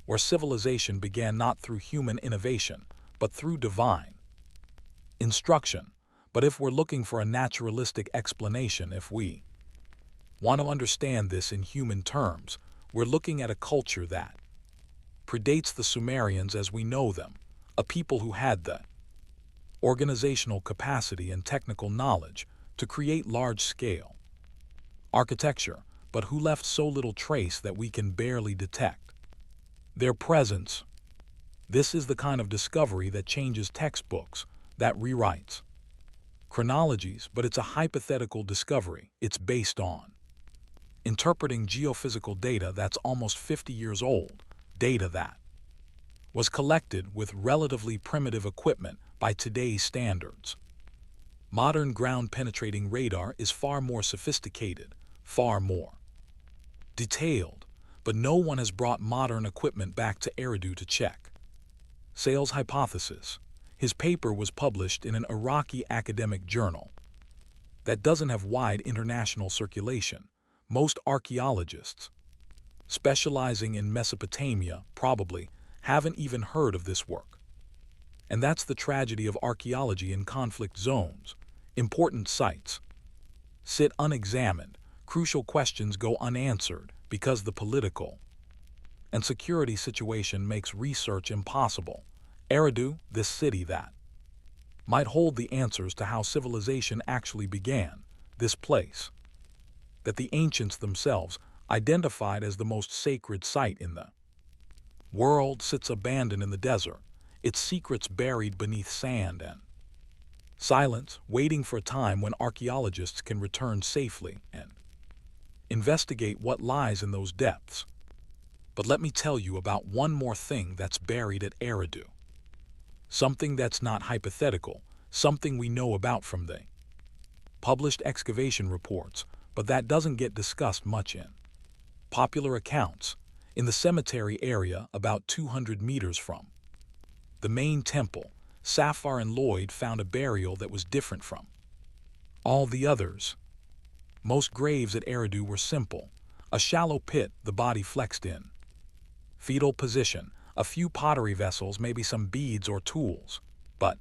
where civilization began, not through human innovation, but through divine instruction. But if we're looking for a naturalistic explanation, if we want to understand this in human terms, we're looking at a culture that predates the Sumerians as we know them, a people who had the organizational capacity and technical knowledge to create large-scale architecture, but who left so little trace that we can barely detect their presence. This is the kind of discovery that changes textbooks, that rewrites chronologies, but it's a hypothetical discovery. It's based on interpreting geophysical data that's almost 50 years old, data that was collected with relatively primitive equipment by today's standards. Modern ground-penetrating radar is far more sophisticated, far more detailed, but no one has brought modern equipment back to Eridu to check Sale's hypothesis. His paper was published in an Iraqi academic journal that doesn't have wide international circulation. Most archaeologists specializing in Mesopotamia probably haven't even heard of this work. And that's the tragedy of archaeology in conflict zones. Important sites sit unexamined, crucial questions go unanswered because the political and security situation makes research impossible. Eridu, this city that might hold the answers to how civilization actually began, this place that the ancients themselves identified as the most sacred site in the world, sits abandoned in the desert, its secrets buried beneath sand and silence, waiting for a time when archaeologists can return safely and investigate what lies in those depths. But let me tell you about one more thing that's buried at Eridu. Something that's not hypothetical, something we know about from the published excavation reports, but that doesn't get discussed much in popular accounts. In the cemetery area about 200 meters from the main temple, Safar and Lloyd found a burial that was different from all the others. Most graves at Eridu were simple, a shallow pit, the body flexed in fetal position, a few pottery vessels, maybe some beads or tools. But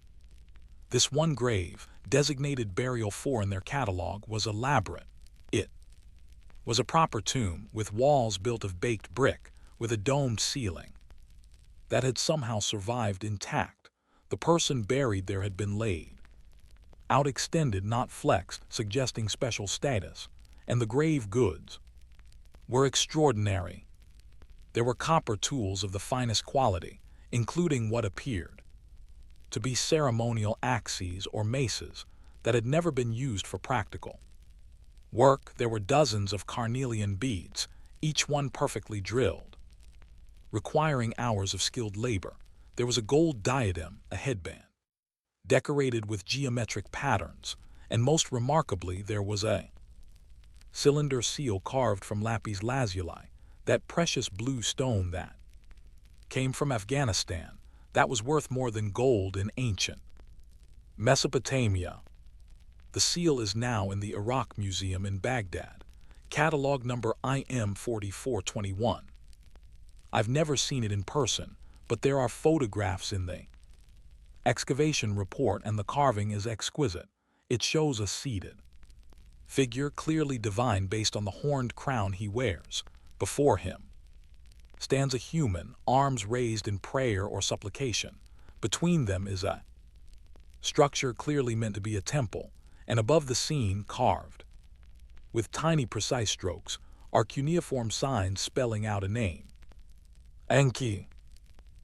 this one grave, designated Burial 4 in their catalog, was elaborate. It was a proper tomb, with walls built of baked brick, with a domed ceiling that had somehow survived intact. The person buried there had been laid out extended, not flexed, suggesting special status, and the grave goods were extraordinary. There were copper tools of the finest quality, including what appeared to be ceremonial axes or maces that had never been used for practical work. There were dozens of carnelian beads, each one perfectly drilled, requiring hours of skilled labor. There was a gold diadem, a headband, decorated with geometric patterns, and most remarkably there was a cylinder seal carved from lapis lazuli, that precious blue stone that came from Afghanistan, that was worth more than gold in ancient Mesopotamia. The seal is now in the Iraq Museum in Baghdad, catalog number IM 4421. I've never seen it in person, but there are photographs in the excavation report, and the carving is exquisite. It shows a seated figure, clearly divine based on the horned crown he wears. Before him stands a human, arms raised in prayer or supplication. Between them is a structure clearly meant to be a temple, and above the scene, carved with tiny precise strokes, are cuneiform signs spelling out a name. Enki.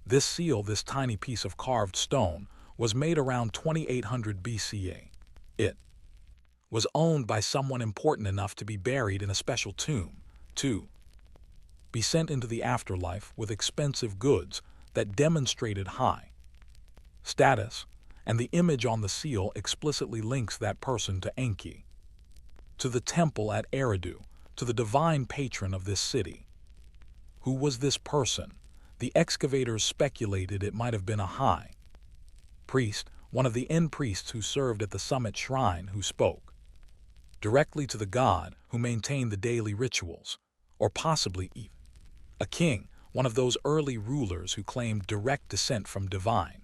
This seal, this tiny piece of carved stone, was made around 2800 BCE. It was owned by someone important enough to be buried in a special tomb, to be sent into the afterlife with expensive goods that demonstrated high status, and the image on the seal explicitly links that person to Enki, to the temple at Eridu, to the divine patron of this city. Who was this person? The excavators speculated it might have been a high priest, one of the end priests who served at the summit shrine, who spoke directly to the god, who maintained the daily rituals, or possibly even a king, one of those early rulers who claimed direct descent from divine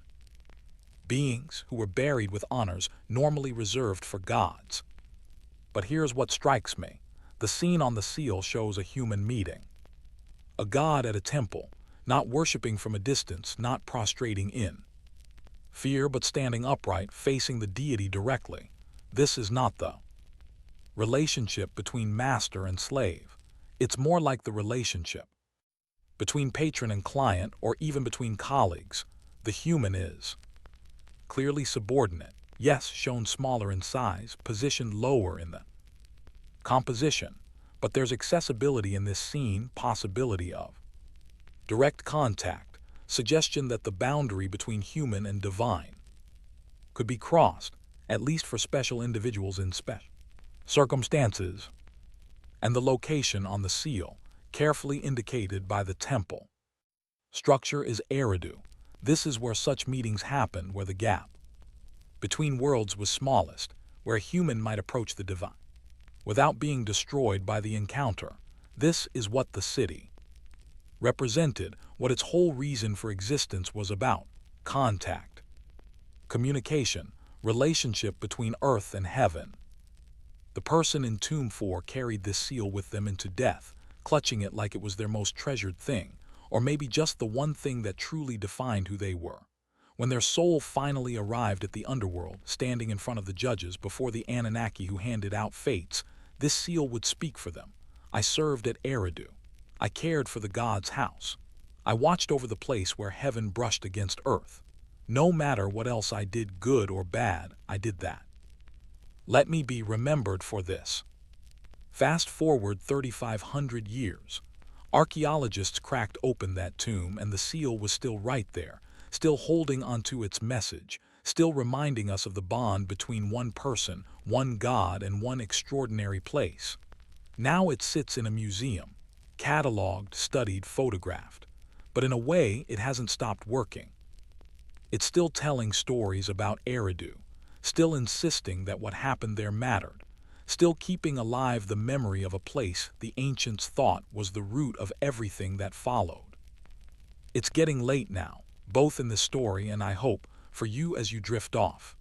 beings, who were buried with honors normally reserved for gods. But here's what strikes me. The scene on the seal shows a human meeting. A god at a temple, not worshiping from a distance, not prostrating in fear, but standing upright, facing the deity directly. This is not the relationship between master and slave. It's more like the relationship between patron and client, or even between colleagues. The human is clearly subordinate, yes, shown smaller in size, positioned lower in the composition, but there's accessibility in this scene, possibility of direct contact, suggestion that the boundary between human and divine could be crossed, at least for special individuals in special circumstances. And the location on the seal, carefully indicated by the temple structure, is Eridu. This is where such meetings happen, where the gap between worlds was smallest, where a human might approach the divine without being destroyed by the encounter. This is what the city represented, what its whole reason for existence was about: contact, communication, relationship between earth and heaven. The person in Tomb 4 carried this seal with them into death, clutching it like it was their most treasured thing, or maybe just the one thing that truly defined who they were. When their soul finally arrived at the underworld, standing in front of the judges before the Anunnaki who handed out fates, this seal would speak for them. I served at Eridu. I cared for the god's house. I watched over the place where heaven brushed against earth. No matter what else I did, good or bad, I did that. Let me be remembered for this. Fast forward 3,500 years. Archaeologists cracked open that tomb, and the seal was still right there, still holding onto its message, still reminding us of the bond between one person, one god, and one extraordinary place. Now it sits in a museum, cataloged, studied, photographed. But in a way, it hasn't stopped working. It's still telling stories about Eridu, still insisting that what happened there mattered, still keeping alive the memory of a place the ancients thought was the root of everything that followed. It's getting late now, both in the story and, I hope, for you as you drift off.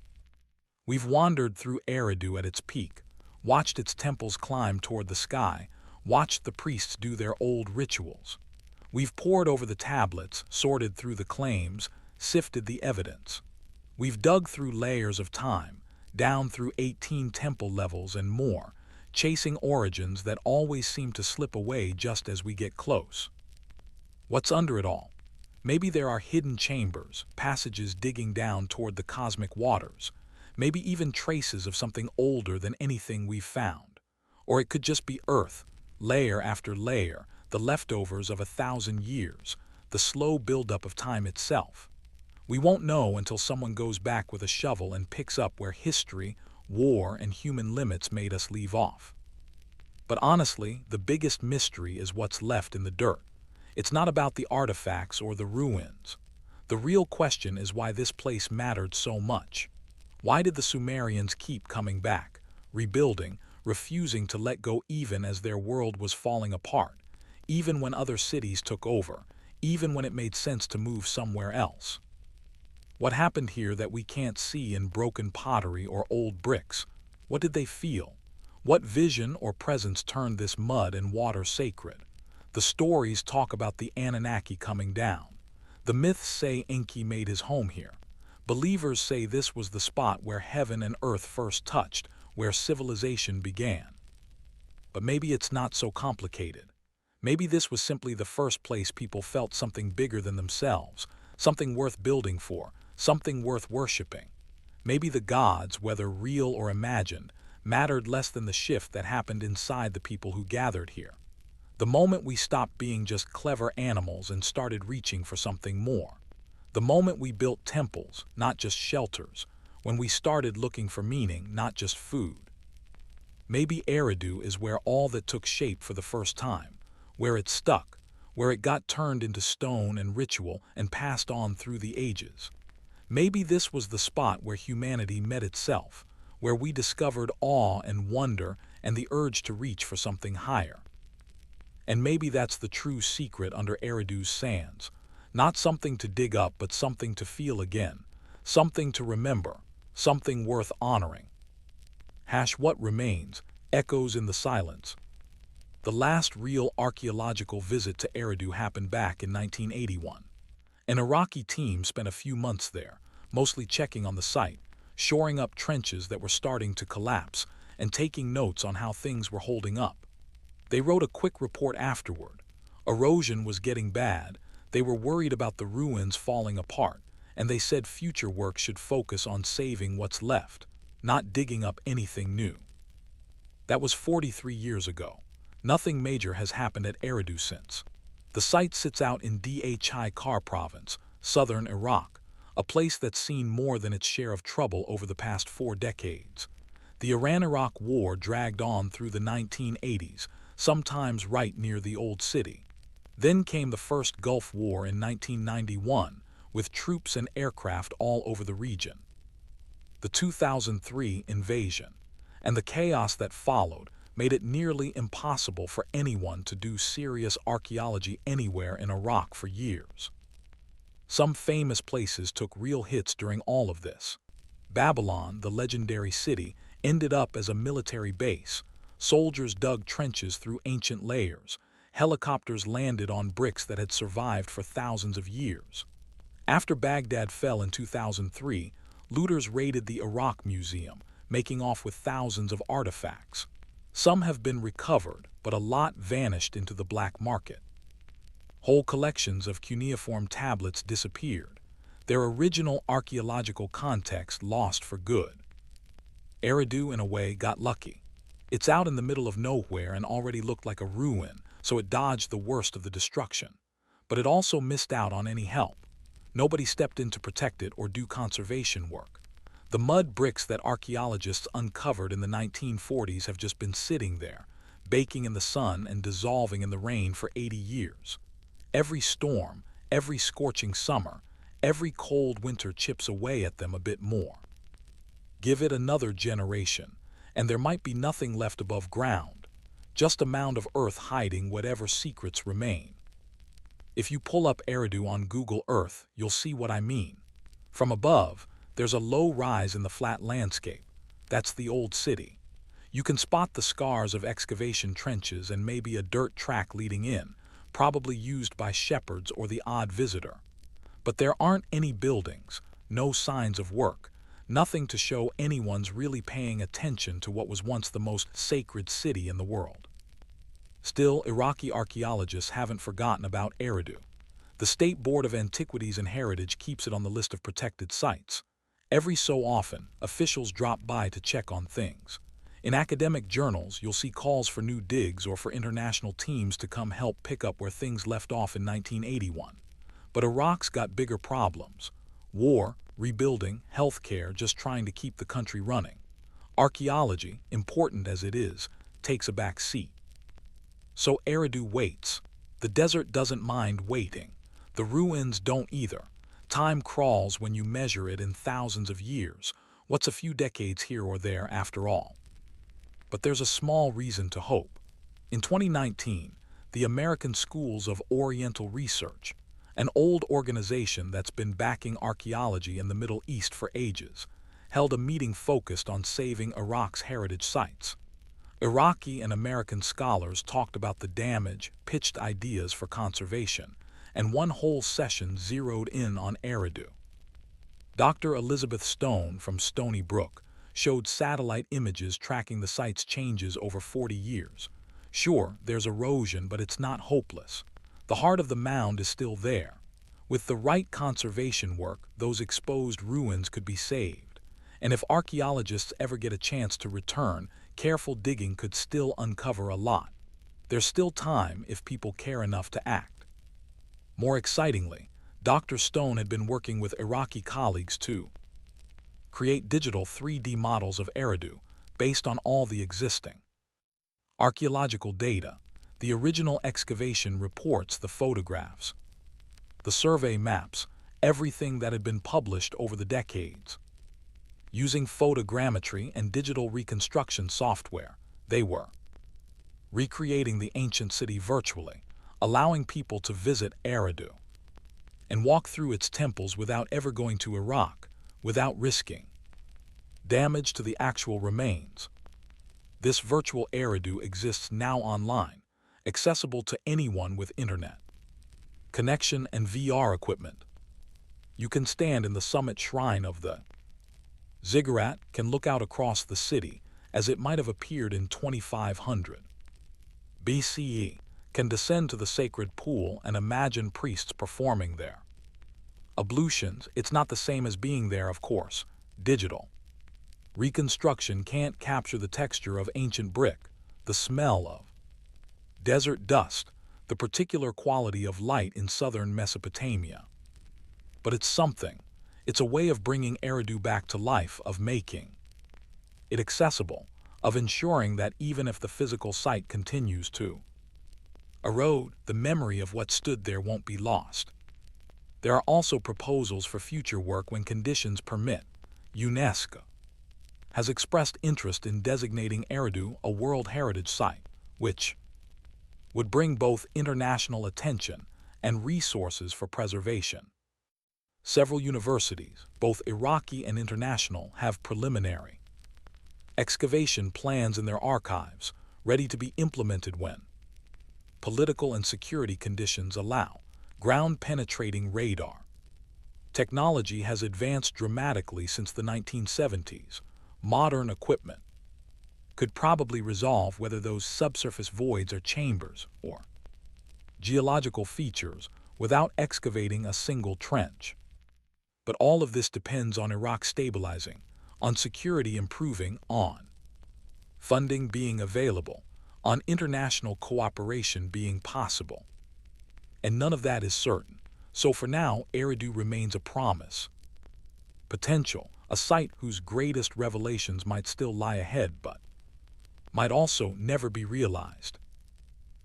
We've wandered through Eridu at its peak, watched its temples climb toward the sky, watched the priests do their old rituals. We've pored over the tablets, sorted through the claims, sifted the evidence. We've dug through layers of time, down through 18 temple levels and more, chasing origins that always seem to slip away just as we get close. What's under it all? Maybe there are hidden chambers, passages digging down toward the cosmic waters, maybe even traces of something older than anything we've found. Or it could just be Earth, layer after layer, the leftovers of 1,000 years, the slow buildup of time itself. We won't know until someone goes back with a shovel and picks up where history, war, and human limits made us leave off. But honestly, the biggest mystery is what's left in the dirt. It's not about the artifacts or the ruins. The real question is why this place mattered so much. Why did the Sumerians keep coming back, rebuilding, refusing to let go even as their world was falling apart, even when other cities took over, even when it made sense to move somewhere else? What happened here that we can't see in broken pottery or old bricks? What did they feel? What vision or presence turned this mud and water sacred? The stories talk about the Anunnaki coming down. The myths say Enki made his home here. Believers say this was the spot where heaven and earth first touched, where civilization began. But maybe it's not so complicated. Maybe this was simply the first place people felt something bigger than themselves, something worth building for, something worth worshiping. Maybe the gods, whether real or imagined, mattered less than the shift that happened inside the people who gathered here. The moment we stopped being just clever animals and started reaching for something more. The moment we built temples, not just shelters. When we started looking for meaning, not just food. Maybe Eridu is where all that took shape for the first time, where it stuck, where it got turned into stone and ritual and passed on through the ages. Maybe this was the spot where humanity met itself, where we discovered awe and wonder and the urge to reach for something higher. And maybe that's the true secret under Eridu's sands. Not something to dig up, but something to feel again, something to remember, something worth honoring. What remains echoes in the silence. The last real archaeological visit to Eridu happened back in 1981. An Iraqi team spent a few months there, mostly checking on the site, shoring up trenches that were starting to collapse, and taking notes on how things were holding up. They wrote a quick report afterward. Erosion was getting bad, they were worried about the ruins falling apart, and they said future work should focus on saving what's left, not digging up anything new. That was 43 years ago. Nothing major has happened at Eridu since. The site sits out in Dhikar province, southern Iraq, a place that's seen more than its share of trouble over the past 4 decades. The Iran-Iraq War dragged on through the 1980s, sometimes right near the old city. Then came the first Gulf War in 1991, with troops and aircraft all over the region. The 2003 invasion, and the chaos that followed, made it nearly impossible for anyone to do serious archaeology anywhere in Iraq for years. Some famous places took real hits during all of this. Babylon, the legendary city, ended up as a military base. Soldiers dug trenches through ancient layers. Helicopters landed on bricks that had survived for thousands of years. After Baghdad fell in 2003, looters raided the Iraq Museum, making off with thousands of artifacts. Some have been recovered, but a lot vanished into the black market. Whole collections of cuneiform tablets disappeared, their original archaeological context lost for good. Eridu, in a way, got lucky. It's out in the middle of nowhere and already looked like a ruin, so it dodged the worst of the destruction. But it also missed out on any help. Nobody stepped in to protect it or do conservation work. The mud bricks that archaeologists uncovered in the 1940s have just been sitting there, baking in the sun and dissolving in the rain for 80 years. Every storm, every scorching summer, every cold winter chips away at them a bit more. Give it another generation, and there might be nothing left above ground, just a mound of earth hiding whatever secrets remain. If you pull up Eridu on Google Earth, you'll see what I mean. From above, there's a low rise in the flat landscape. That's the old city. You can spot the scars of excavation trenches and maybe a dirt track leading in, probably used by shepherds or the odd visitor. But there aren't any buildings, no signs of work, nothing to show anyone's really paying attention to what was once the most sacred city in the world. Still, Iraqi archaeologists haven't forgotten about Eridu. The State Board of Antiquities and Heritage keeps it on the list of protected sites. Every so often, officials drop by to check on things. In academic journals, you'll see calls for new digs or for international teams to come help pick up where things left off in 1981. But Iraq's got bigger problems. War, rebuilding, healthcare, just trying to keep the country running. Archaeology, important as it is, takes a back seat. So Eridu waits. The desert doesn't mind waiting. The ruins don't either. Time crawls when you measure it in thousands of years. What's a few decades here or there after all? But there's a small reason to hope. In 2019, the American Schools of Oriental Research, an old organization that's been backing archaeology in the Middle East for ages, held a meeting focused on saving Iraq's heritage sites. Iraqi and American scholars talked about the damage, pitched ideas for conservation, and one whole session zeroed in on Eridu. Dr. Elizabeth Stone from Stony Brook showed satellite images tracking the site's changes over 40 years. Sure, there's erosion, but it's not hopeless. The heart of the mound is still there. With the right conservation work, those exposed ruins could be saved. And if archaeologists ever get a chance to return, careful digging could still uncover a lot. There's still time if people care enough to act. More excitingly, Dr. Stone had been working with Iraqi colleagues to create digital 3D models of Eridu based on all the existing archaeological data. The original excavation reports, the photographs, the survey maps, everything that had been published over the decades. Using photogrammetry and digital reconstruction software, they were recreating the ancient city virtually, allowing people to visit Eridu and walk through its temples without ever going to Iraq, without risking damage to the actual remains. This virtual Eridu exists now online, accessible to anyone with internet connection and VR equipment. You can stand in the summit shrine of the ziggurat, can look out across the city as it might have appeared in 2500 BCE, can descend to the sacred pool and imagine priests performing there. Ablutions, it's not the same as being there, of course. Digital reconstruction can't capture the texture of ancient brick, the smell of desert dust, the particular quality of light in southern Mesopotamia. But it's something. It's a way of bringing Eridu back to life, of making it accessible, of ensuring that even if the physical site continues to erode, the memory of what stood there won't be lost. There are also proposals for future work when conditions permit. UNESCO has expressed interest in designating Eridu a World Heritage Site, which would bring both international attention and resources for preservation. Several universities, both Iraqi and international, have preliminary excavation plans in their archives, ready to be implemented when political and security conditions allow. Ground-penetrating radar technology has advanced dramatically since the 1970s. Modern equipment could probably resolve whether those subsurface voids are chambers or geological features without excavating a single trench. But all of this depends on Iraq stabilizing, on security improving, on funding being available, on international cooperation being possible. And none of that is certain. So for now, Eridu remains a promise. Potential, a site whose greatest revelations might still lie ahead but might also never be realized.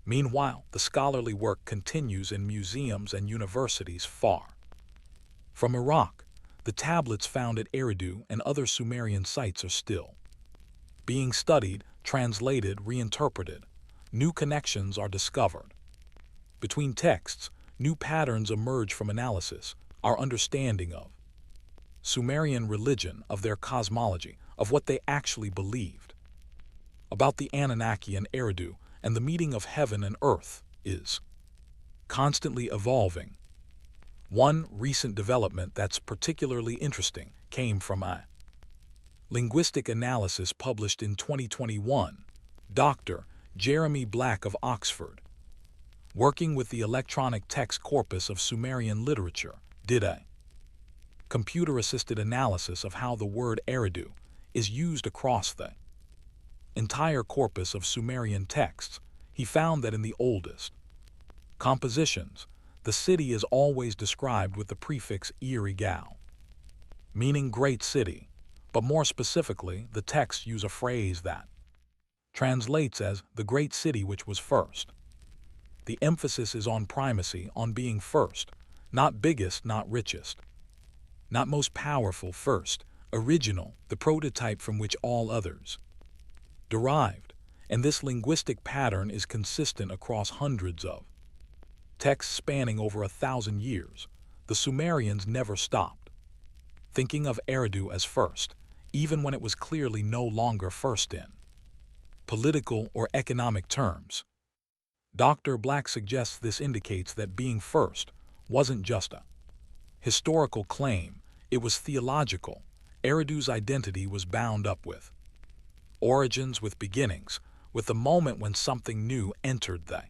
Meanwhile, the scholarly work continues in museums and universities far from Iraq. The tablets found at Eridu and other Sumerian sites are still being studied, translated, reinterpreted. New connections are discovered between texts, new patterns emerge from analysis, our understanding of Sumerian religion, of their cosmology, of what they actually believed about the Anunnaki and Eridu, and the meeting of heaven and earth is constantly evolving. One recent development that's particularly interesting came from a linguistic analysis published in 2021. Dr. Jeremy Black of Oxford, working with the electronic text corpus of Sumerian literature, did a computer-assisted analysis of how the word Eridu is used across the entire corpus of Sumerian texts. He found that in the oldest compositions, the city is always described with the prefix Iraqi, meaning great city, but more specifically, the texts use a phrase that translates as the great city which was first. The emphasis is on primacy, on being first, not biggest, not richest, not most powerful, first, original, the prototype from which all others derived. And this linguistic pattern is consistent across hundreds of texts spanning over 1,000 years, the Sumerians never stopped thinking of Eridu as first, even when it was clearly no longer first in political or economic terms. Dr. Black suggests this indicates that being first wasn't just a historical claim, it was theological. Eridu's identity was bound up with origins, with beginnings, with the moment when something new entered the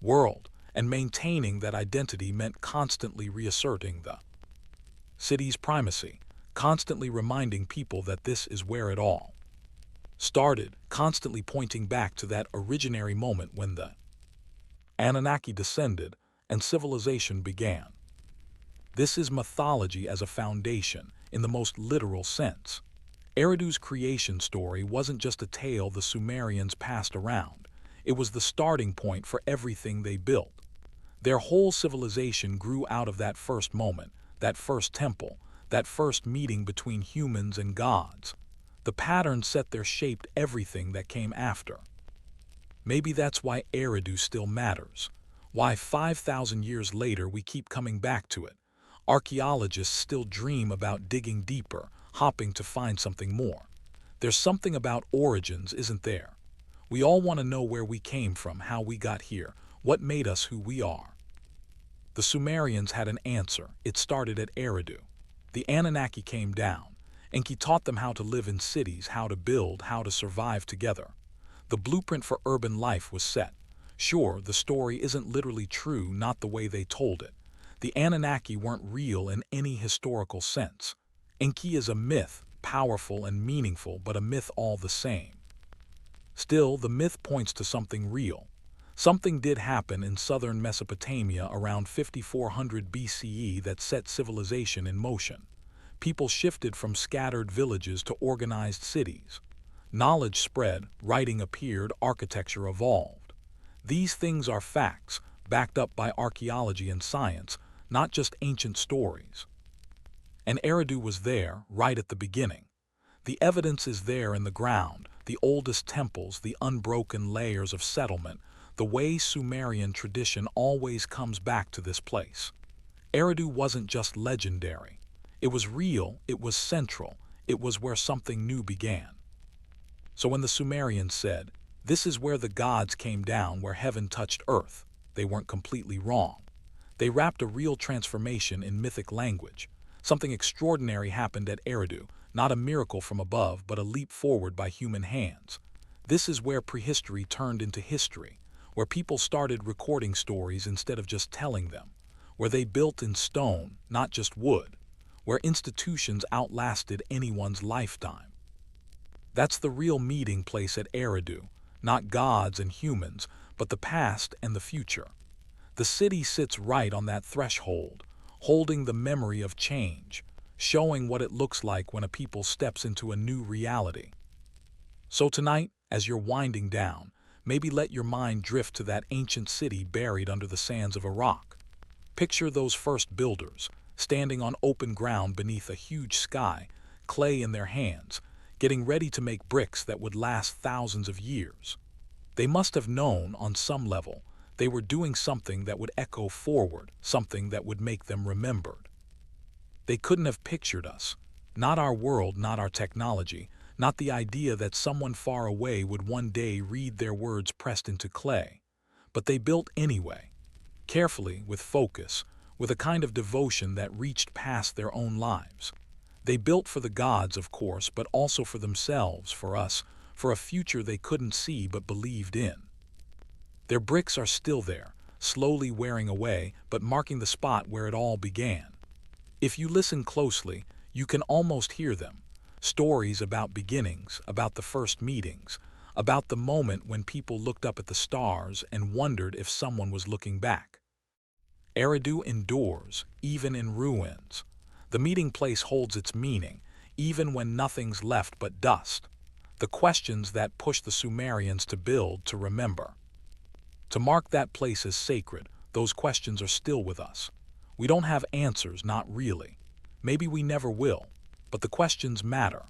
world, and maintaining that identity meant constantly reasserting the city's primacy, constantly reminding people that this is where it all started, constantly pointing back to that originary moment when the Anunnaki descended and civilization began. This is mythology as a foundation in the most literal sense. Eridu's creation story wasn't just a tale the Sumerians passed around. It was the starting point for everything they built. Their whole civilization grew out of that first moment, that first temple, that first meeting between humans and gods. The pattern set there shaped everything that came after. Maybe that's why Eridu still matters, why 5,000 years later we keep coming back to it. Archaeologists still dream about digging deeper, hopping to find something more. There's something about origins, isn't there? We all want to know where we came from, how we got here, what made us who we are. The Sumerians had an answer. It started at Eridu. The Anunnaki came down. Enki taught them how to live in cities, how to build, how to survive together. The blueprint for urban life was set. Sure, the story isn't literally true, not the way they told it. The Anunnaki weren't real in any historical sense. Enki is a myth, powerful and meaningful, but a myth all the same. Still, the myth points to something real. Something did happen in southern Mesopotamia around 5400 BCE that set civilization in motion. People shifted from scattered villages to organized cities. Knowledge spread, writing appeared, architecture evolved. These things are facts, backed up by archaeology and science, not just ancient stories. And Eridu was there, right at the beginning. The evidence is there in the ground, the oldest temples, the unbroken layers of settlement, the way Sumerian tradition always comes back to this place. Eridu wasn't just legendary. It was real, it was central, it was where something new began. So when the Sumerians said, "This is where the gods came down, where heaven touched earth," they weren't completely wrong. They wrapped a real transformation in mythic language. Something extraordinary happened at Eridu, not a miracle from above, but a leap forward by human hands. This is where prehistory turned into history, where people started recording stories instead of just telling them, where they built in stone, not just wood, where institutions outlasted anyone's lifetime. That's the real meeting place at Eridu, not gods and humans, but the past and the future. The city sits right on that threshold, holding the memory of change, showing what it looks like when a people steps into a new reality. So tonight, as you're winding down, maybe let your mind drift to that ancient city buried under the sands of Iraq. Picture those first builders, standing on open ground beneath a huge sky, clay in their hands, getting ready to make bricks that would last thousands of years. They must have known, on some level, they were doing something that would echo forward, something that would make them remembered. They couldn't have pictured us, not our world, not our technology, not the idea that someone far away would one day read their words pressed into clay. But they built anyway, carefully, with focus, with a kind of devotion that reached past their own lives. They built for the gods, of course, but also for themselves, for us, for a future they couldn't see but believed in. Their bricks are still there, slowly wearing away, but marking the spot where it all began. If you listen closely, you can almost hear them. Stories about beginnings, about the first meetings, about the moment when people looked up at the stars and wondered if someone was looking back. Eridu endures, even in ruins. The meeting place holds its meaning, even when nothing's left but dust. The questions that push the Sumerians to build, to remember, to mark that place as sacred, those questions are still with us. We don't have answers, not really. Maybe we never will, but the questions matter.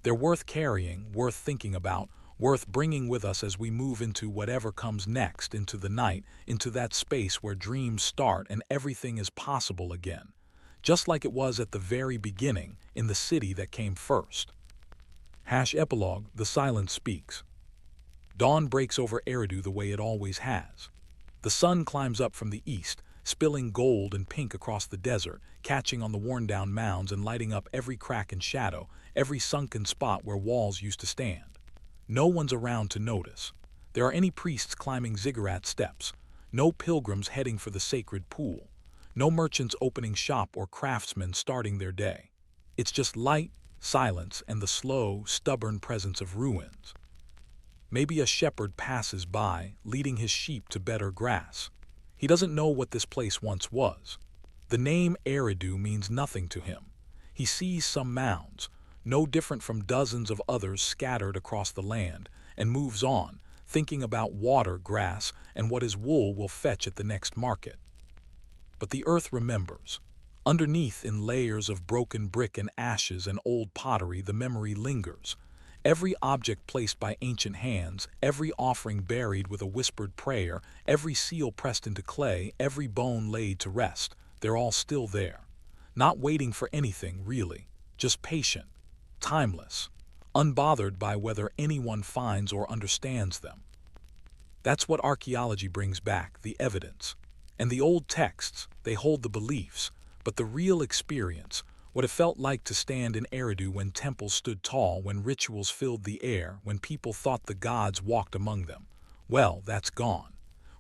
They're worth carrying, worth thinking about, worth bringing with us as we move into whatever comes next, into the night, into that space where dreams start and everything is possible again, just like it was at the very beginning in the city that came first. Epilogue, the silence speaks. Dawn breaks over Eridu the way it always has. The sun climbs up from the east, spilling gold and pink across the desert, catching on the worn-down mounds and lighting up every crack and shadow, every sunken spot where walls used to stand. No one's around to notice. There are any priests climbing ziggurat steps, no pilgrims heading for the sacred pool, no merchants opening shop or craftsmen starting their day. It's just light, silence, and the slow, stubborn presence of ruins. Maybe a shepherd passes by, leading his sheep to better grass. He doesn't know what this place once was. The name Eridu means nothing to him. He sees some mounds, no different from dozens of others scattered across the land, and moves on, thinking about water, grass, and what his wool will fetch at the next market. But the earth remembers. Underneath, in layers of broken brick and ashes and old pottery, the memory lingers. Every object placed by ancient hands, every offering buried with a whispered prayer, every seal pressed into clay, every bone laid to rest, they're all still there. Not waiting for anything, really, just patient, timeless, unbothered by whether anyone finds or understands them. That's what archaeology brings back, the evidence. And the old texts, they hold the beliefs, but the real experience, what it felt like to stand in Eridu when temples stood tall, when rituals filled the air, when people thought the gods walked among them, well, that's gone.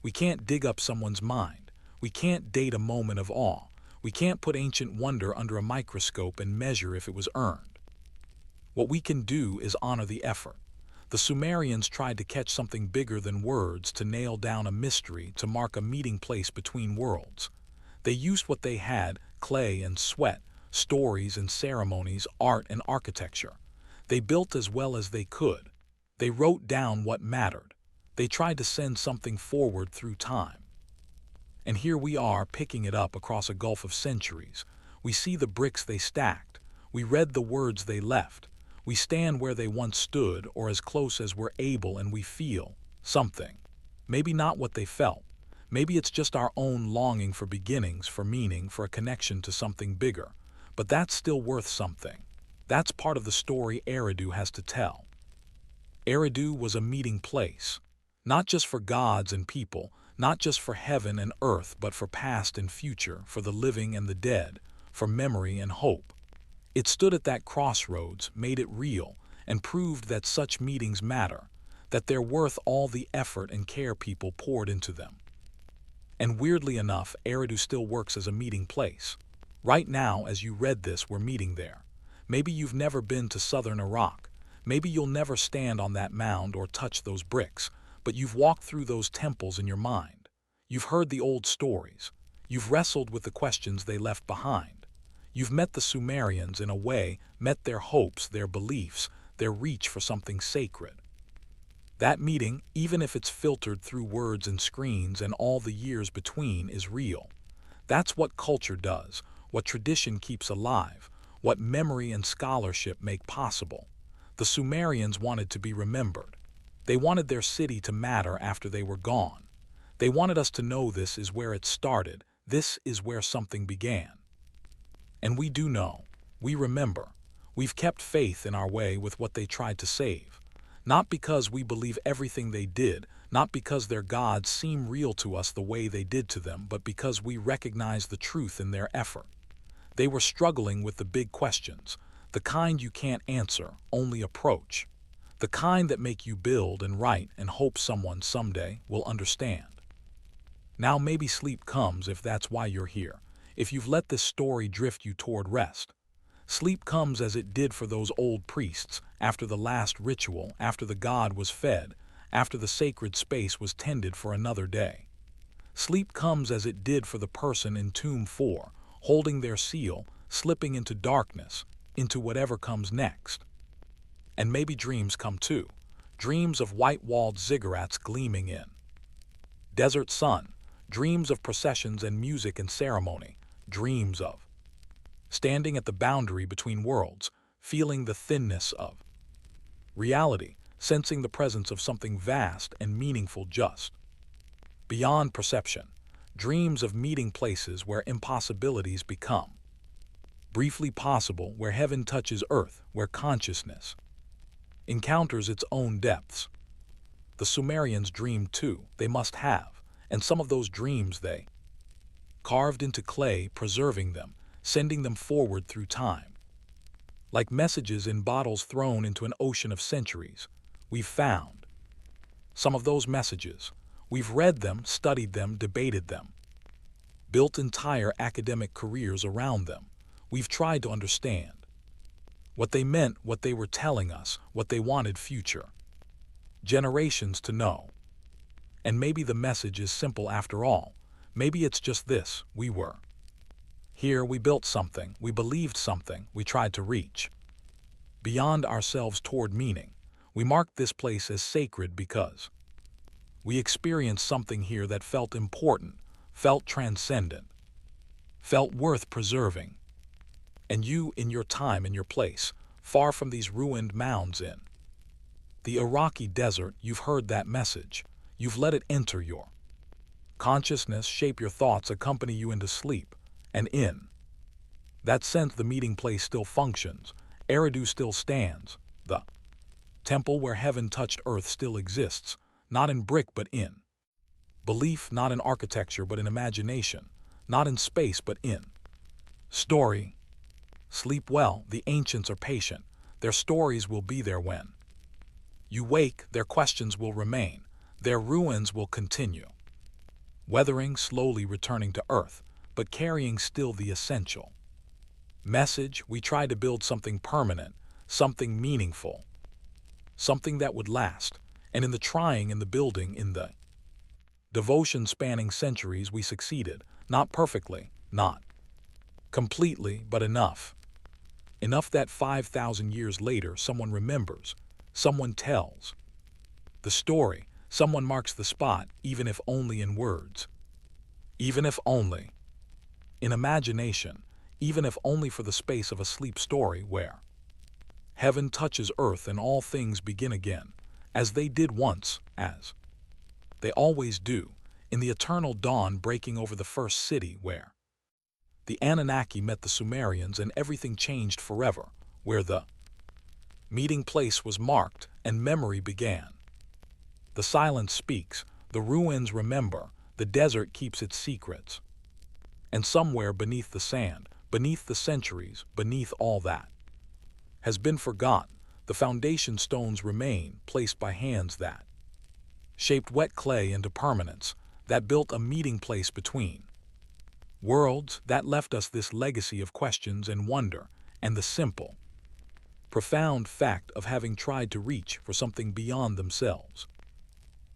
We can't dig up someone's mind. We can't date a moment of awe. We can't put ancient wonder under a microscope and measure if it was earned. What we can do is honor the effort. The Sumerians tried to catch something bigger than words, to nail down a mystery, to mark a meeting place between worlds. They used what they had, clay and sweat, stories and ceremonies, art and architecture. They built as well as they could. They wrote down what mattered. They tried to send something forward through time. And here we are, picking it up across a gulf of centuries. We see the bricks they stacked. We read the words they left. We stand where they once stood, or as close as we're able, and we feel something. Maybe not what they felt. Maybe it's just our own longing for beginnings, for meaning, for a connection to something bigger. But that's still worth something. That's part of the story Eridu has to tell. Eridu was a meeting place, not just for gods and people, not just for heaven and earth, but for past and future, for the living and the dead, for memory and hope. It stood at that crossroads, made it real, and proved that such meetings matter, that they're worth all the effort and care people poured into them. And weirdly enough, Eridu still works as a meeting place. Right now, as you read this, we're meeting there. Maybe you've never been to southern Iraq. Maybe you'll never stand on that mound or touch those bricks, but you've walked through those temples in your mind. You've heard the old stories. You've wrestled with the questions they left behind. You've met the Sumerians in a way, met their hopes, their beliefs, their reach for something sacred. That meeting, even if it's filtered through words and screens and all the years between, is real. That's what culture does, what tradition keeps alive, what memory and scholarship make possible. The Sumerians wanted to be remembered. They wanted their city to matter after they were gone. They wanted us to know this is where it started, this is where something began. And we do know. We remember. We've kept faith in our way with what they tried to save. Not because we believe everything they did, not because their gods seem real to us the way they did to them, but because we recognize the truth in their effort. They were struggling with the big questions, the kind you can't answer, only approach. The kind that make you build and write and hope someone someday will understand. Now maybe sleep comes if that's why you're here, if you've let this story drift you toward rest. Sleep comes as it did for those old priests, after the last ritual, after the god was fed, after the sacred space was tended for another day. Sleep comes as it did for the person in Tomb 4, holding their seal, slipping into darkness, into whatever comes next. And maybe dreams come too, dreams of white-walled ziggurats gleaming in desert sun, dreams of processions and music and ceremony, dreams of standing at the boundary between worlds, feeling the thinness of reality, sensing the presence of something vast and meaningful just beyond perception, dreams of meeting places where impossibilities become briefly possible, where heaven touches earth, where consciousness encounters its own depths. The Sumerians dreamed too, they must have, and some of those dreams they carved into clay, preserving them, sending them forward through time. Like messages in bottles thrown into an ocean of centuries, we've found some of those messages. We've read them, studied them, debated them, built entire academic careers around them. We've tried to understand what they meant, what they were telling us, what they wanted future generations to know. And maybe the message is simple after all. Maybe it's just this: we were here, we built something, we believed something, we tried to reach beyond ourselves toward meaning. We marked this place as sacred because we experienced something here that felt important, felt transcendent, felt worth preserving. And you, in your time, in your place, far from these ruined mounds in the Iraqi desert, you've heard that message. You've let it enter your consciousness, shape your thoughts, accompany you into sleep. And in that sense, the meeting place still functions. Eridu still stands. The temple where heaven touched earth still exists, not in brick but in belief, not in architecture but in imagination, not in space but in story. Sleep well, the ancients are patient. Their stories will be there when you wake, their questions will remain, their ruins will continue, weathering, slowly returning to earth, but carrying still the essential message. We try to build something permanent, something meaningful, something that would last. And in the trying, in the building, in the devotion spanning centuries, we succeeded. Not perfectly, not completely, but enough. Enough that 5,000 years later, someone remembers, someone tells the story, someone marks the spot, even if only in words, even if only in imagination, even if only for the space of a sleep story where heaven touches earth and all things begin again, as they did once, as they always do, in the eternal dawn breaking over the first city where the Anunnaki met the Sumerians and everything changed forever, where the meeting place was marked and memory began. The silence speaks, the ruins remember, the desert keeps its secrets. And somewhere beneath the sand, beneath the centuries, beneath all that has been forgotten, the foundation stones remain, placed by hands that shaped wet clay into permanence, that built a meeting place between worlds, that left us this legacy of questions and wonder, and the simple, profound fact of having tried to reach for something beyond themselves.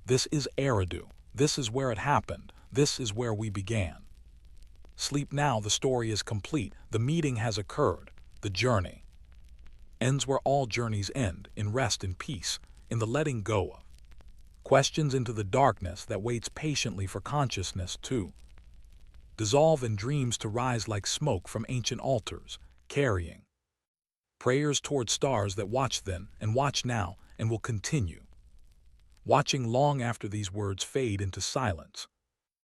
This is Eridu. This is where it happened. This is where we began. Sleep now, the story is complete. The meeting has occurred. The journey ends where all journeys end, in rest and peace, in the letting go of questions, into the darkness that waits patiently for consciousness to dissolve and dreams to rise like smoke from ancient altars, carrying prayers toward stars that watch then and watch now and will continue watching long after these words fade into silence.